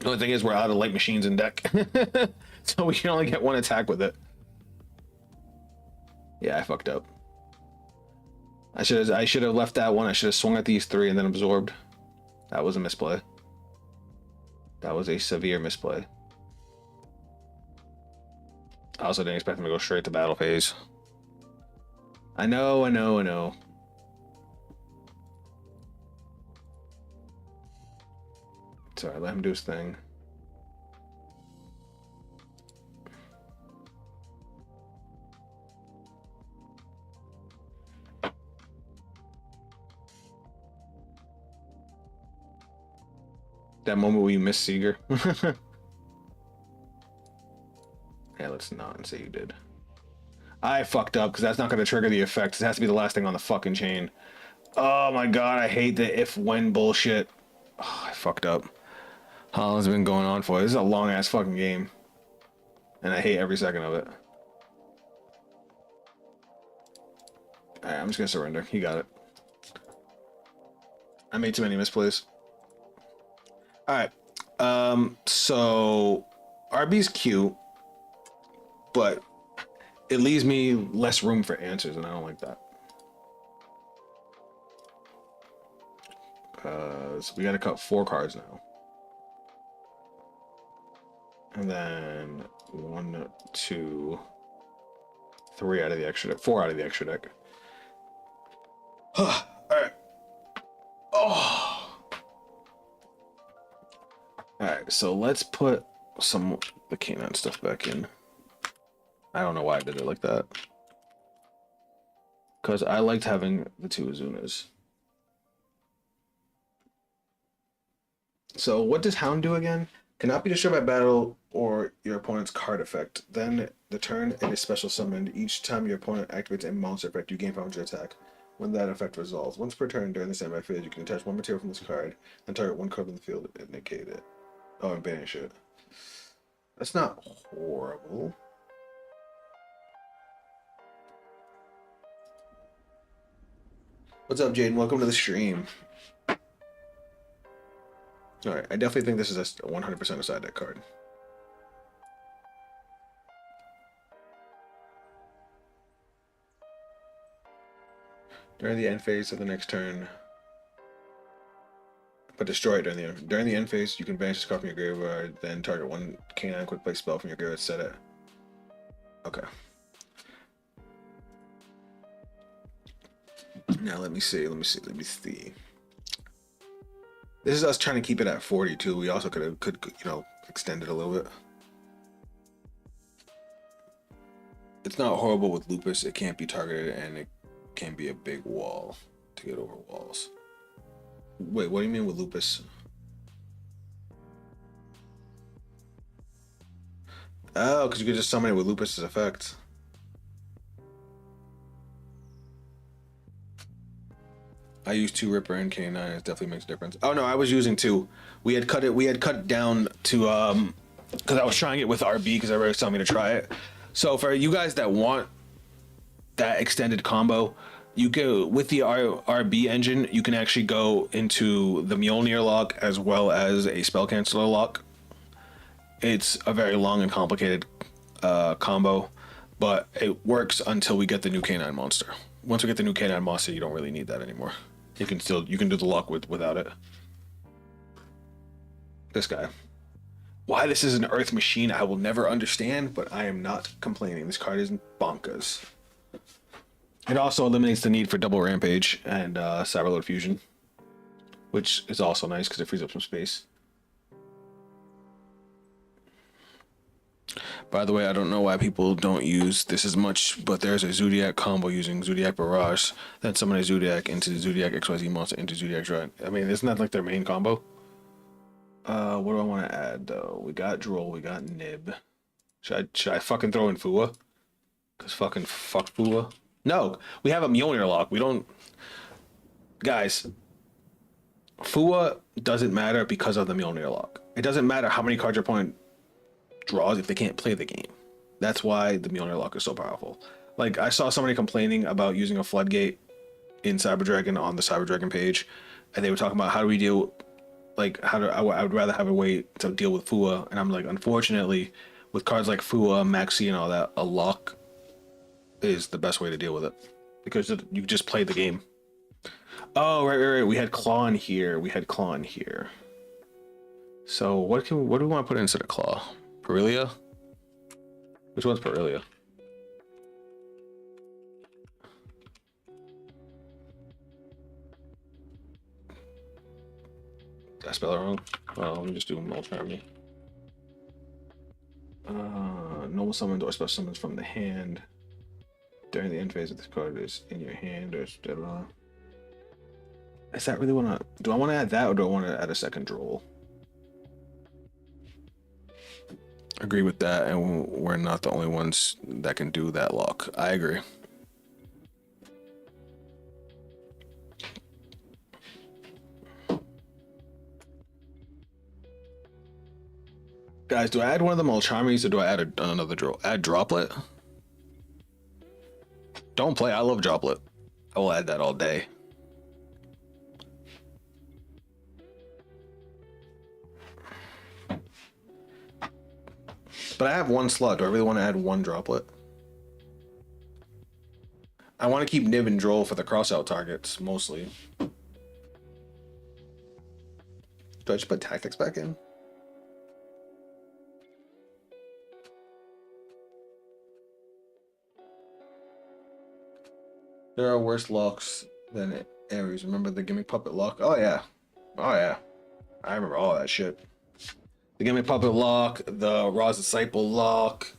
The only thing is we're out of light machines in deck. So we can only get 1 attack with it. Yeah, I fucked up. I should have left that one. I should have swung at these 3 and then absorbed. That was a misplay. That was a severe misplay. I also didn't expect him to go straight to battle phase. I know. It's alright, let him do his thing. That moment where you missed Seeger. Yeah, let's not say you did. I fucked up because that's not going to trigger the effect. It has to be the last thing on the fucking chain. Oh my god, I hate the if-when bullshit. Oh, I fucked up. How long has it been going on for? This is a long-ass fucking game. And I hate every second of it. Alright, I'm just going to surrender. He got it. I made too many misplays. All right. So RB's cute, but it leaves me less room for answers, and I don't like that. So we got to cut 4 cards now. And then 1, 2, 3 out of the extra deck. 4 out of the extra deck. All right. Oh. All right. So let's put some of the canine stuff back in. I don't know why I did it like that. Because I liked having the 2 Azunas. So what does Hound do again? Cannot be destroyed by battle or your opponent's card effect. Then the turn it is special summoned. Each time your opponent activates a monster effect, you gain 500 attack. When that effect resolves, once per turn during the standby phase, you can attach 1 material from this card and target 1 card on the field and negate it. Oh, and banish it. That's not horrible. What's up, Jaden? Welcome to the stream. All right, I definitely think this is a 100% a side deck card. During the end phase of the next turn, but destroy it during the end phase. You can banish this card from your graveyard, then target 1 canine quick play spell from your graveyard. Set it. Okay. Now let me see. This is us trying to keep it at 42. We also could extend it a little bit. It's not horrible with Lupus. It can't be targeted, and it can be a big wall to get over walls. Wait, what do you mean with Lupus? Oh, because you could just summon it with Lupus's effect. I use 2 Ripper and K9. It definitely makes a difference. Oh no, I was using 2. We had cut down to because I was trying it with RB because everybody was telling me to try it. So for you guys that want that extended combo, you go with the RB engine. You can actually go into the Mjolnir lock as well as a spell canceller lock. It's a very long and complicated combo, but it works until we get the new K9 monster. Once we get the new K9 monster, you don't really need that anymore. You can do the lock without it. This guy. Why this is an Earth Machine, I will never understand, but I am not complaining. This card is bonkers. It also eliminates the need for double Rampage and Cyberload Fusion, which is also nice because it frees up some space. By the way, I don't know why people don't use this as much, but there's a Zodiac combo using Zodiac Barrage, then summon a Zodiac into Zodiac XYZ monster into Zodiac Dread. I mean, isn't that like their main combo? What do I want to add though? We got Droll, we got Nib. Should I fucking throw in Fua? Cause fuck Fua. No, we have a Mjolnir lock. We don't. Guys, Fua doesn't matter because of the Mjolnir lock. It doesn't matter how many cards your opponent draws if they can't play the game. That's why the Mjolnir lock is so powerful. Like, I saw somebody complaining about using a floodgate in Cyber Dragon on the Cyber Dragon page, and they were talking about how do we deal, like, I would rather have a way to deal with Fua, and I'm like, unfortunately, with cards like Fua, Maxi, and all that, a lock is the best way to deal with it because you just play the game. Oh, right. We had Claw in here. So what do we want to put instead of Claw? Perilia? Which one's Perilia? Did I spell it wrong? Well, let me just do Ultra Army. Normal summons or special summons from the hand. During the end phase of this card is in your hand or etc. Is that really what do I want to add that or do I want to add a second Droll? Agree with that, and we're not the only ones that can do that lock. I agree. Guys, do I add one of the Molchamis or do I add another Droll? Add Droplet? Don't play. I love Droplet. I will add that all day. But I have one slot. Do I really want to add one droplet? I want to keep Nib and Droll for the cross-out targets, mostly. Do I just put Tactics back in? There are worse locks than Ares. Remember the Gimmick Puppet lock? Oh, yeah. Oh, yeah. I remember all that shit. The Gimmick Puppet lock, the Ra's Disciple lock,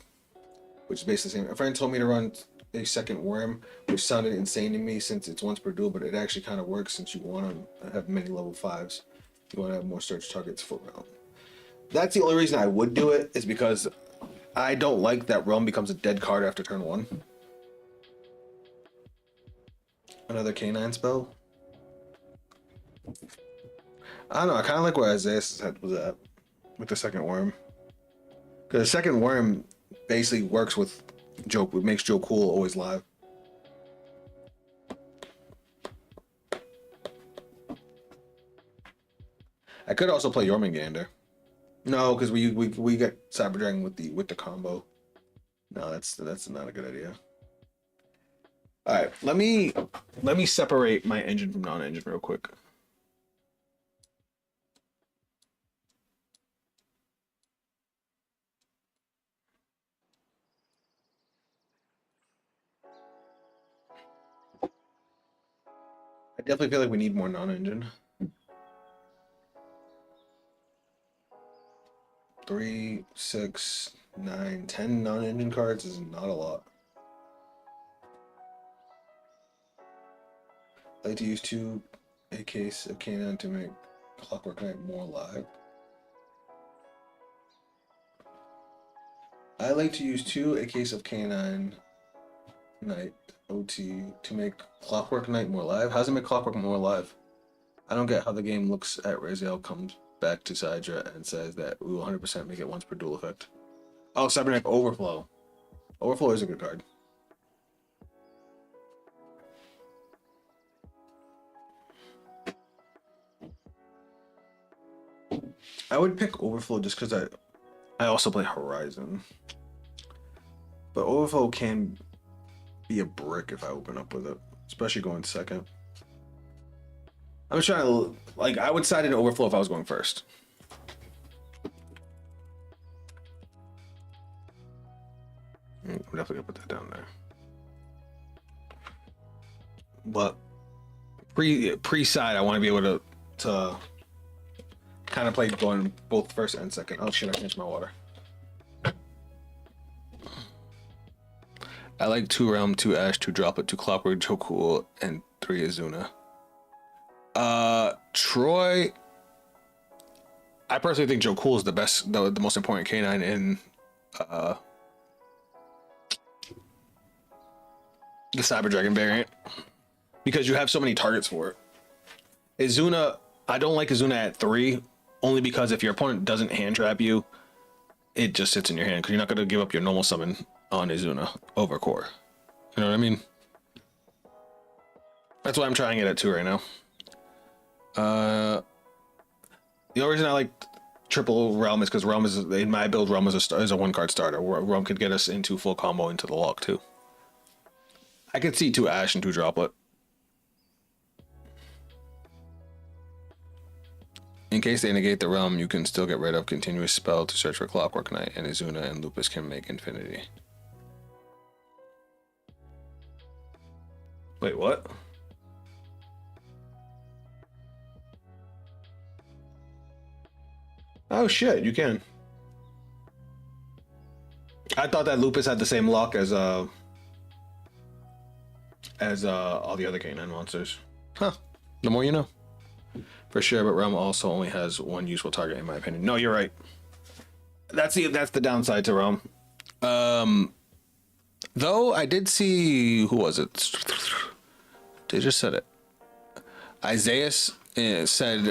which is basically the same. A friend told me to run a second worm, which sounded insane to me since it's once per duel, but it actually kind of works since you want to have many level 5s. You want to have more search targets for realm. That's the only reason I would do it, is because I don't like that realm becomes a dead card after turn 1. Another canine spell. I don't know, I kind of like where Isaiah's head was at with the second worm. Because the second worm basically works with Joe, it makes Joe Cool always live. I could also play Jormungandr. No, because we get Cyber Dragon with the combo. No, that's not a good idea. All right, let me separate my engine from non-engine real quick. I definitely feel like we need more non-engine. 3, 6, 9, 10 non-engine cards is not a lot. I like to use 2 a case of Canine to make Clockwork Knight more alive. I like to use 2 a case of Canine Knight OT to make Clockwork Knight more alive. How does it make Clockwork more alive? I don't get how the game looks at Raziel, comes back to Sidra and says that we will 100% make it once per duel effect. Oh, Cybernetic Overflow. Overflow is a good card. I would pick Overflow just because I also play Horizon. But Overflow can be a brick if I open up with it, especially going second. I'm just trying to, like, I would side in Overflow if I was going first. I'm definitely gonna put that down there. But pre-side, I want to be able to kind of play going both first and second. Oh shit, I finished my water. I like 2 Realm, 2 Ash, 2 Droplet, 2 Clockwork, Joe Cool, and 3 Azuna. Troy. I personally think Joe Cool is the most important canine in the Cyber Dragon variant, because you have so many targets for it. Azuna, I don't like Azuna at 3, only because if your opponent doesn't hand trap you, it just sits in your hand, because you're not going to give up your normal summon on Azuna over core. You know what I mean? That's why I'm trying it at 2 right now. The only reason I like triple Realm is because Realm is, in my build, Realm is a 1 card starter. Realm could get us into full combo into the lock too. I could see 2 Ash and 2 Droplet. In case they negate the Realm, you can still get rid of Continuous Spell to search for Clockwork Knight, and Azuna and Lupus can make Infinity. Wait, what? Oh shit, you can. I thought that Lupus had the same lock as all the other canine monsters. Huh. The more you know. For sure, but Realm also only has 1 useful target in my opinion. No, you're right. That's the downside to Realm. Though I did see, who was it? They just said it. Isaiah said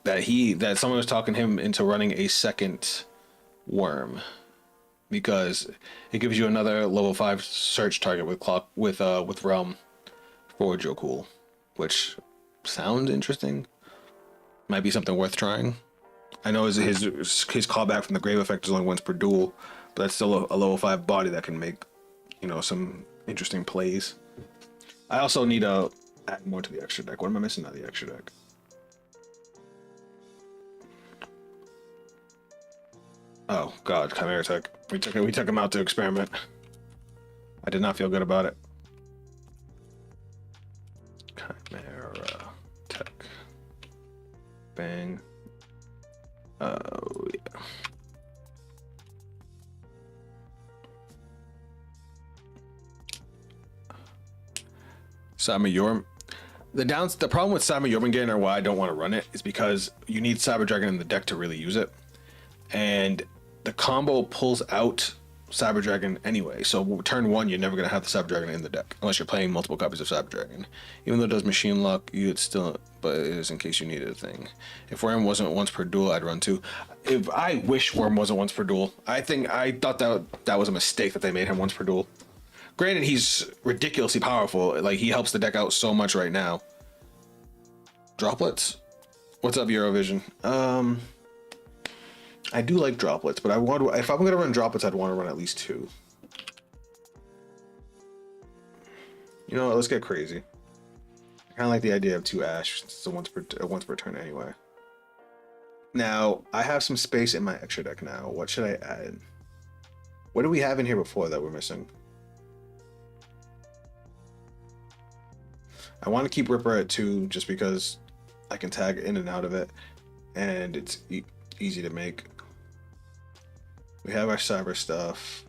that someone was talking him into running a second worm because it gives you another level 5 search target with Realm for Joe Cool, which sounds interesting. Might be something worth trying. I know his callback from the Grave Effect is only once per duel, But that's still a level 5 body that can make, you know, some interesting plays. I also need to add more to the extra deck. What am I missing on the extra deck? Oh God, Chimera Tech. We took him out to experiment. I did not feel good about it. Chimera Tech. Bang. Oh yeah. Sama Yorm. The problem with Sama Jormungandr, or why I don't want to run it, is because you need Cyber Dragon in the deck to really use it, and the combo pulls out Cyber Dragon anyway. So turn 1, you're never gonna have the Cyber Dragon in the deck unless you're playing multiple copies of Cyber Dragon. Even though it does Machine Lock, you'd still, but it is in case you needed a thing. If Worm wasn't once per duel, I'd run 2. If I wish Worm wasn't once per duel. I thought that was a mistake that they made him once per duel. Granted, he's ridiculously powerful. Like, he helps the deck out so much right now. Droplets? What's up, Eurovision? I do like droplets, but if I'm gonna run droplets, I'd want to run at least 2. You know what, let's get crazy. I kind of like the idea of 2 Ash, so once per turn anyway. Now, I have some space in my extra deck now. What should I add? What do we have in here before that we're missing? I want to keep Ripper at 2 just because I can tag in and out of it, and it's easy to make. We have our cyber stuff.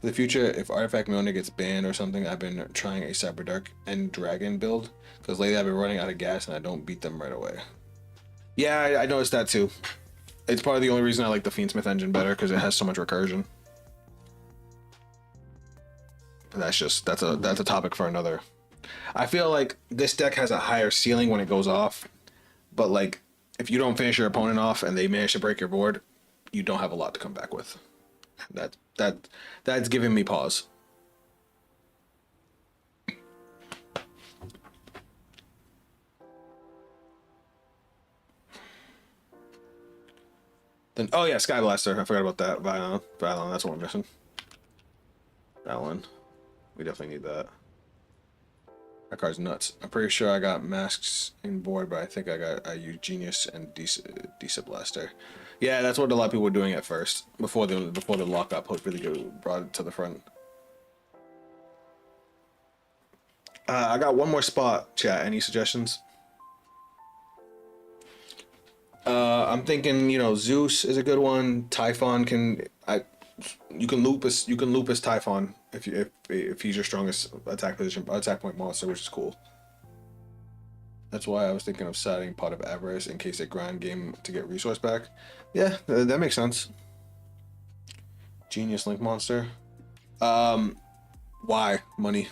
For the future, if Artifact Milner gets banned or something, I've been trying a Cyber Dark and Dragon build, because lately I've been running out of gas and I don't beat them right away. Yeah, I noticed that too. It's probably the only reason I like the Fiendsmith engine better, because it has so much recursion. But that's a topic for another. I feel like this deck has a higher ceiling when it goes off, but like if you don't finish your opponent off and they manage to break your board, you don't have a lot to come back with. That's giving me pause. Then oh yeah, Sky Blaster. I forgot about that. Violin, that's what we're missing. Violin. We definitely need that. That card's nuts. I'm pretty sure I got masks in board, but I think I used Genius and Decent Blaster. Yeah, that's what a lot of people were doing at first, before the lock got really brought to the front. I got one more spot, chat. Any suggestions? I'm thinking, you know, Zeus is a good one. Typhon you can Lupus Typhon if he's your strongest attack point monster, which is cool. That's why I was thinking of setting Pot of Avarice in case they grind game to get resource back. Yeah, that makes sense. Genius Link monster. Why? Money.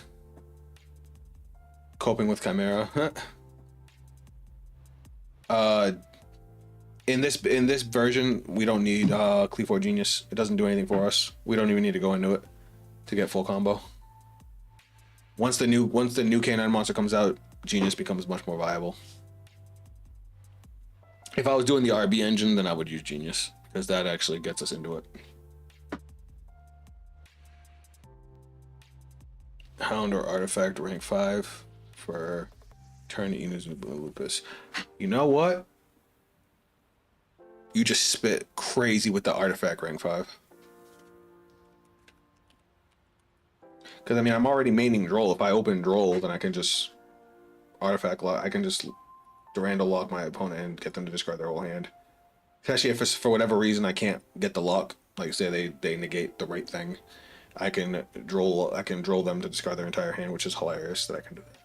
Coping with Chimera. In this version, we don't need Cleave Genius. It doesn't do anything for us. We don't even need to go into it to get full combo. Once the new K9 monster comes out, Genius becomes much more viable. If I was doing the RB engine, then I would use Genius, because that actually gets us into it. Hound or Artifact rank 5 for turn Inuz Lupus. You know what? You just spit crazy with the Artifact rank 5. Because I mean, I'm already maining Droll. If I open Droll, then I can just Artifact lock. I can just Durandal lock my opponent and get them to discard their whole hand. Especially if it's for whatever reason I can't get the lock. Like say they negate the right thing, I can Droll them to discard their entire hand, which is hilarious that I can do that.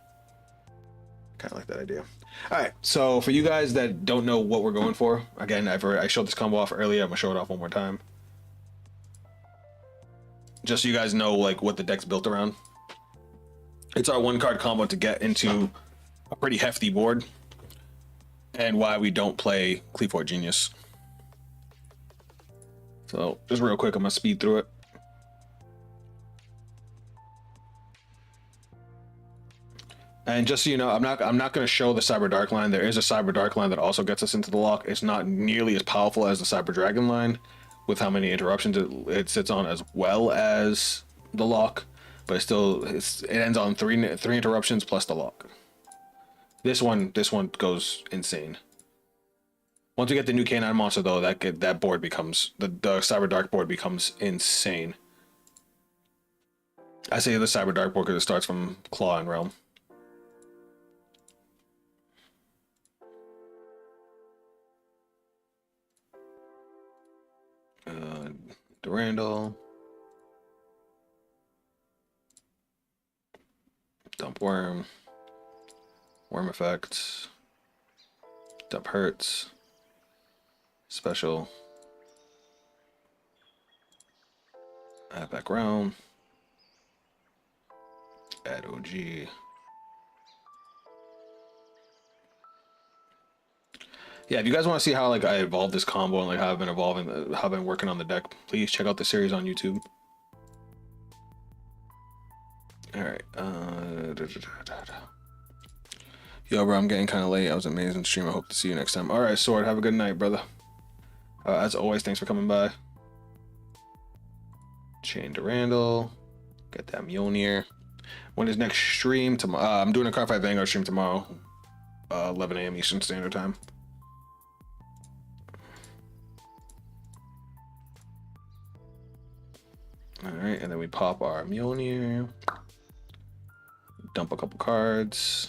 Kind of like that idea. All right, so for you guys that don't know what we're going for, again, I showed this combo off earlier. I'm gonna show it off one more time, just so you guys know like what the deck's built around. It's our 1-card combo to get into a pretty hefty board, and why we don't play Cleave Genius. So just real quick, I'm gonna speed through it. And just so you know, I'm not going to show the Cyber Dark line. There is a Cyber Dark line that also gets us into the lock. It's not nearly as powerful as the Cyber Dragon line, with how many interruptions it sits on, as well as the lock. But it ends on three interruptions plus the lock. This one goes insane. Once we get the new Canine monster, though, that board becomes the Cyber Dark board becomes insane. I say the Cyber Dark board because it starts from Claw and Realm. Durandal. Dump Worm. Worm effects. Dump Hurts. Special. Add back Realm. Add OG. Yeah, if you guys want to see how like I evolved this combo and like how I've been evolving, how I've been working on the deck, please check out the series on YouTube. All right. Yo, bro, I'm getting kind of late. That was an amazing stream. I hope to see you next time. All right, Sword. Have a good night, brother. As always, thanks for coming by. Chain to Randall. Get that Mjolnir. When is next stream? Tomorrow. I'm doing a Cardfight Vanguard stream tomorrow, 11 a.m. Eastern Standard Time. All right, and then we pop our Mjolnir. Dump a couple cards.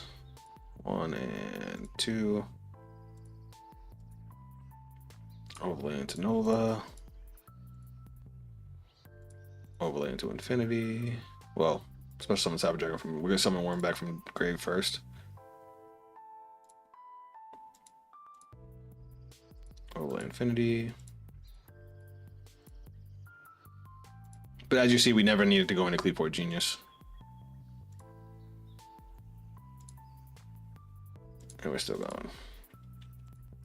1 and 2. Overlay into Nova. Overlay into Infinity. Well, special summon Cyber Dragon from. We're gonna summon Worm back from grave first. Overlay Infinity. But as you see, we never needed to go into Cleaport Genius. And we're still going.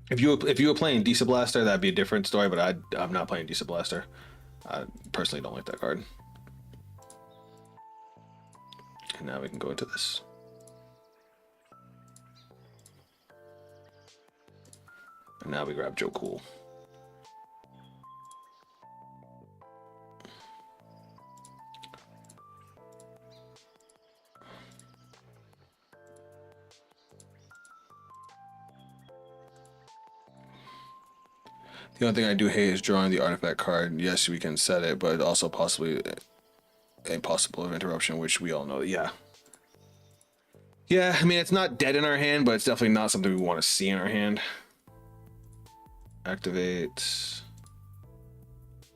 If you were playing Diesel Blaster, that'd be a different story. But I'm not playing Diesel Blaster. I personally don't like that card. And now we can go into this. And now we grab Joe Cool. The only thing I do hate is drawing the artifact card. Yes, we can set it, but also possibly a possible interruption, which we all know. Yeah. Yeah, I mean, it's not dead in our hand, but it's definitely not something we want to see in our hand. Activate.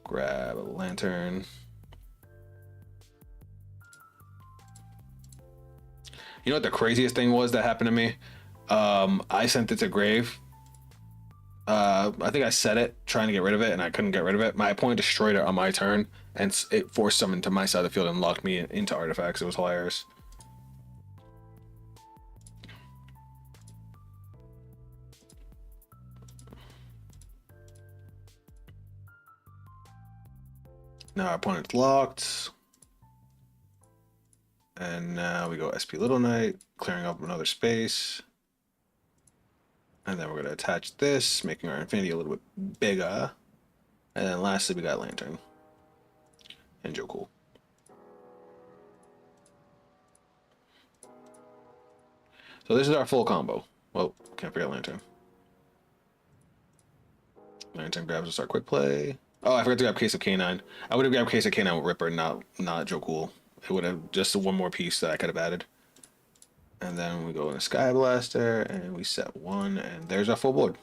Grab a lantern. You know what the craziest thing was that happened to me? I sent it to grave. I think I set it trying to get rid of it, and I couldn't get rid of it. My opponent destroyed it on my turn, and it forced summoned to my side of the field and locked me into artifacts. It was hilarious. Now our opponent's locked. And now we go SP Little Knight, clearing up another space. And then we're going to attach this, making our Infinity a little bit bigger. And then lastly, we got Lantern. And Joe Cool. So this is our full combo. Well, can't forget Lantern. Lantern grabs us our quick play. Oh, I forgot to grab Case of Canine. I would have grabbed Case of Canine with Ripper, not Joe Cool. It would have just one more piece that I could have added. And then we go in a Sky Blaster, and we set one, and there's our full board.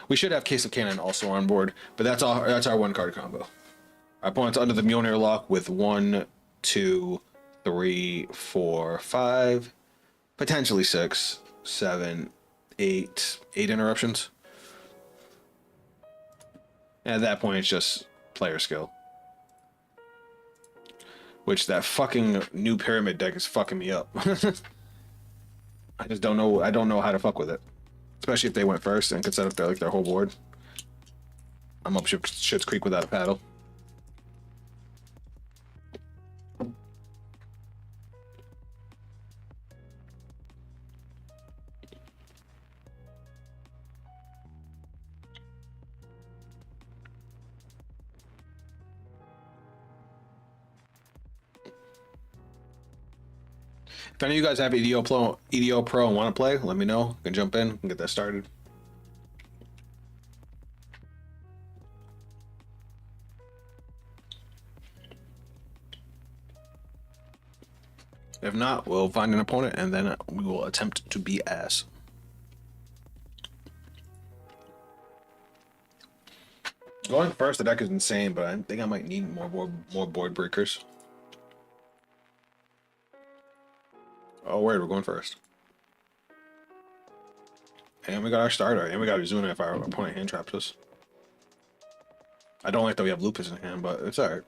We should have Case of Canine also on board, but that's our one card combo. Our opponent's under the Mjolnir lock with 1, 2, 3, 4, 5, potentially 6, 7, 8 interruptions. And at that point, it's just player skill. Which that fucking new Pyramid deck is fucking me up. I just don't know. I don't know how to fuck with it, especially if they went first and could set up their whole board. I'm up Schitt's Creek without a paddle. If any of you guys have EDO Pro and want to play, let me know. You can jump in and get that started. If not, we'll find an opponent and then we will attempt to be ass. Going first, the deck is insane, but I think I might need more board breakers. Oh, wait, we're going first. And we got our starter, and we got Izuna if our opponent hand traps us. I don't like that we have Lupus in hand, but it's alright.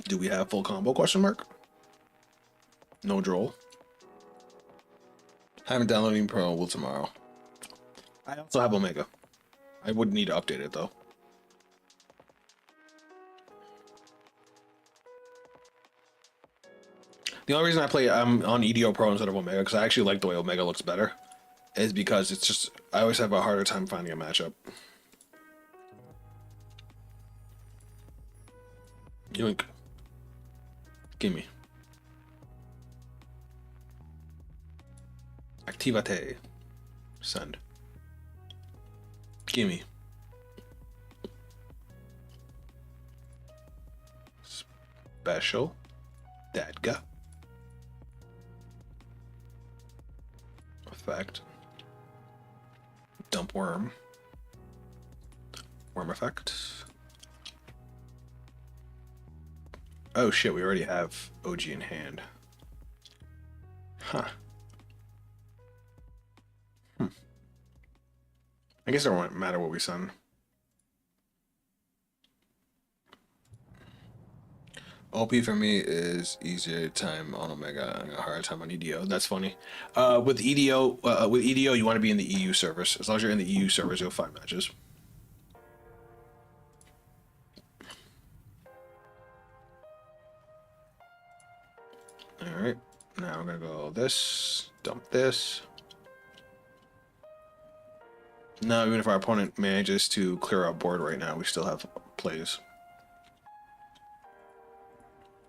Do we have full combo, question mark? No droll. Haven't downloaded Pro, will tomorrow. I also have Omega. I would need to update it though. The only reason I play on EDO Pro instead of Omega, because I actually like the way Omega looks better, is because it's just I always have a harder time finding a matchup. Yoink. Gimme. Activate. Send. Gimme. Special. Dadga. Effect. Dump worm. Worm effect. Oh shit, we already have OG in hand. Huh. I guess it won't matter what we send. OP for me is easier time on Omega and a harder time on EDO. That's funny. With EDO, you want to be in the EU servers. As long as you're in the EU servers, you'll find matches. All right. Now we're gonna go this, dump this. Now, even if our opponent manages to clear our board right now, we still have plays.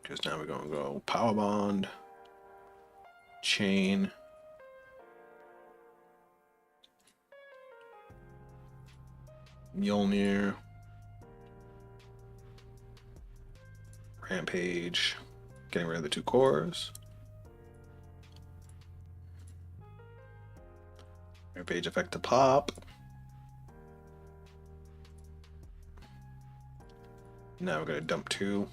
Because now we're gonna go Power Bond, Chain, Mjolnir, Rampage, getting rid of the 2 cores. Rampage effect to pop. Now we're gonna dump 2.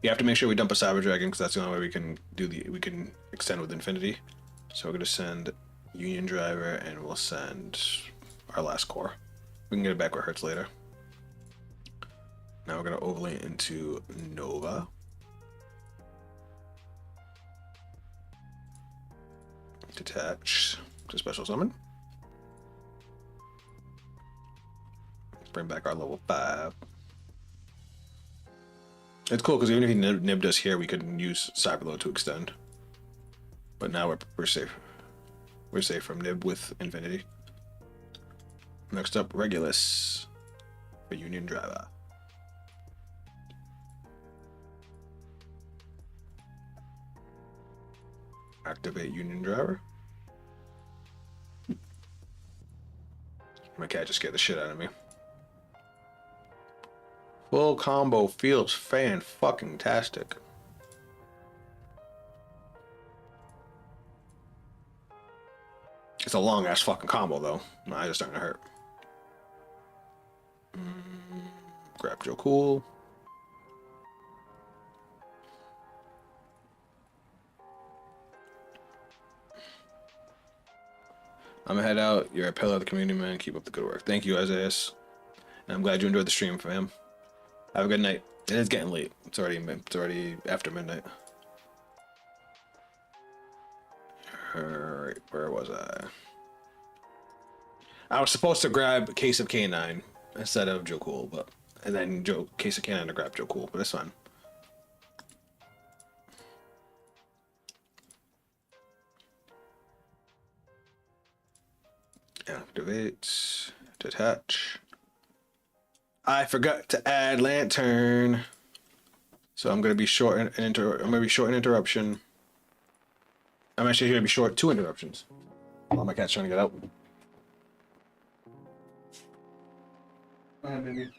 We have to make sure we dump a Cyber Dragon because that's the only way we can extend with Infinity. So we're gonna send Union Driver and we'll send our last core. We can get it back where it hurts later. Now we're gonna overlay into Nova. Detach to special summon. Bring back our level 5. It's cool because even if he nibbed us here, we could use Cyberload to extend. But now we're safe. We're safe from nib with Infinity. Next up, Regulus for Union Driver. Activate Union Driver. My cat just scared the shit out of me. Full combo feels fan-fucking-tastic. It's a long-ass fucking combo, though. My eyes are starting to hurt. Grab Joe Cool. I'm gonna head out. You're a pillar of the community, man. Keep up the good work. Thank you, Isaiah. And I'm glad you enjoyed the stream, fam. Have a good night. It is getting late. It's already after midnight. Alright, where was I? I was supposed to grab Case of K9 instead of Joe Cool, but and then Case of K9 to grab Joe Cool, but it's fine. Activate, detach. I forgot to add Lantern. So I'm gonna be short I'm gonna be short an interruption. I'm actually gonna be short 2 interruptions. Oh, my cat's trying to get out. Go ahead, baby.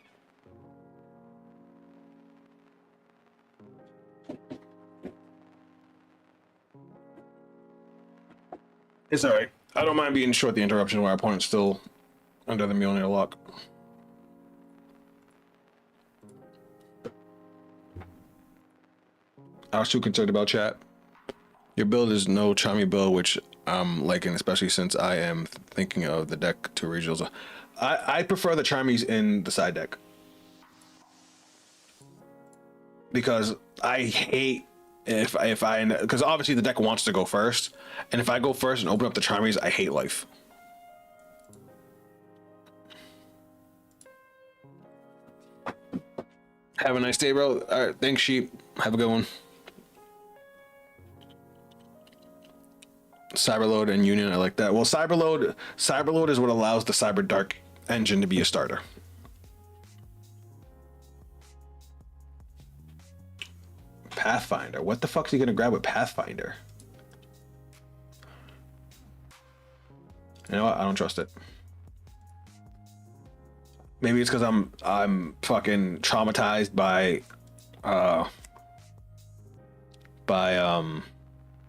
It's alright. I don't mind being short the interruption where our opponent's still under the Mjolnir lock. I was too concerned about chat. Your build is no charmy build, which I'm liking, especially since I am thinking of the deck to regionals. I prefer the charmies in the side deck because I hate if I because obviously the deck wants to go first, and if I go first and open up the charmies, I hate life. Have a nice day, bro. All right, thanks, sheep. Have a good one. Cyberload and Union, I like that. Well, Cyberload is what allows the Cyber Dark engine to be a starter. Pathfinder. What the fuck is he gonna grab with Pathfinder? You know what? I don't trust it. Maybe it's because I'm fucking traumatized by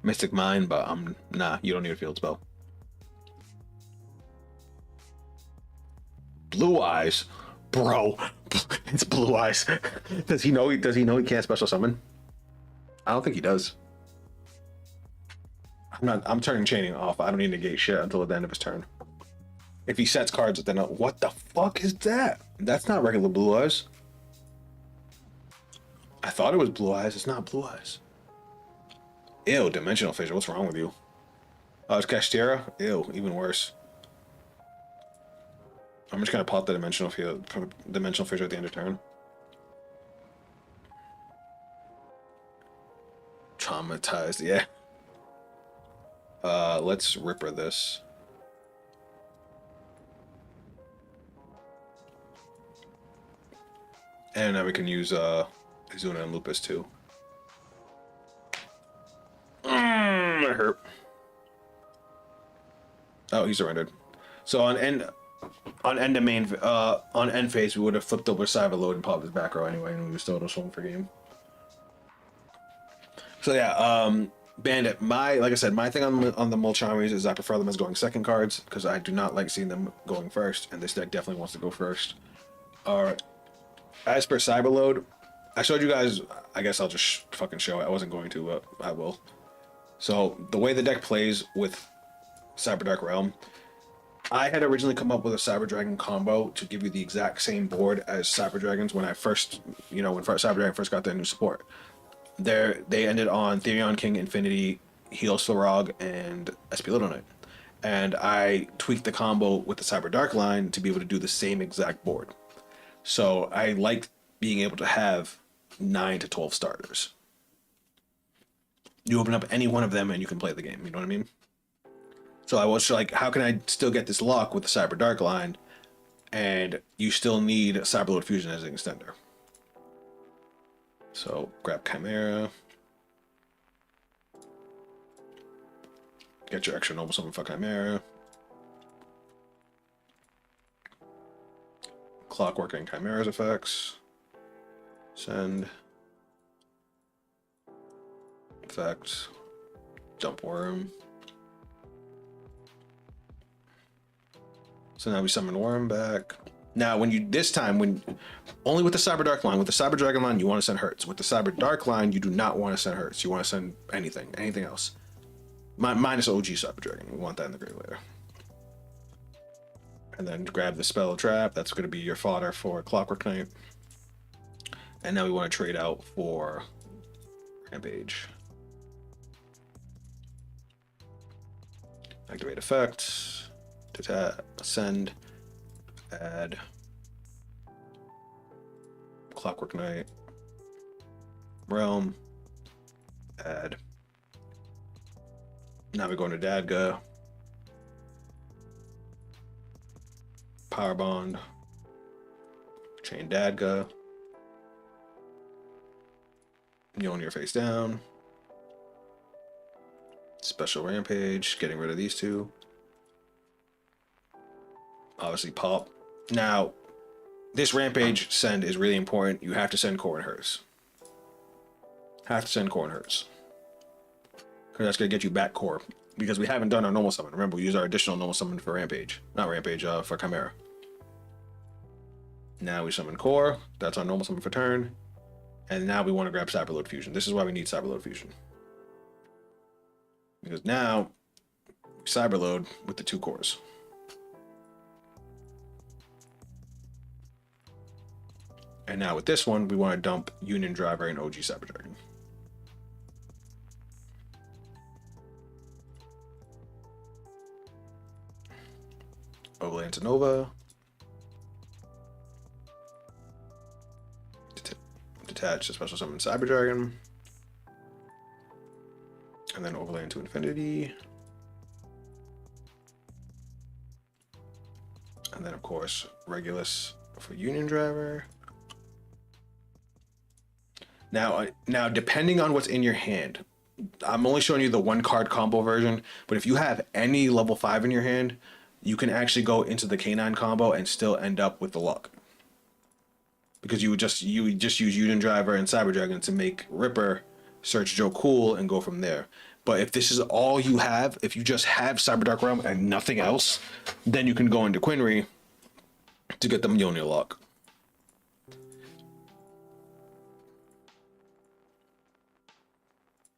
Mystic Mind, but nah, you don't need a field spell. Blue Eyes, bro. It's Blue Eyes. Does he know he can't special summon? I don't think he does. I'm turning chaining off. I don't need to negate shit until the end of his turn. If he sets cards, then what the fuck is that? That's not regular Blue Eyes. I thought it was Blue Eyes. It's not Blue Eyes. Ew, Dimensional Fissure. What's wrong with you? Oh, it's Kashtira? Ew, even worse. I'm just gonna pop the Dimensional Fissure at the end of turn. Traumatized, yeah. Let's Ripper this. And now we can use Izuna and Lupus too. That hurt. Oh, he surrendered. So on end phase, we would have flipped over Cyberload and popped his back row anyway, and we would still have swung for game. So yeah, Bandit. Like I said, my thing on the Mulcharmies is I prefer them as going second cards because I do not like seeing them going first, and this deck definitely wants to go first. All right. As per Cyberload, I showed you guys. I guess I'll just fucking show it. I wasn't going to, but I will. So the way the deck plays with Cyber Dark Realm, I had originally come up with a Cyber Dragon combo to give you the exact same board as Cyber Dragons when I first, when Cyber Dragon first got their new support. They ended on Therion King, Infinity, Helios Farog, and SP Little Knight. And I tweaked the combo with the Cyber Dark line to be able to do the same exact board. So I like being able to have 9 to 12 starters. You open up any one of them and you can play the game, you know what I mean? So I was like, how can I still get this lock with the Cyber Dark line and you still need Cyberload Fusion as an extender? So grab Chimera. Get your extra Noble Summon for Chimera. Clockwork and Chimera's effects. Send. Effect. Jump Worm. So now we summon Worm back. Now, only with the Cyber Dark line, with the Cyber Dragon line, you want to send Hurts. With the Cyber Dark line, you do not want to send Hurts. You want to send anything else. Minus OG Cyber Dragon. We want that in the grave later. And then grab the Spell Trap. That's going to be your fodder for Clockwork Knight. And now we want to trade out for Rampage. Activate effect. Send. Add. Clockwork Knight. Realm. Add. Now we go into Dadga. Power Bond. Chain Dadga. Mjolnir face down. Special rampage, getting rid of these two. Obviously pop. Now, this rampage send is really important. You have to send core and hers. Have to send core and hers. Because that's going to get you back core. Because we haven't done our normal summon. Remember, we use our additional normal summon for rampage. Not rampage, for Chimera. Now we summon core. That's our normal summon for turn. And now we want to grab Cyberload Fusion. This is why we need Cyberload Fusion. Because now, Cyberload with the 2 cores. And now with this one, we want to dump Union Driver and OG Cyber Dragon. Overlay into Nova. Detach the special summon Cyber Dragon. And then overlay into Infinity. And then, of course, Regulus for Union Driver. Now, depending on what's in your hand, I'm only showing you the 1 card combo version, but if you have any level 5 in your hand, you can actually go into the K9 combo and still end up with the luck. Because you would just use Union Driver and Cyber Dragon to make Ripper search Joe Cool and go from there. But if this is all you have, if you just have Cyber Dark Realm and nothing else, then you can go into Quinry to get the Mjolnir luck.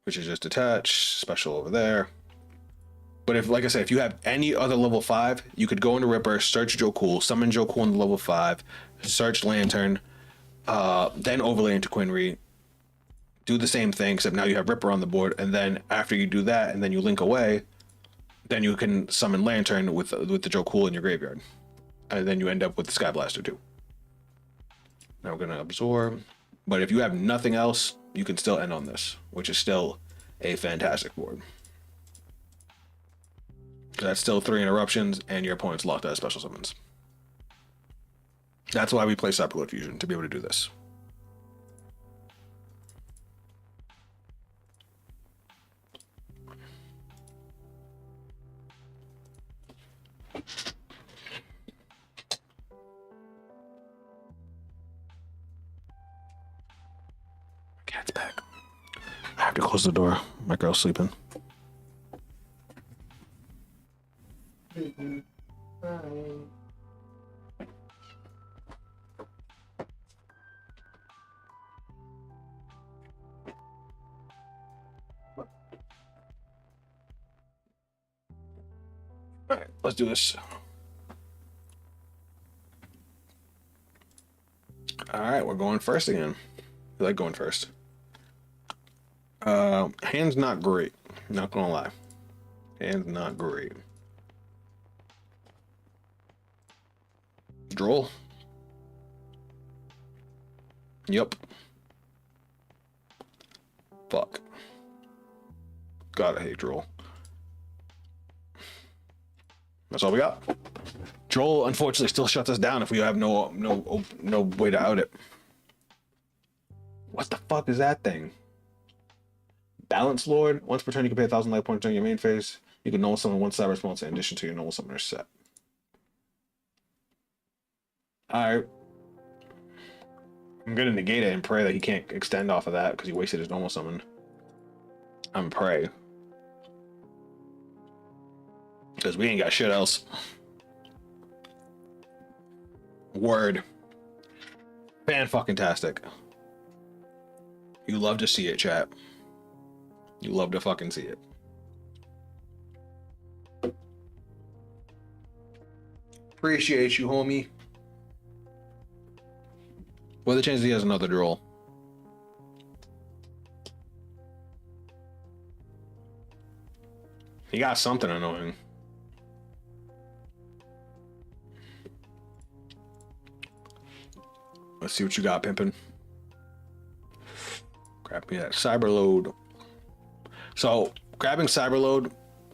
Which is just detach, special over there. But if, like I said, if you have any other level 5, you could go into Ripper, search Joe Cool, summon Joe Cool into level 5, search Lantern, then overlay into Quinry, do the same thing, except now you have Ripper on the board, and then after you do that, and then you link away, then you can summon Lantern with the Joe Cool in your graveyard. And then you end up with the Sky Blaster too. Now we're gonna absorb. But if you have nothing else, you can still end on this, which is still a fantastic board. So that's still 3 interruptions, and your opponent's locked out of special summons. That's why we play Cyberload Fusion, to be able to do this. Cat's back. I have to close the door. My girl's sleeping. All right, let's do this. All right, we're going first again. I like going first. Hand's not great. Not gonna lie. Hand's not great. Droll. Yep. Fuck. God, I hate Droll. That's all we got. Droll, unfortunately, still shuts us down if we have no way to out it. What the fuck is that thing? Balance Lord. Once per turn, you can pay 1,000 life points during your main phase. You can normal summon 1 cyber response in addition to your normal summoner set. Alright. I'm gonna negate it and pray that he can't extend off of that because he wasted his normal summon. I'm pray. Because we ain't got shit else. Word. Fan-fucking-tastic. You love to see it, chat. You love to fucking see it. Appreciate you, homie. What are the chances he has another Droll? He got something annoying. Let's see what you got, pimpin'. Grab me that Cyberload. So grabbing Cyberload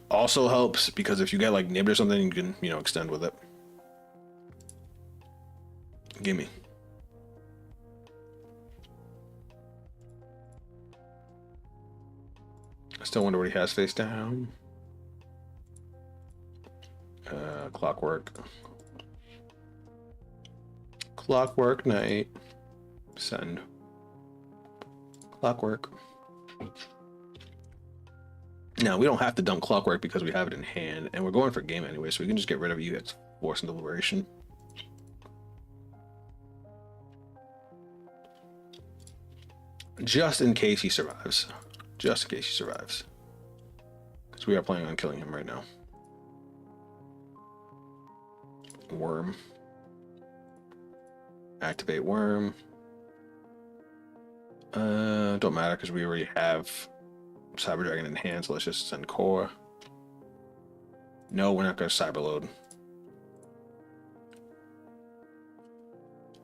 also helps because if you get like nibbed or something, you can, extend with it. Gimme. I still wonder what he has face down. Clockwork. Clockwork Knight. Send. Clockwork. Now, we don't have to dump Clockwork because we have it in hand, and we're going for game anyway, so we can just get rid of you at Force and Deliberation. Just in case he survives. Just in case he survives. Because we are planning on killing him right now. Worm. Activate Worm. Don't matter because we already have Cyber Dragon in hand, so let's just send Core. No, we're not going to Cyberload.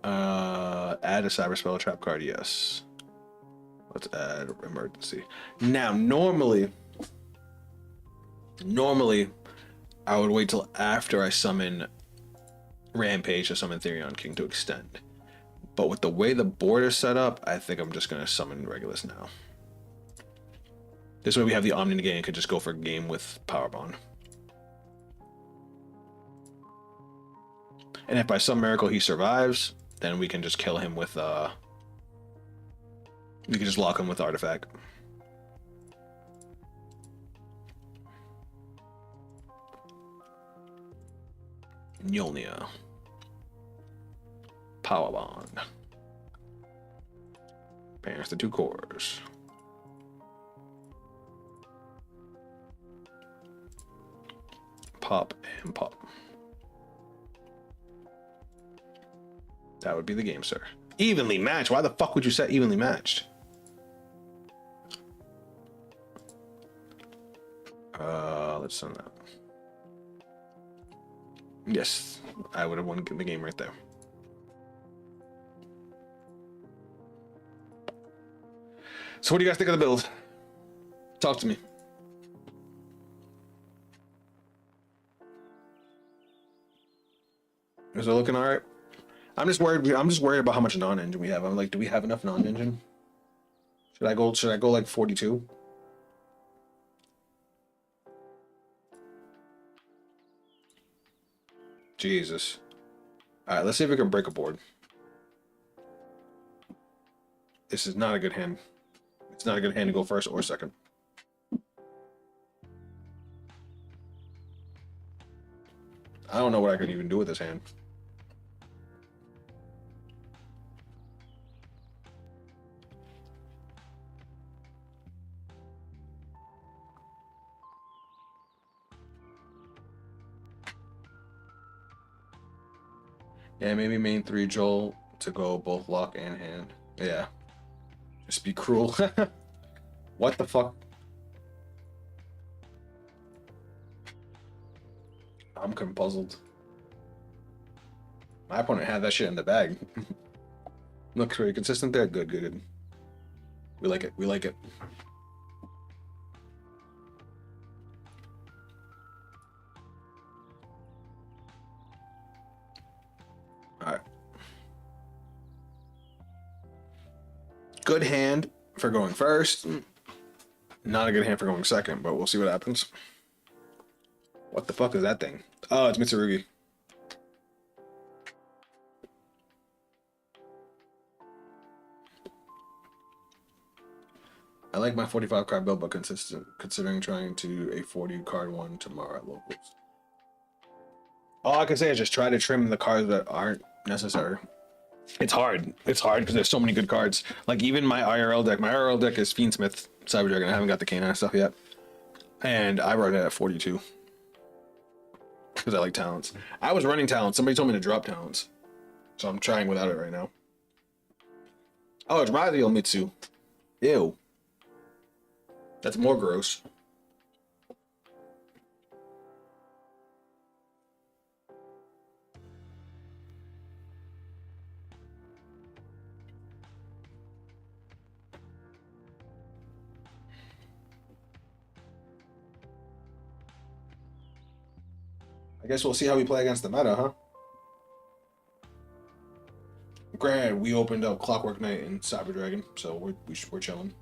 Add a Cyber Spell Trap card, yes. Let's add Emergency. Now, normally, I would wait till after I summon Rampage to summon Therion King to extend. But with the way the board is set up, I think I'm just going to summon Regulus now. This way we have the Omni Negate and could just go for a game with Power Bond. And if by some miracle he survives, then we can just kill him with we can just lock him with Artifact. Mjolnir. Power Bond. Banish the 2 cores. Pop and pop. That would be the game, sir. Evenly matched? Why the fuck would you set evenly matched? Let's send that. Yes, I would have won the game right there. So what do you guys think of the build? Talk to me. Is it looking all right? I'm just worried about how much non-engine we have. I'm like, do we have enough non-engine? Should I go like 42? Jesus. All right, let's see if we can break a board. This is not a good hand. It's not a good hand to go first or second. I don't know what I could even do with this hand. Yeah, maybe main 3 Joel to go both lock and hand. Yeah. Just be cruel. What the fuck? I'm puzzled. My opponent had that shit in the bag. Looks pretty consistent there. Good, good, good. We like it. We like it. Alright. Good hand for going first. Not a good hand for going second, but we'll see what happens. What the fuck is that thing? Oh, it's Mitsurugi. I like my 45 card build, but consistent, considering trying to a 40 card one tomorrow at locals. All I can say is just try to trim the cards that aren't necessary. It's hard. It's hard because there's so many good cards. Like even my IRL deck. My IRL deck is Fiendsmith, Cyber Dragon. I haven't got the K9 stuff yet. And I run it at 42. Because I like talents. I was running talents. Somebody told me to drop talents. So I'm trying without it right now. Oh, it's Razio Mitsu. Ew. That's more gross. I guess we'll see how we play against the meta, huh? Granted, we opened up Clockwork Knight and Cyber Dragon, so we're chilling.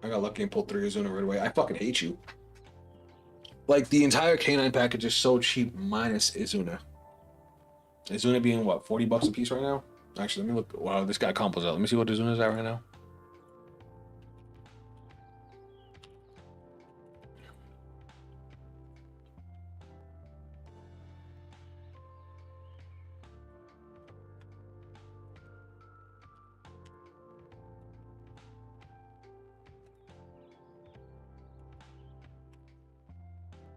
I got lucky and pulled 3 Izuna right away. I fucking hate you. Like, the entire K9 package is so cheap minus Izuna. Izuna being, what, 40 bucks a piece right now? Actually, let me look. Wow, this guy combos out. Let me see what Izuna's at right now.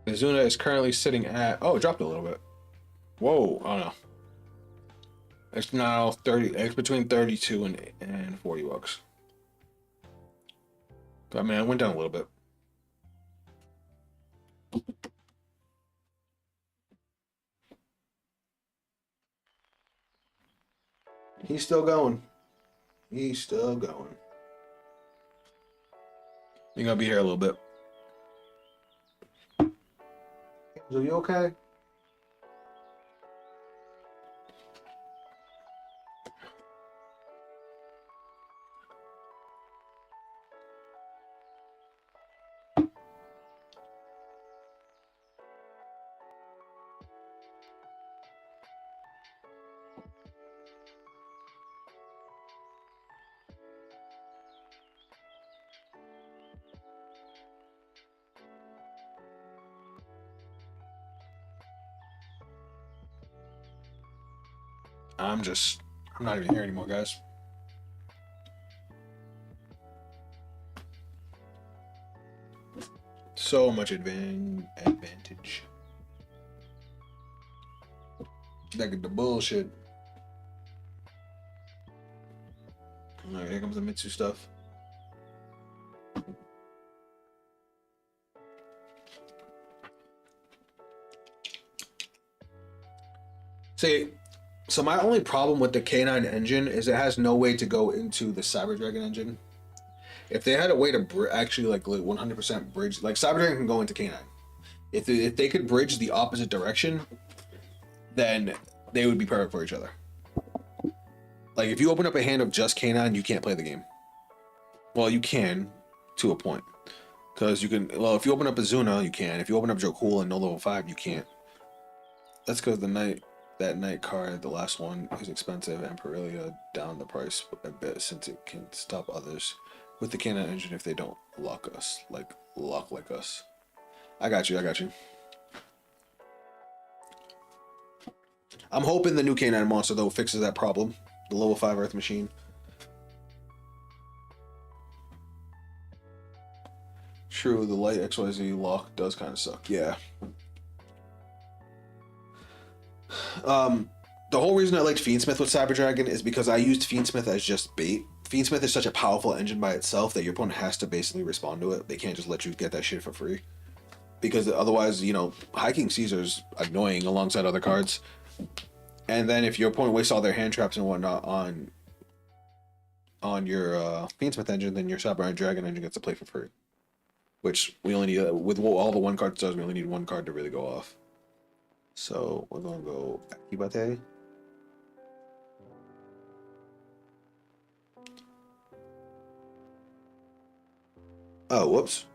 Izuna is currently sitting at... Oh, it dropped a little bit. Whoa, I don't know. It's now 30. It's between 32 and 40 bucks. But man, it went down a little bit. He's still going. He's still going. You're gonna be here a little bit. Are you okay? I'm not even here anymore, guys. So much advantage. Like the bullshit. All right, here comes the Mitsu stuff. See, so my only problem with the K9 engine is it has no way to go into the Cyber Dragon engine. If they had a way to actually like 100% bridge, like Cyber Dragon can go into K9. If they could bridge the opposite direction, then they would be perfect for each other. Like if you open up a hand of just K9, you can't play the game. Well, you can to a point. Because you can, well, if you open up Izuna, you can. If you open up Jokul and no level 5, you can't. That's because that night card, the last one, is expensive, and Perilia down the price a bit since it can stop others with the K9 engine if they don't lock like us. I got you. I'm hoping the new K9 monster, though, fixes that problem. The level 5 Earth Machine. True, the light XYZ lock does kind of suck. Yeah. The whole reason I liked Fiendsmith with Cyber Dragon is because I used Fiendsmith as just bait. Fiendsmith is such a powerful engine by itself that your opponent has to basically respond to it. They can't just let you get that shit for free. Because otherwise, High King Caesar's annoying alongside other cards. And then if your opponent wastes all their hand traps and whatnot on your Fiendsmith engine, then your Cyber Dragon engine gets to play for free. Which we only need, with all the one card stars, we only need one card to really go off. So we're going to go Akibate. Oh, whoops.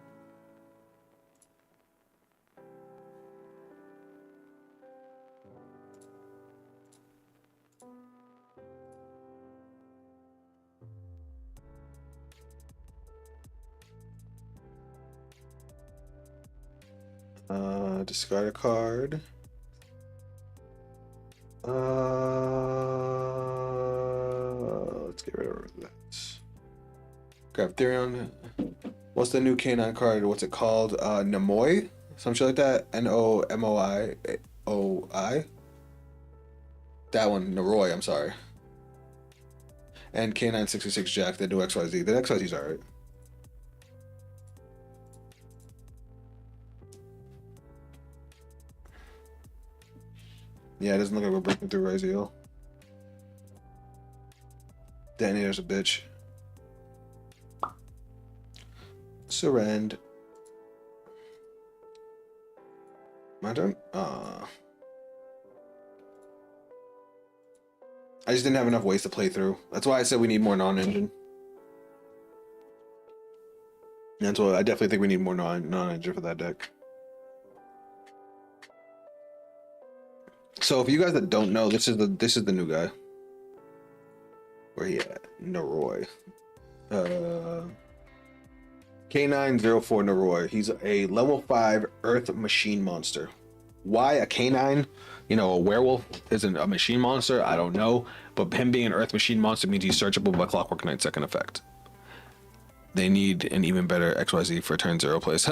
Discard a card. Let's get rid of that. Grab Therion. What's the new K9 card? What's it called? Nomoi? Some shit like that. Nomoi. That one, Noroi, I'm sorry. And K9 66 Jack, they do XYZ. The XYZ's alright. Yeah, it doesn't look like we're breaking through Raziel. Detonator's a bitch. Surrender. My turn? I just didn't have enough ways to play through. That's why I said we need more non-engine. That's what I definitely think we need more non-engine for that deck. So, for you guys that don't know, this is the new guy. Where he at? Noroi. K904 Noroi. He's a level 5 Earth machine monster. Why a K9, a werewolf isn't a machine monster, I don't know. But him being an Earth machine monster means he's searchable by Clockwork Knight's second effect. They need an even better XYZ for turn 0 plays.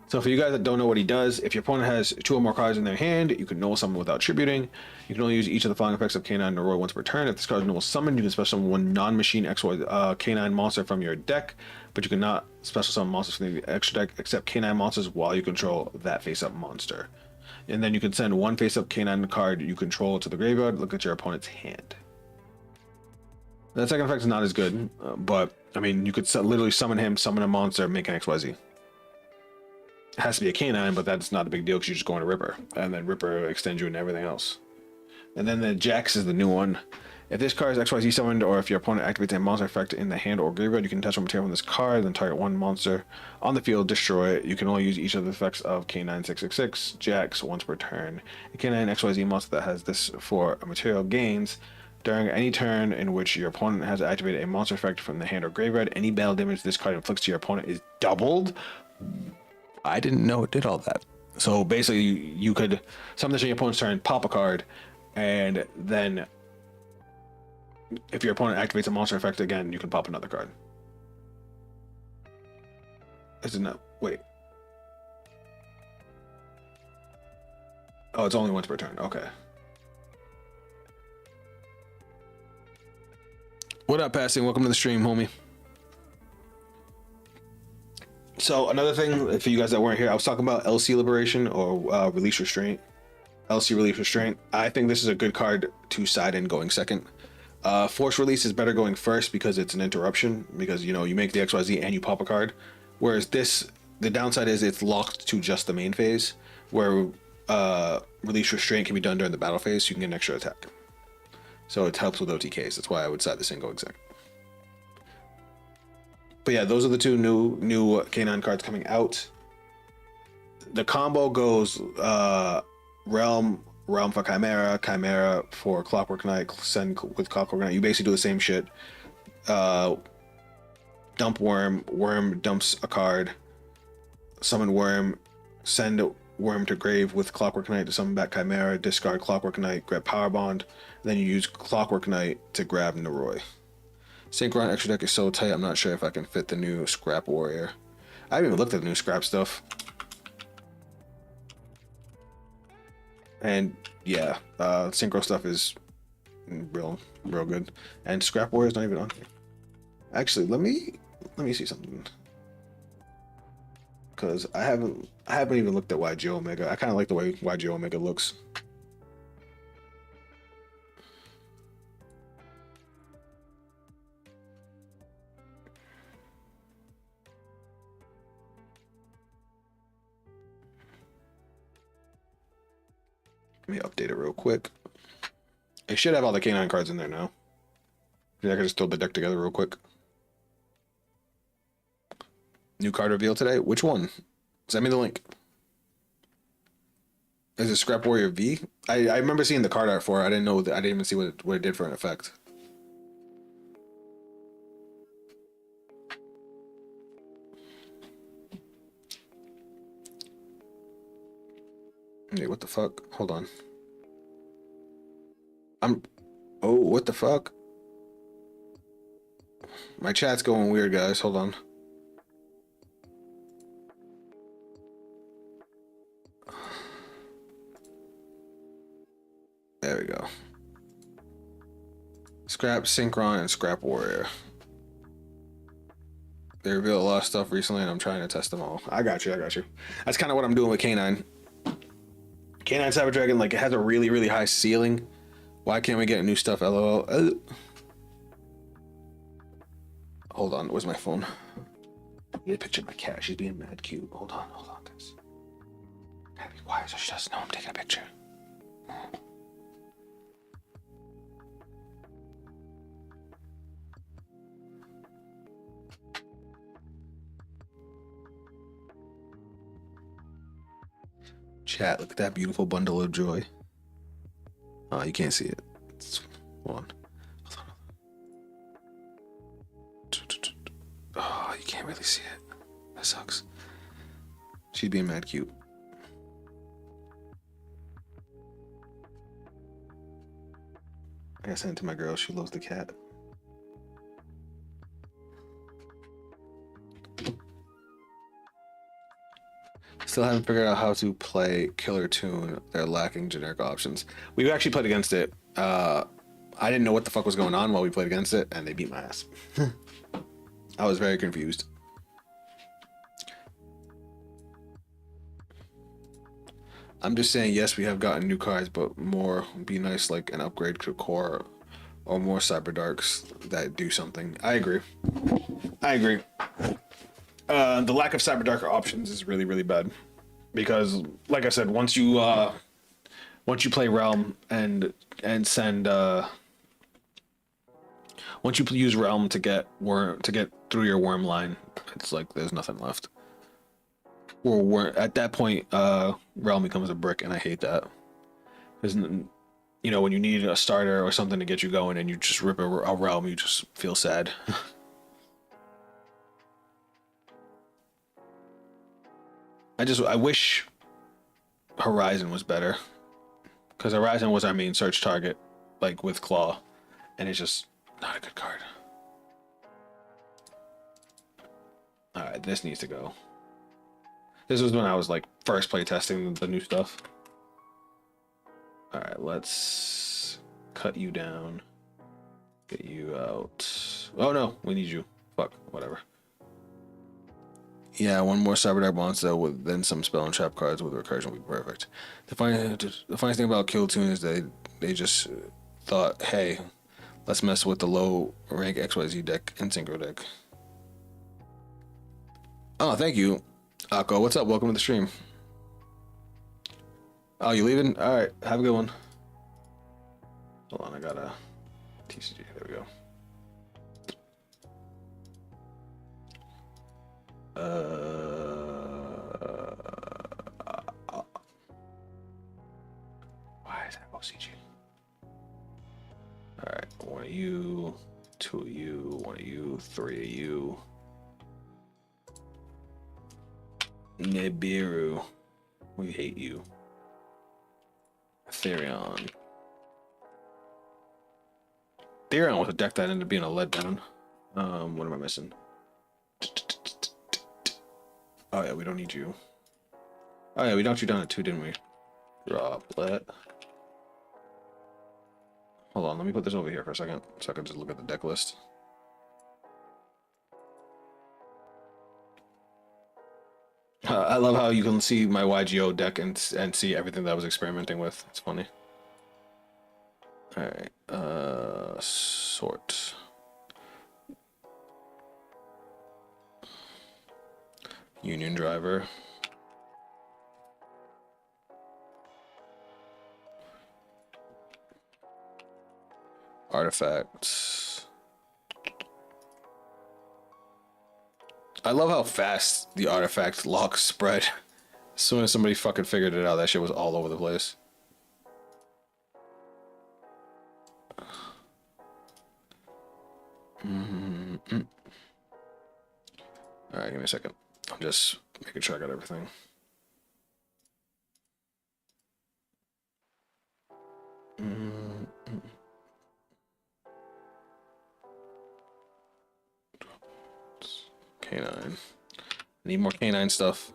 So for you guys that don't know what he does, if your opponent has 2 or more cards in their hand, you can null summon without tributing. You can only use each of the following effects of K9 Noroi once per turn. If this card is null summoned, you can special summon one non-machine K9 monster from your deck, but you cannot special summon monsters from the extra deck except K9 monsters while you control that face-up monster. And then you can send one face-up K9 card you control to the graveyard. Look at your opponent's hand. That second effect is not as good, but I mean, you could literally summon him, summon a monster, make an XYZ. It has to be a K9, but that's not a big deal because you're just going to Ripper, and then Ripper extends you into everything else. And then the Jax is the new one. If this card is XYZ summoned, or if your opponent activates a monster effect in the hand or graveyard, you can touch one material from this card, then target one monster on the field, destroy it. You can only use each of the effects of K9666 Jax once per turn. A K9 XYZ monster that has this for a material gains during any turn in which your opponent has activated a monster effect from the hand or graveyard. Any battle damage this card inflicts to your opponent is doubled. I didn't know it did all that. So basically, you could summon this on your opponent's turn, pop a card, and then if your opponent activates a monster effect again, you can pop another card. Isn't that... Wait. Oh, it's only once per turn. Okay. What up, Passing? Welcome to the stream, homie. So another thing for you guys that weren't here, I was talking about LC Liberation or Release Restraint. LC Release Restraint. I think this is a good card to side in going second. Force Release is better going first because it's an interruption, because you make the XYZ and you pop a card. Whereas this, the downside is it's locked to just the main phase, where Release Restraint can be done during the battle phase, so you can get an extra attack. So it helps with OTKs. That's why I would side this in going second. But yeah, those are the two new K9 cards coming out. The combo goes Realm for Chimera for Clockwork Knight, send with Clockwork Knight. You basically do the same shit. Dump Worm dumps a card, summon Worm, send Worm to grave with Clockwork Knight to summon back Chimera, discard Clockwork Knight, grab Power Bond, then you use Clockwork Knight to grab Noroi. Synchron extra deck is so tight, I'm not sure if I can fit the new Scrap Warrior. I haven't even looked at the new Scrap stuff. And yeah, Synchro stuff is real good. And Scrap Warrior is not even on here. Actually, let me see something. Because I haven't even looked at Yugioh Omega. I kind of like the way Yugioh Omega looks. Let me update it real quick. It should have all the K9 cards in there now. I can just throw the deck together real quick. New card reveal today? Which one? Send me the link. Is it Scrap Warrior V? I remember seeing the card art for it. I didn't know that. I didn't even see what it did for an effect. Wait, what the fuck? Hold on. Oh, what the fuck? My chat's going weird, guys. Hold on. There we go. Scrap Synchron and Scrap Warrior. They revealed a lot of stuff recently, and I'm trying to test them all. I got you. That's kind of what I'm doing with K9. K9 Cyber Dragon, like, it has a really, really high ceiling. Why can't we get new stuff? LOL. Hold on, where's my phone? I need a picture of my cat. She's being mad cute. Hold on, guys. Gotta be quiet so she doesn't know I'm taking a picture. Chat, look at that beautiful bundle of joy. Oh, you can't see it. Hold on. Oh, you can't really see it. That sucks. She's being mad cute. I gotta send it to my girl. She loves the cat. Still haven't figured out how to play Killer Tune. They're lacking generic options. We actually played against it. I didn't know what the fuck was going on while we played against it, and they beat my ass. I was very confused. I'm just saying, yes, we have gotten new cards, but more would be nice, like an upgrade to core or more cyber darks that do something. I agree. The lack of cyber darker options is really, really bad because, like I said, once you play Realm and send once you use Realm to get through your worm line, it's like there's nothing left. Or at that point, Realm becomes a brick, and I hate that. Because, you know, when you need a starter or something to get you going, and you just rip a Realm, you just feel sad. I wish Horizon was better, because Horizon was our main search target, like with Claw, and it's just not a good card. All right, this needs to go. This was when I was like first play testing the new stuff. All right, let's cut you down, get you out. Oh no, we need you. Fuck, whatever. Yeah, one more Cyber Dark monster with then some spell and trap cards with recursion would be perfect. The funniest thing about Kill Tune is they just thought, hey, let's mess with the low rank XYZ deck and synchro deck. Oh, thank you, Akko. What's up? Welcome to the stream. Oh, you leaving? All right, have a good one. Hold on, I got a TCG. There we go. Why is that OCG? All right, one of you, two of you, one of you, three of you. Nibiru, we hate you. Therion. Therion was a deck that ended up being a letdown. What am I missing? Oh yeah, we don't need you. Oh yeah, we knocked you down at 2, didn't we? Droplet. Hold on, let me put this over here for a second so I can just look at the deck list. I love how you can see my Yugioh deck and see everything that I was experimenting with. It's funny. All right, sort. Union driver. Artifacts. I love how fast the artifact lock spread. As soon as somebody fucking figured it out, that shit was all over the place. All right, give me a second. I'm just making sure I got everything. Canine. I need more canine stuff.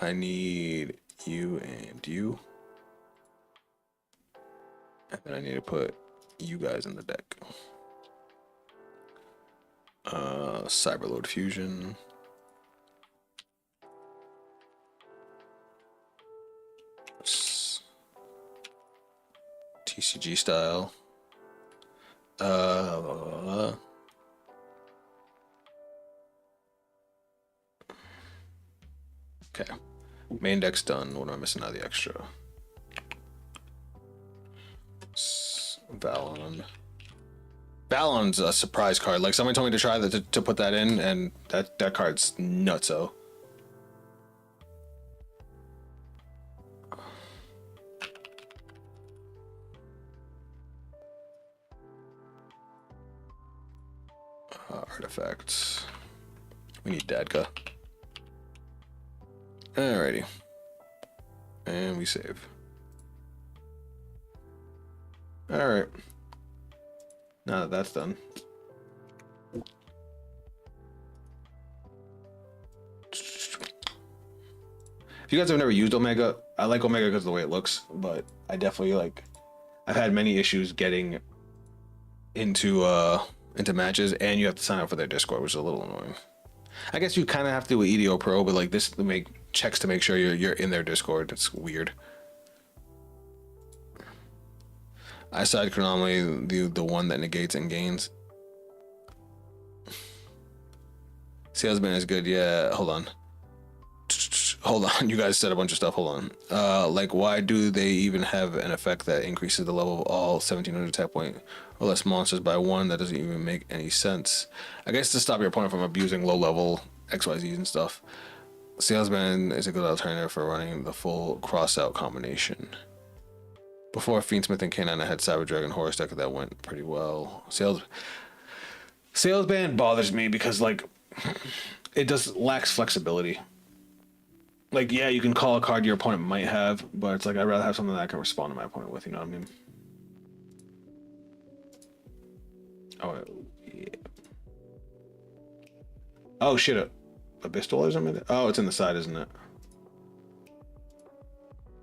I need you and you. And then I need to put you guys in the deck. Cyberload Fusion. TCG style. Okay. Main deck's done. What am I missing out of the extra? Valon. Valon's a surprise card. Like, somebody told me to try that to put that in, and that card's nutso. Artifacts. We need Dadka. Alrighty. And we save. Alright. Now that that's done. If you guys have never used Omega, I like Omega because of the way it looks, but I definitely like, I've had many issues getting into matches, and you have to sign up for their Discord, which is a little annoying. I guess you kind of have to with EDO Pro, but like this to make checks to make sure you're in their Discord. It's weird. I side chronometry the one that negates and gains. Salesman is good. Yeah, hold on. Hold on, you guys said a bunch of stuff. Hold on. Like, why do they even have an effect that increases the level of all 1700 attack point or less monsters by one? That doesn't even make any sense. I guess to stop your opponent from abusing low level XYZs and stuff. Salesman is a good alternative for running the full cross out combination. Before Fiendsmith and K9, I had Cyber Dragon Horus deck that went pretty well. Salesman bothers me because like it just lacks flexibility. Like, yeah, you can call a card your opponent might have, but it's like I'd rather have something that I can respond to my opponent with, you know what I mean? Oh, yeah. Oh, shit. A Bistol or something? Oh, it's in the side, isn't it?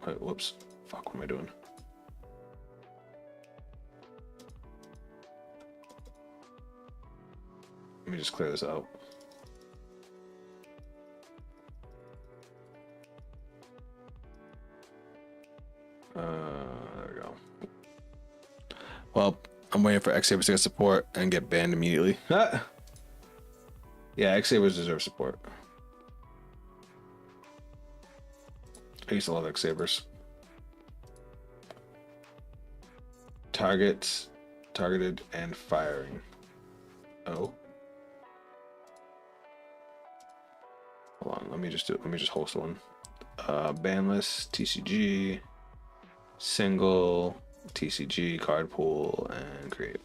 Wait, whoops. Fuck, what am I doing? Let me just clear this out. There we go. Well, I'm waiting for X-Sabers to get support and get banned immediately. Ah! Yeah, X-Sabers deserve support. I used to love X-Sabers. Targets, targeted, and firing. Oh. Hold on, let me just host one. Ban list, TCG, single, TCG, card pool, and create.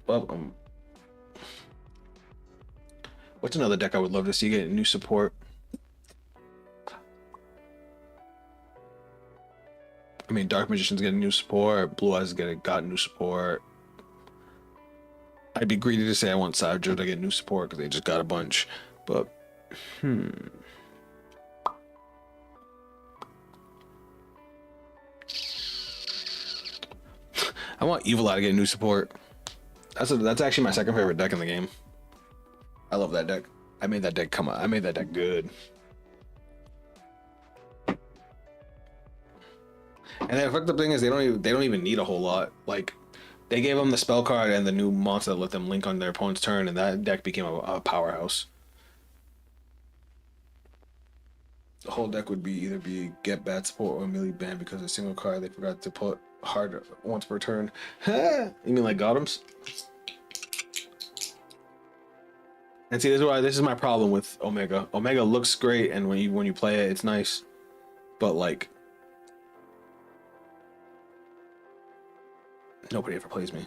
Well, what's another deck I would love to see get new support? I mean, Dark Magician's getting new support. Blue Eyes got new support. I'd be greedy to say I want Savage to get new support because they just got a bunch, but I want Evil Eye to get new support. That's actually my second favorite deck in the game. I love that deck. I made that deck I made that deck good. And the fucked up thing is they don't even need a whole lot. Like, they gave them the spell card and the new monster that let them link on their opponent's turn, and that deck became a powerhouse. The whole deck would either be get bad support or melee ban because a single card they forgot to put hard once per turn. You mean like Gothams? And see, this is my problem with Omega. Omega looks great, and when you play it, it's nice, but like nobody ever plays me.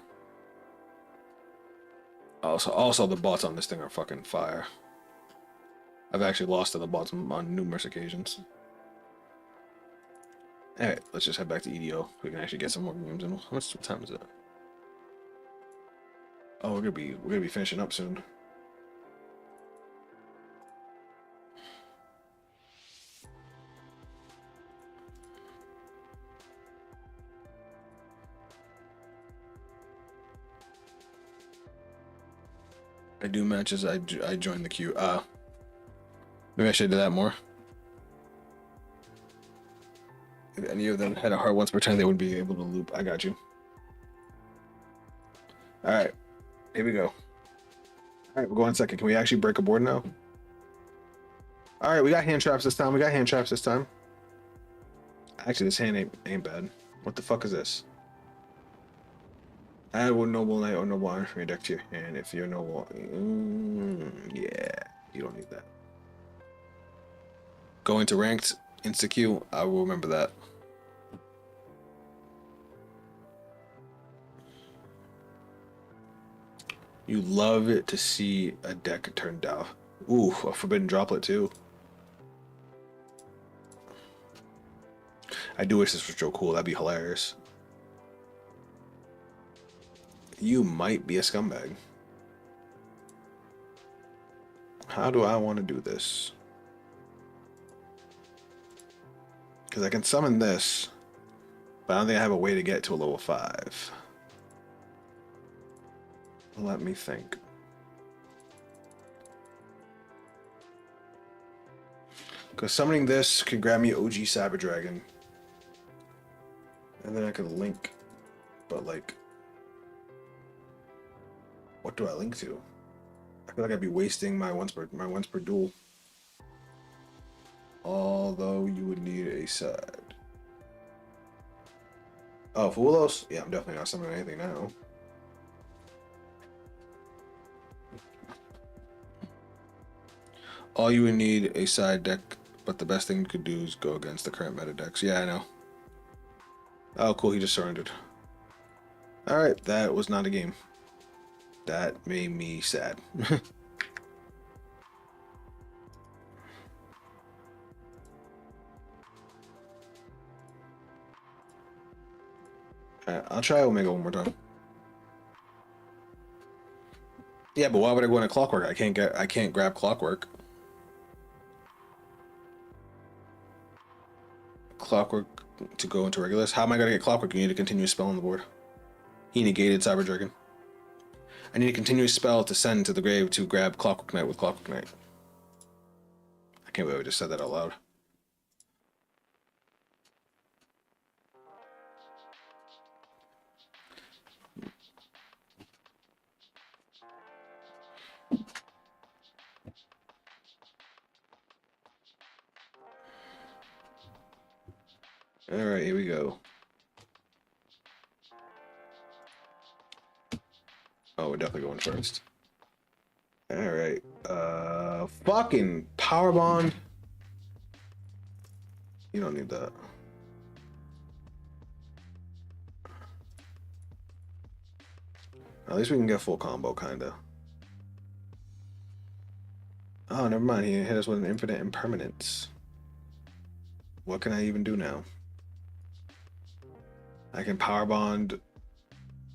Also, the bots on this thing are fucking fire. I've actually lost to the bots on numerous occasions. Alright, let's just head back to EDO. We can actually get some more games in. What time is it? Oh, we're gonna be finishing up soon. I do matches. I join the queue. Maybe I should do that more. If any of them had a heart once per turn, they would be able to loop. I got you. All right, here we go. All right, we're going second. Can we actually break a board now? All right, we got hand traps this time. Actually, this hand ain't bad. What the fuck is this? Add one noble knight or noble iron from your deck to your hand if you're noble. Yeah, you don't need that. Going to ranked insta queue. I will remember that. You love it to see a deck turned down. Ooh, a forbidden droplet too. I do wish this was so cool. That'd be hilarious. You might be a scumbag. How do I want to do this? Because I can summon this, but I don't think I have a way to get to a level 5. Let me think. Because summoning this can grab me OG Cyber Dragon. And then I can link. But like, what do I link to? I feel like I'd be wasting my once per duel. Although you would need a side. Oh, Fulos? Yeah, I'm definitely not summoning anything now. All you would need a side deck, but the best thing you could do is go against the current meta decks. Yeah, I know. Oh, cool, he just surrendered. Alright, that was not a game. That made me sad. Alright, I'll try Omega one more time. Yeah, but why would I go into Clockwork? I can't grab Clockwork. Clockwork to go into Regulus. How am I gonna get Clockwork? You need a continuous spell on the board. He negated Cyber Dragon. I need a continuous spell to send to the grave to grab Clockwork Knight with Clockwork Knight. I can't believe I just said that out loud. Alright, here we go. Oh, we're definitely going first. Alright. Fucking Power Bond. You don't need that. At least we can get full combo, kinda. Oh, never mind. He hit us with an infinite impermanence. What can I even do now? I can Power Bond,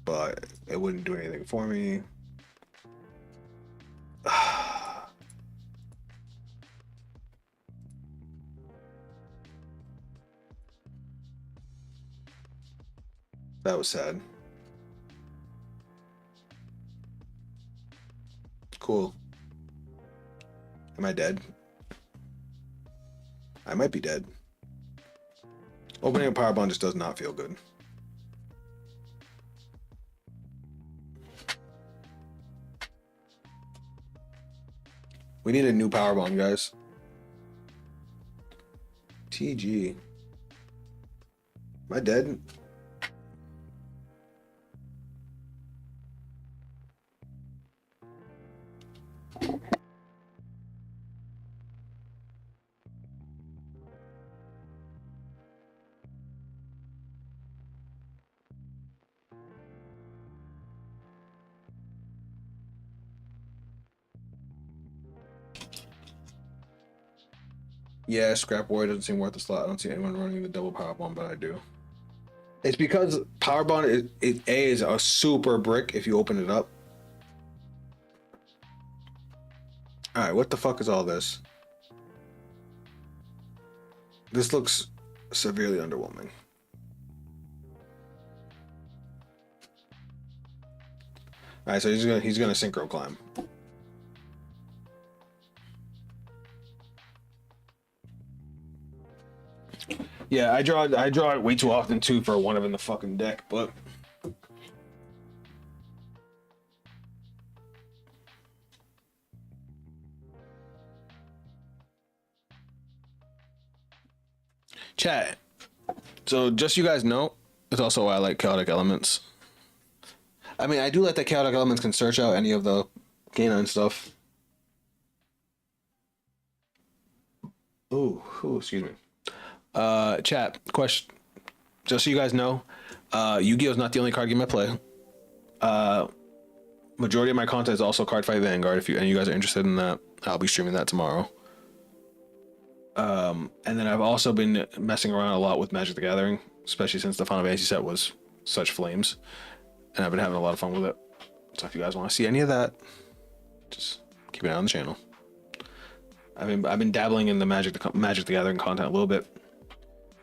but it wouldn't do anything for me. That was sad. Cool. Am I dead? I might be dead. Opening a Power Bond just does not feel good. We need a new Power Bond, guys. TG. Am I dead? Yeah, Scrap Warrior doesn't seem worth the slot. I don't see anyone running the double Power Bond, but I do. It's because Power Bond is a super brick if you open it up. Alright, what the fuck is all this? This looks severely underwhelming. Alright, so he's gonna synchro climb. Yeah, I draw it way too often too for one of in the fucking deck, but chat. So just so you guys know, it's also why I like chaotic elements. I mean, I do like that chaotic elements can search out any of the canine stuff. Ooh, excuse me. Chat question. Just so you guys know, Yu-Gi-Oh is not the only card game I play. Majority of my content is also Cardfight Vanguard. If you guys are interested in that, I'll be streaming that tomorrow. And then I've also been messing around a lot with Magic the Gathering, especially since the Final Fantasy set was such flames, and I've been having a lot of fun with it. So if you guys want to see any of that, just keep an eye on the channel. I've been dabbling in the Magic the Gathering content a little bit,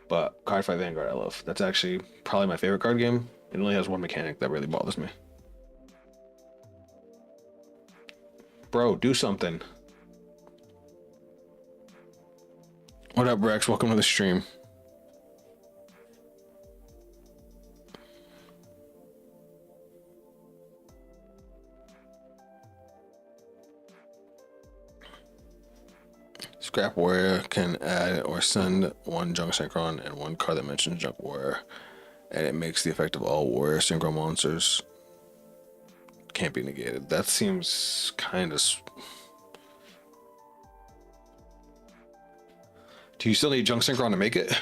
but Cardfight Vanguard I love. That's actually probably my favorite card game. It only has one mechanic that really bothers me. Bro, do something. What up, Rex? Welcome to the stream. Scrap Warrior can add or send one Junk Synchron and one card that mentions Junk Warrior, and it makes the effect of all Warrior Synchro monsters can't be negated. That seems kind of... Do you still need Junk Synchron to make it?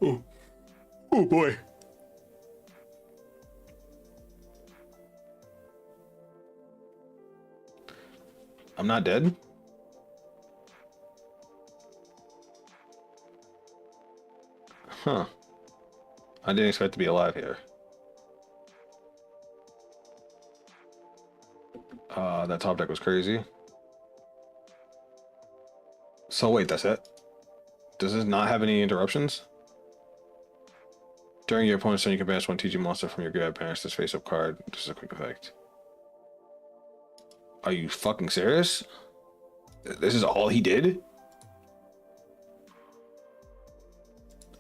Oh boy. I'm not dead. Huh. I didn't expect to be alive here. That top deck was crazy. So wait, that's it? Does this not have any interruptions? During your opponent's turn, you can banish one TG monster from your graveyard, banish this face-up card. This is a quick effect. Are you fucking serious? This is all he did?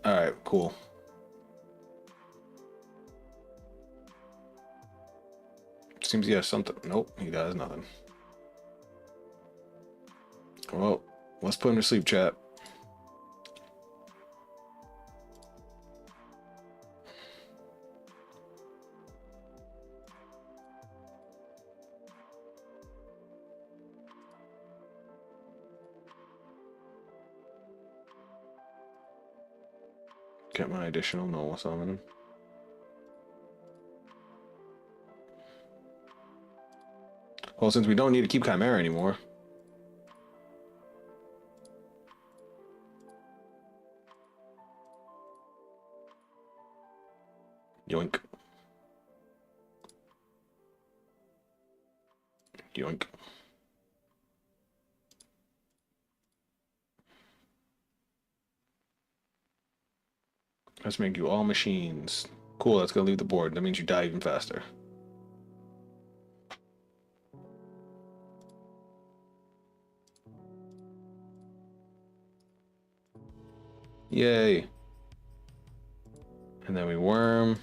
Alright, cool. Seems he has something. Nope, he does nothing. Well, let's put him to sleep, chat. Get my additional normal summon. Well, since we don't need to keep Chimera anymore. Yoink. Yoink. Let's make you all machines. Cool, that's gonna leave the board. That means you die even faster. Yay. And then we worm.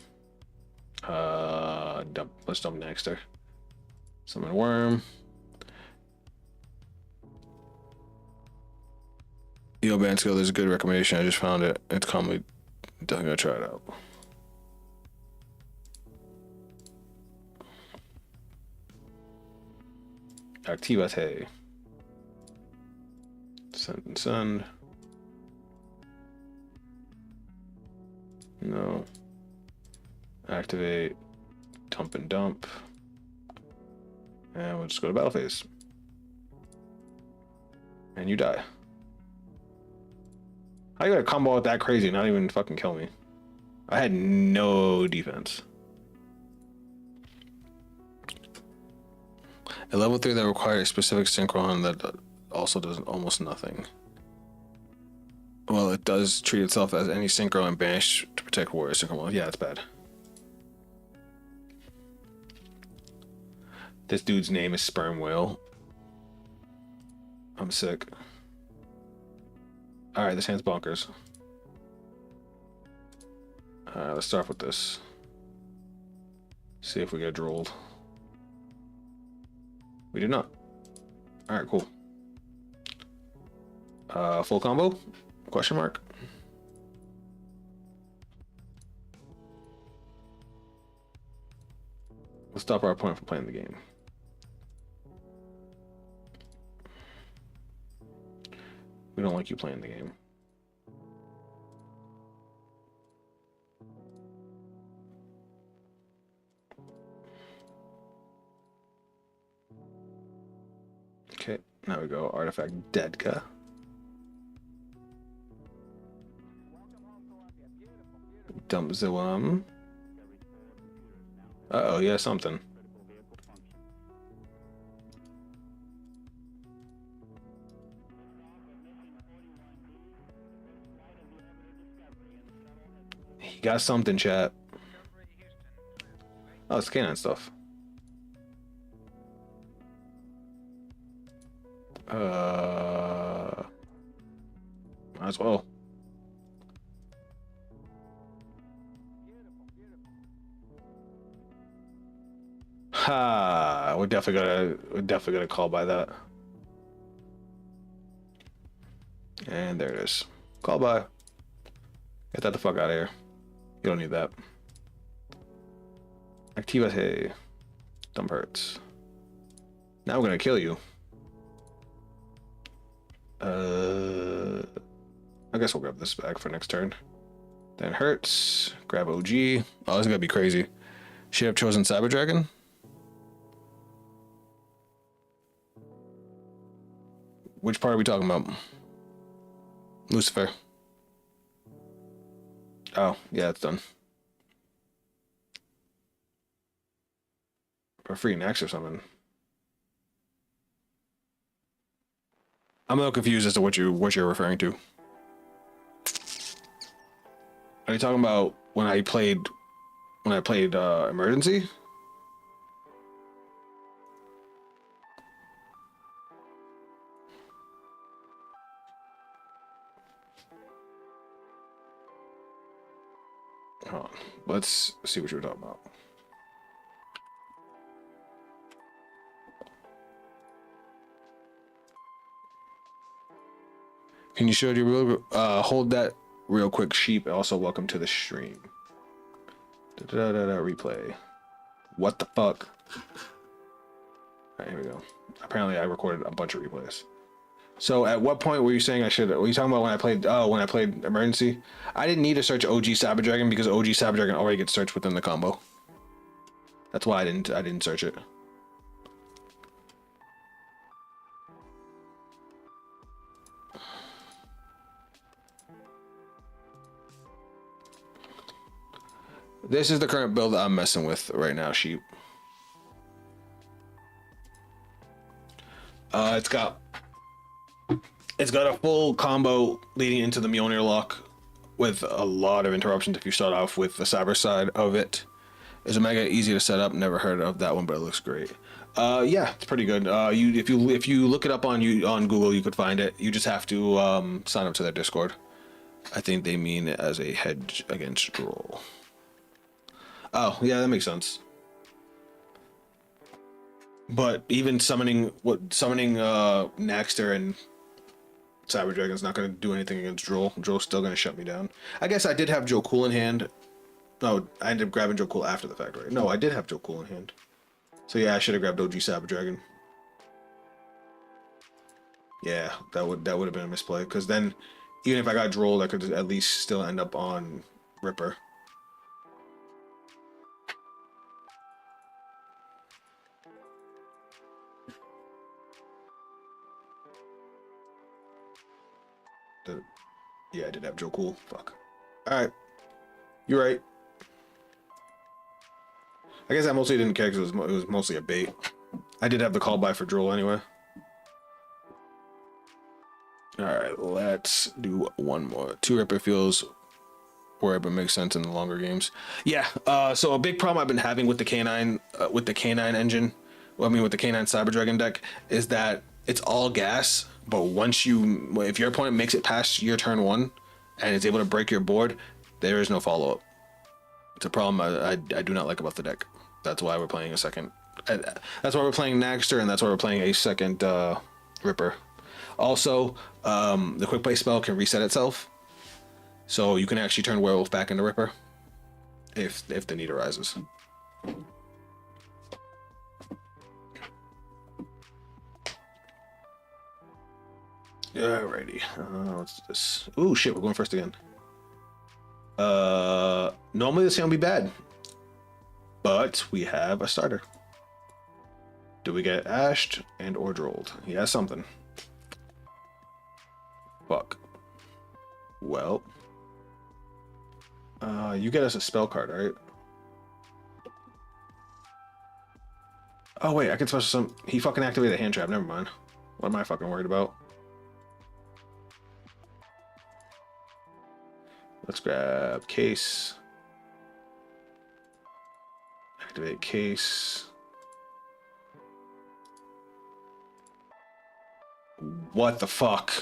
Let's dump Nexter. Summon worm. Yo, Banskill, there's a good recommendation. I just found it. It's commonly... Definitely gonna try it out. Activate. Send and send. No. Activate. Dump and dump. And we'll just go to battle phase. And you die. How you got a combo out that crazy and not even fucking kill me? I had no defense. A level 3 that requires a specific synchron that also does almost nothing. Well, it does treat itself as any synchro and banish to protect warrior synchro. Well, yeah, it's bad. This dude's name is Sperm Whale. I'm sick. Alright, this hand's bonkers. Alright, let's start with this. See if we get drolled. We did not. Alright, cool. Full combo? Question mark? Let's stop our opponent from playing the game. We don't like you playing the game. Okay, now we go. Artifact Dedka. Dump Zilam. Uh-oh, yeah, something. He got something, chat. Oh, it's canine stuff. Might as well. Ha! We're definitely gonna call by that. And there it is. Call by. Get that the fuck out of here. You don't need that. Activate. Dump hurts. Now we're gonna kill you. I guess we'll grab this back for next turn. Then hurts. Grab OG. Oh, this is gonna be crazy. Should have chosen Cyber Dragon. Which part are we talking about? Lucifer. Oh, yeah, it's done. For free next or something. I'm a little confused as to what you're referring to. Are you talking about when I played Emergency? Hold on. Let's see what you were talking about. Can you show your real hold that real quick, sheep? Also, welcome to the stream. Replay. What the fuck? Alright, here we go. Apparently, I recorded a bunch of replays. So, at what point were you saying I should? Were you talking about when I played? Oh, when I played Emergency, I didn't need to search OG Cyber Dragon because OG Cyber Dragon already gets searched within the combo. That's why I didn't search it. This is the current build that I'm messing with right now, sheep. It's got a full combo leading into the Mjolnir lock with a lot of interruptions if you start off with the cyber side of it. It's mega easy to set up. Never heard of that one, but it looks great. Yeah, it's pretty good. If you look it up on Google, you could find it. You just have to sign up to their Discord. I think they mean it as a hedge against Droll. Oh, yeah, that makes sense. But even summoning Naxter and Cyber Dragon's not going to do anything against Droll. Droll's still going to shut me down. I guess I did have Joe Cool in hand. No, I ended up grabbing Joe Cool after the fact, right? No, I did have Joe Cool in hand. So yeah, I should have grabbed OG Cyber Dragon. Yeah, that would have been a misplay. Because then, even if I got Droll, I could at least still end up on Ripper. Yeah, I did have Joe Cool. Fuck. Alright. You're right. I guess I mostly didn't care because it was mostly a bait. I did have the call by for Droll anyway. Alright, let's do one more. 2 Ripper feels wherever it makes sense in the longer games. Yeah, so a big problem I've been having with the K9 engine, well, I mean with the K9 Cyber Dragon deck, is that it's all gas, but if your opponent makes it past your turn 1 and is able to break your board, there is no follow-up. It's a problem I do not like about the deck. That's why we're playing a second. That's why we're playing Naxter, and that's why we're playing a second Ripper. Also, the quick play spell can reset itself, so you can actually turn Werewolf back into Ripper if the need arises. Alrighty, what's this? Ooh, shit, we're going first again. Normally this game would be bad, but we have a starter. Do we get ashed and or drolled? He has something. Fuck. Well. You get us a spell card, right? Oh wait, I can special some. He fucking activated a hand trap. Never mind. What am I fucking worried about? Let's grab case. Activate case. What the fuck?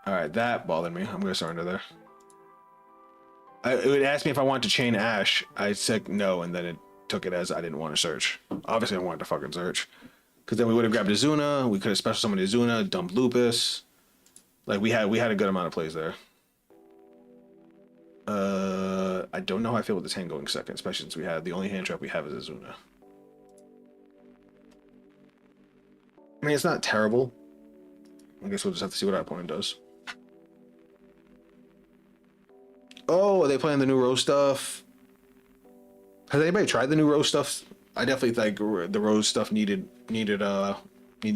Alright, that bothered me. I'm gonna surrender there. It would ask me if I wanted to chain Ash. I said no, and then it took it as I didn't want to search. Obviously, I wanted to fucking search. Because then we would have grabbed Azuna. We could have special summoned Azuna, dumped Lupus. Like, we had a good amount of plays there. I don't know how I feel with this hand going second, especially since we have the only hand trap we have is Azuna. I mean, it's not terrible. I guess we'll just have to see what our opponent does. Oh, are they playing the new Rose stuff? Has anybody tried the new Rose stuff? I definitely think the Rose stuff needed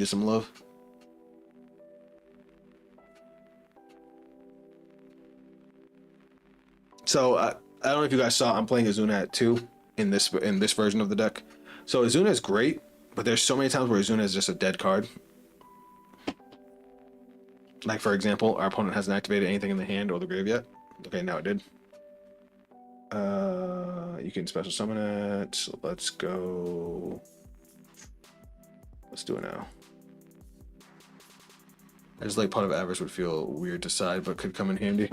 some love. So I don't know if you guys saw, I'm playing Azuna at 2 in this version of the deck. So Azuna is great, but there's so many times where Azuna is just a dead card. Like, for example, our opponent hasn't activated anything in the hand or the grave yet. Okay, now it did. You can special summon it. So let's go. Let's do it now. I just like Pot of Avarice would feel weird to side, but could come in handy.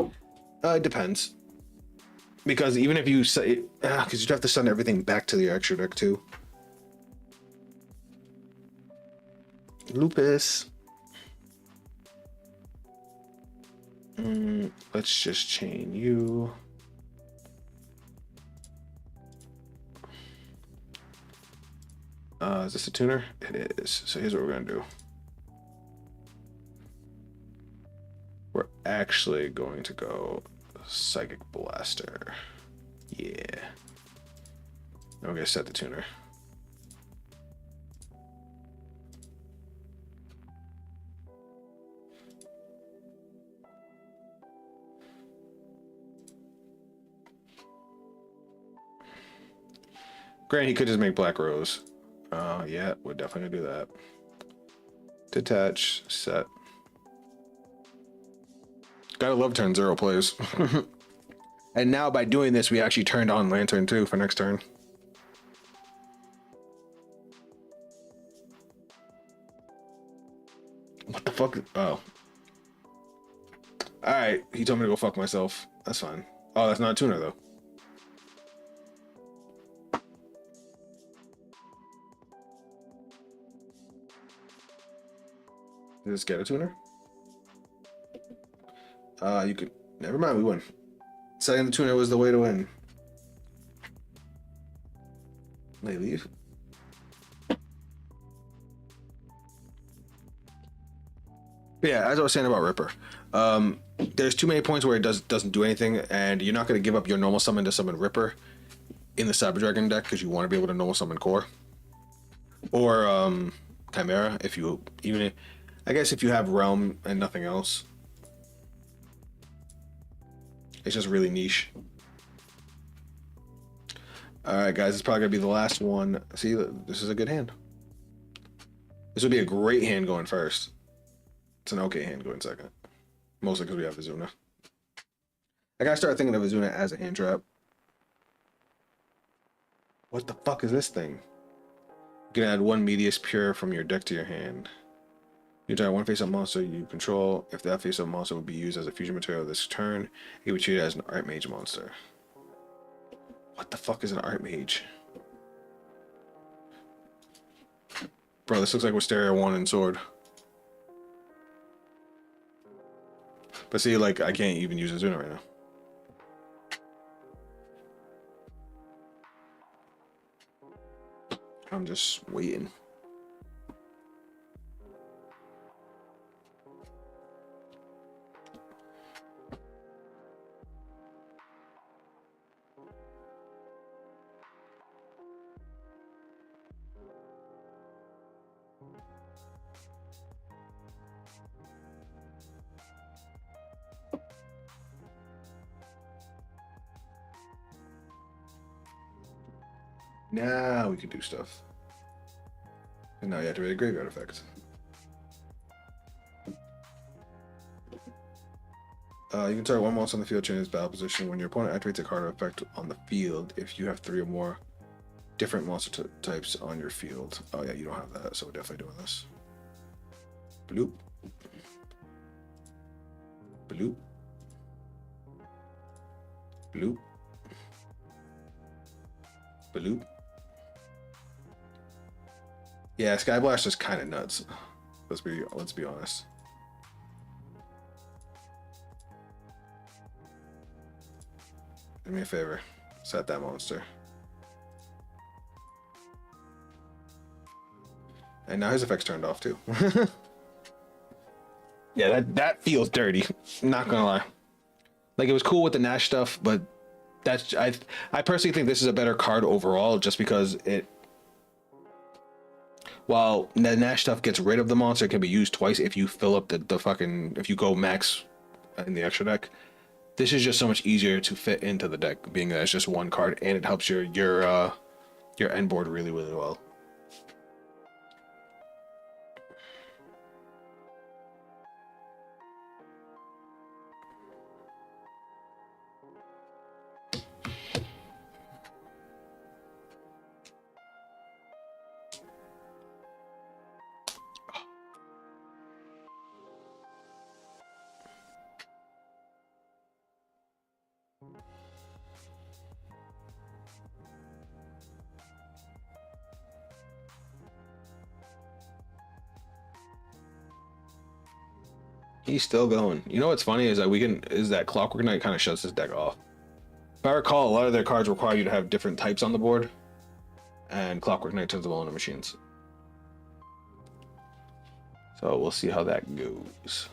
It depends. Because even if you say, because you'd have to send everything back to the extra deck too. Lupus. Let's just chain you. Is this a tuner? It is. So here's what we're gonna do. We're actually going to go Psychic Blaster. Yeah. Now we're gonna set the tuner. Granted, he could just make Black Rose. Yeah, we're definitely gonna do that. Detach, set. Gotta love turn 0 plays. And now by doing this, we actually turned on Lantern too for next turn. What the fuck? Oh. Alright, he told me to go fuck myself. That's fine. Oh, that's not a tuner though. Did this get a tuner? You could. Never mind, we win. Setting the tuner was the way to win. They leave. Yeah, as I was saying about Ripper, there's too many points where it doesn't do anything, and you're not going to give up your normal summon to summon Ripper in the Cyber Dragon deck because you want to be able to normal summon Core or Chimera if you I guess if you have Realm and nothing else. It's just really niche. Alright guys, it's probably going to be the last one. See, this is a good hand. This would be a great hand going first. It's an okay hand going second. Mostly because we have Azuna. I gotta start thinking of Azuna as a hand trap. What the fuck is this thing? You can add 1 Medius Pure from your deck to your hand. You try 1 face-up monster you control. If that face-up monster would be used as a fusion material this turn, it would be treated as an Archmage monster. What the fuck is an Archmage? Bro, this looks like Wisteria 1 and Sword. But see, like, I can't even use Azuna right now. I'm just waiting. Now we can do stuff. And now you activate a graveyard effect. You can target one monster on the field, change its battle position. When your opponent activates a card effect on the field, if you have 3 or more different monster types on your field. Oh yeah, you don't have that, so we're definitely doing this. Bloop. Bloop. Bloop. Bloop. Yeah, Sky Blast is kind of nuts. Let's be honest. Do me a favor. Set that monster. And now his effect's turned off too. Yeah, that feels dirty. Not gonna lie. Like, it was cool with the Nash stuff, but that's I personally think this is a better card overall, just because it. While the Nash stuff gets rid of the monster, it can be used twice if you fill up the fucking, if you go max in the extra deck. This is just so much easier to fit into the deck, being that it's just one card, and it helps your end board really well. He's still going. You know what's funny is that Clockwork Knight kind of shuts this deck off. If I recall, a lot of their cards require you to have different types on the board, and Clockwork Knight turns them all into machines. So we'll see how that goes.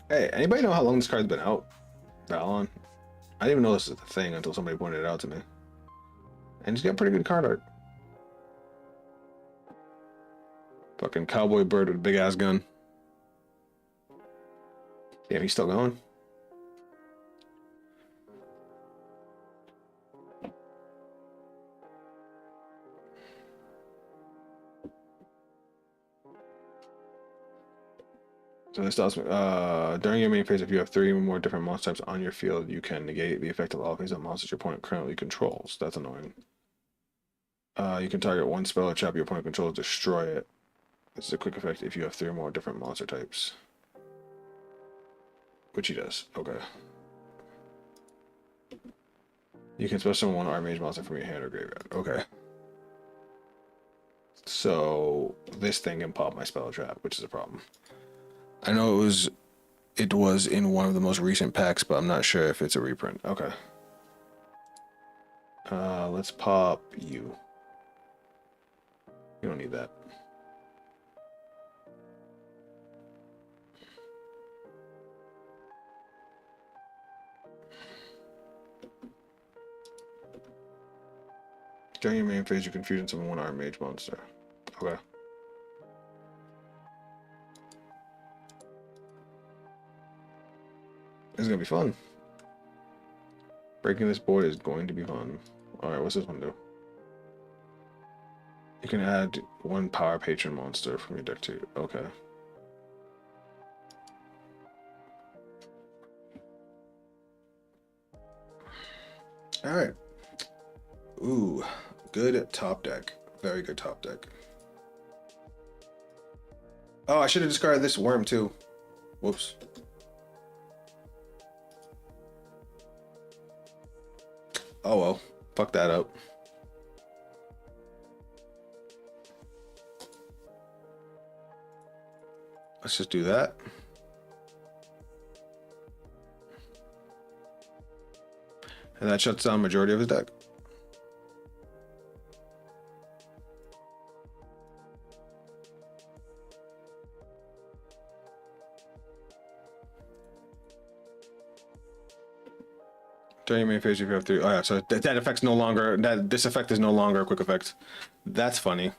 Hey, anybody know how long this card's been out? Valon? I didn't even know this is a thing until somebody pointed it out to me. And he's got pretty good card art. Fucking cowboy bird with a big ass gun. Damn, he's still going. So this tells me, during your main phase, if you have 3 or more different monster types on your field, you can negate the effect of all face-up monsters your opponent currently controls. That's annoying. You can target one spell or trap your opponent controls, destroy it. This is a quick effect if you have 3 or more different monster types. Which he does. Okay. You can special summon one Archmage monster from your hand or graveyard. Okay. So this thing can pop my spell trap, which is a problem. I know it was in one of the most recent packs, but I'm not sure if it's a reprint. Okay. Let's pop you. You don't need that. During your main phase, you can fusion summon one Archmage monster. Okay. This is gonna be fun. Breaking this board is going to be fun. Alright, what's this one do? You can add one power patron monster from your deck too. Okay. Alright. Ooh, good top deck. Very good top deck. Oh, I should have discarded this worm too. Whoops. Oh well, fuck that up. Let's just do that. And that shuts down majority of his deck. During your main phase, if you have 3. Oh yeah, so that effect's no longer this effect is no longer a quick effect. That's funny.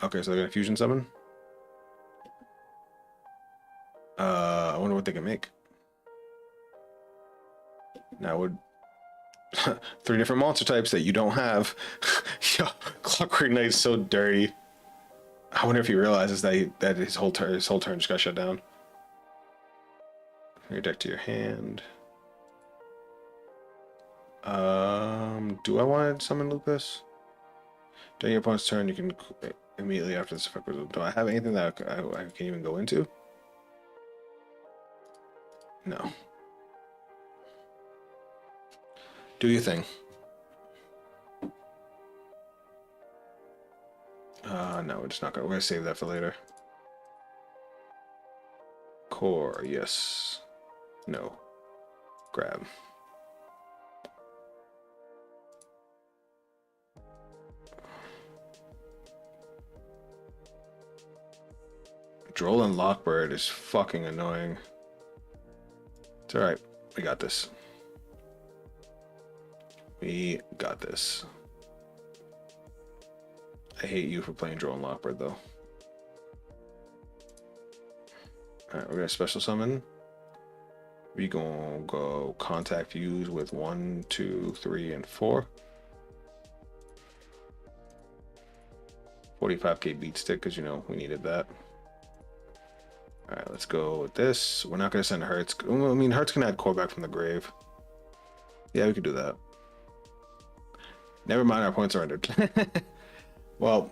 Okay, so they're gonna fusion summon. I wonder what they can make. Now would 3 different monster types that you don't have. Yo, Clockwork Knight's so dirty. I wonder if he realizes that his whole turn just got shut down. Your deck to your hand. Do I want to summon Lupus? During your opponent's turn, you can immediately after this effect. Do I have anything that I can even go into? No. Do your thing. No, we're just not gonna. We're gonna save that for later. Core, yes. No. Grab. Droll and Lockbird is fucking annoying. It's alright. We got this. We got this. I hate you for playing Droll and Lockbird, though. Alright, we're gonna special summon. We gonna go contact fuse with 1, 2, 3, and 4. 45k beat stick, because you know we needed that. Alright, let's go with this. We're not gonna send Hertz. I mean, Hertz can add core back from the grave. Yeah, we could do that. Never mind, our points surrendered. Well,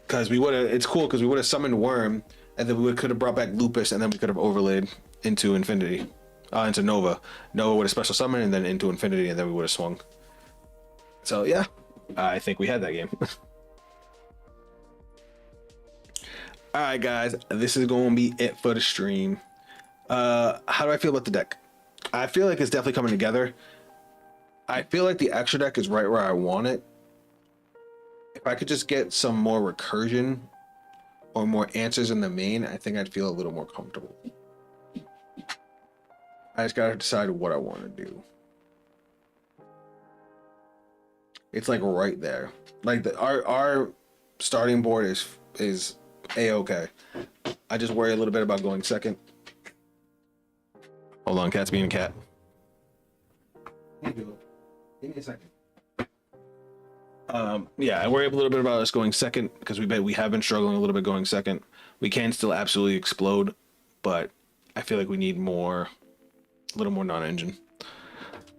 because we would have, it's cool because we would have summoned Worm, and then we could have brought back Lupus, and then we could have overlaid into Infinity, into Nova. Nova would have special summoned, and then into Infinity, and then we would have swung. So yeah, I think we had that game. All right, guys, this is going to be it for the stream. How do I feel about the deck? I feel like it's definitely coming together. I feel like the extra deck is right where I want it. If I could just get some more recursion or more answers in the main, I think I'd feel a little more comfortable. I just gotta decide what I want to do. It's like right there. Like our starting board is a-okay. I just worry a little bit about going second. Hold on, cat's being a cat. Give me a second. Yeah, I worry a little bit about us going second because we have been struggling a little bit going second. We can still absolutely explode, but I feel like we need a little more non-engine.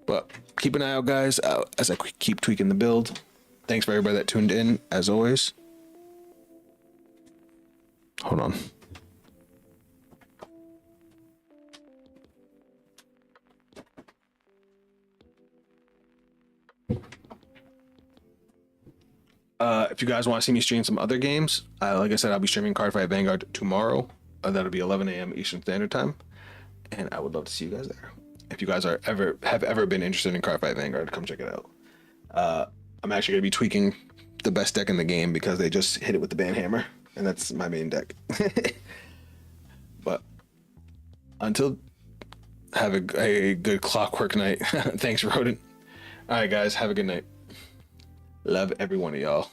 But keep an eye out, guys, as I keep tweaking the build. Thanks for everybody that tuned in, as always. Hold on. If you guys want to see me stream some other games, like I said, I'll be streaming Cardfight Vanguard tomorrow. That'll be 11 a.m. Eastern Standard Time, and I would love to see you guys there. If you guys have ever been interested in Cardfight Vanguard, come check it out. I'm actually gonna be tweaking the best deck in the game because they just hit it with the Banhammer, and that's my main deck. But until have a good Clockwork night. Thanks, Rodent. All right, guys, have a good night. Love every one of y'all.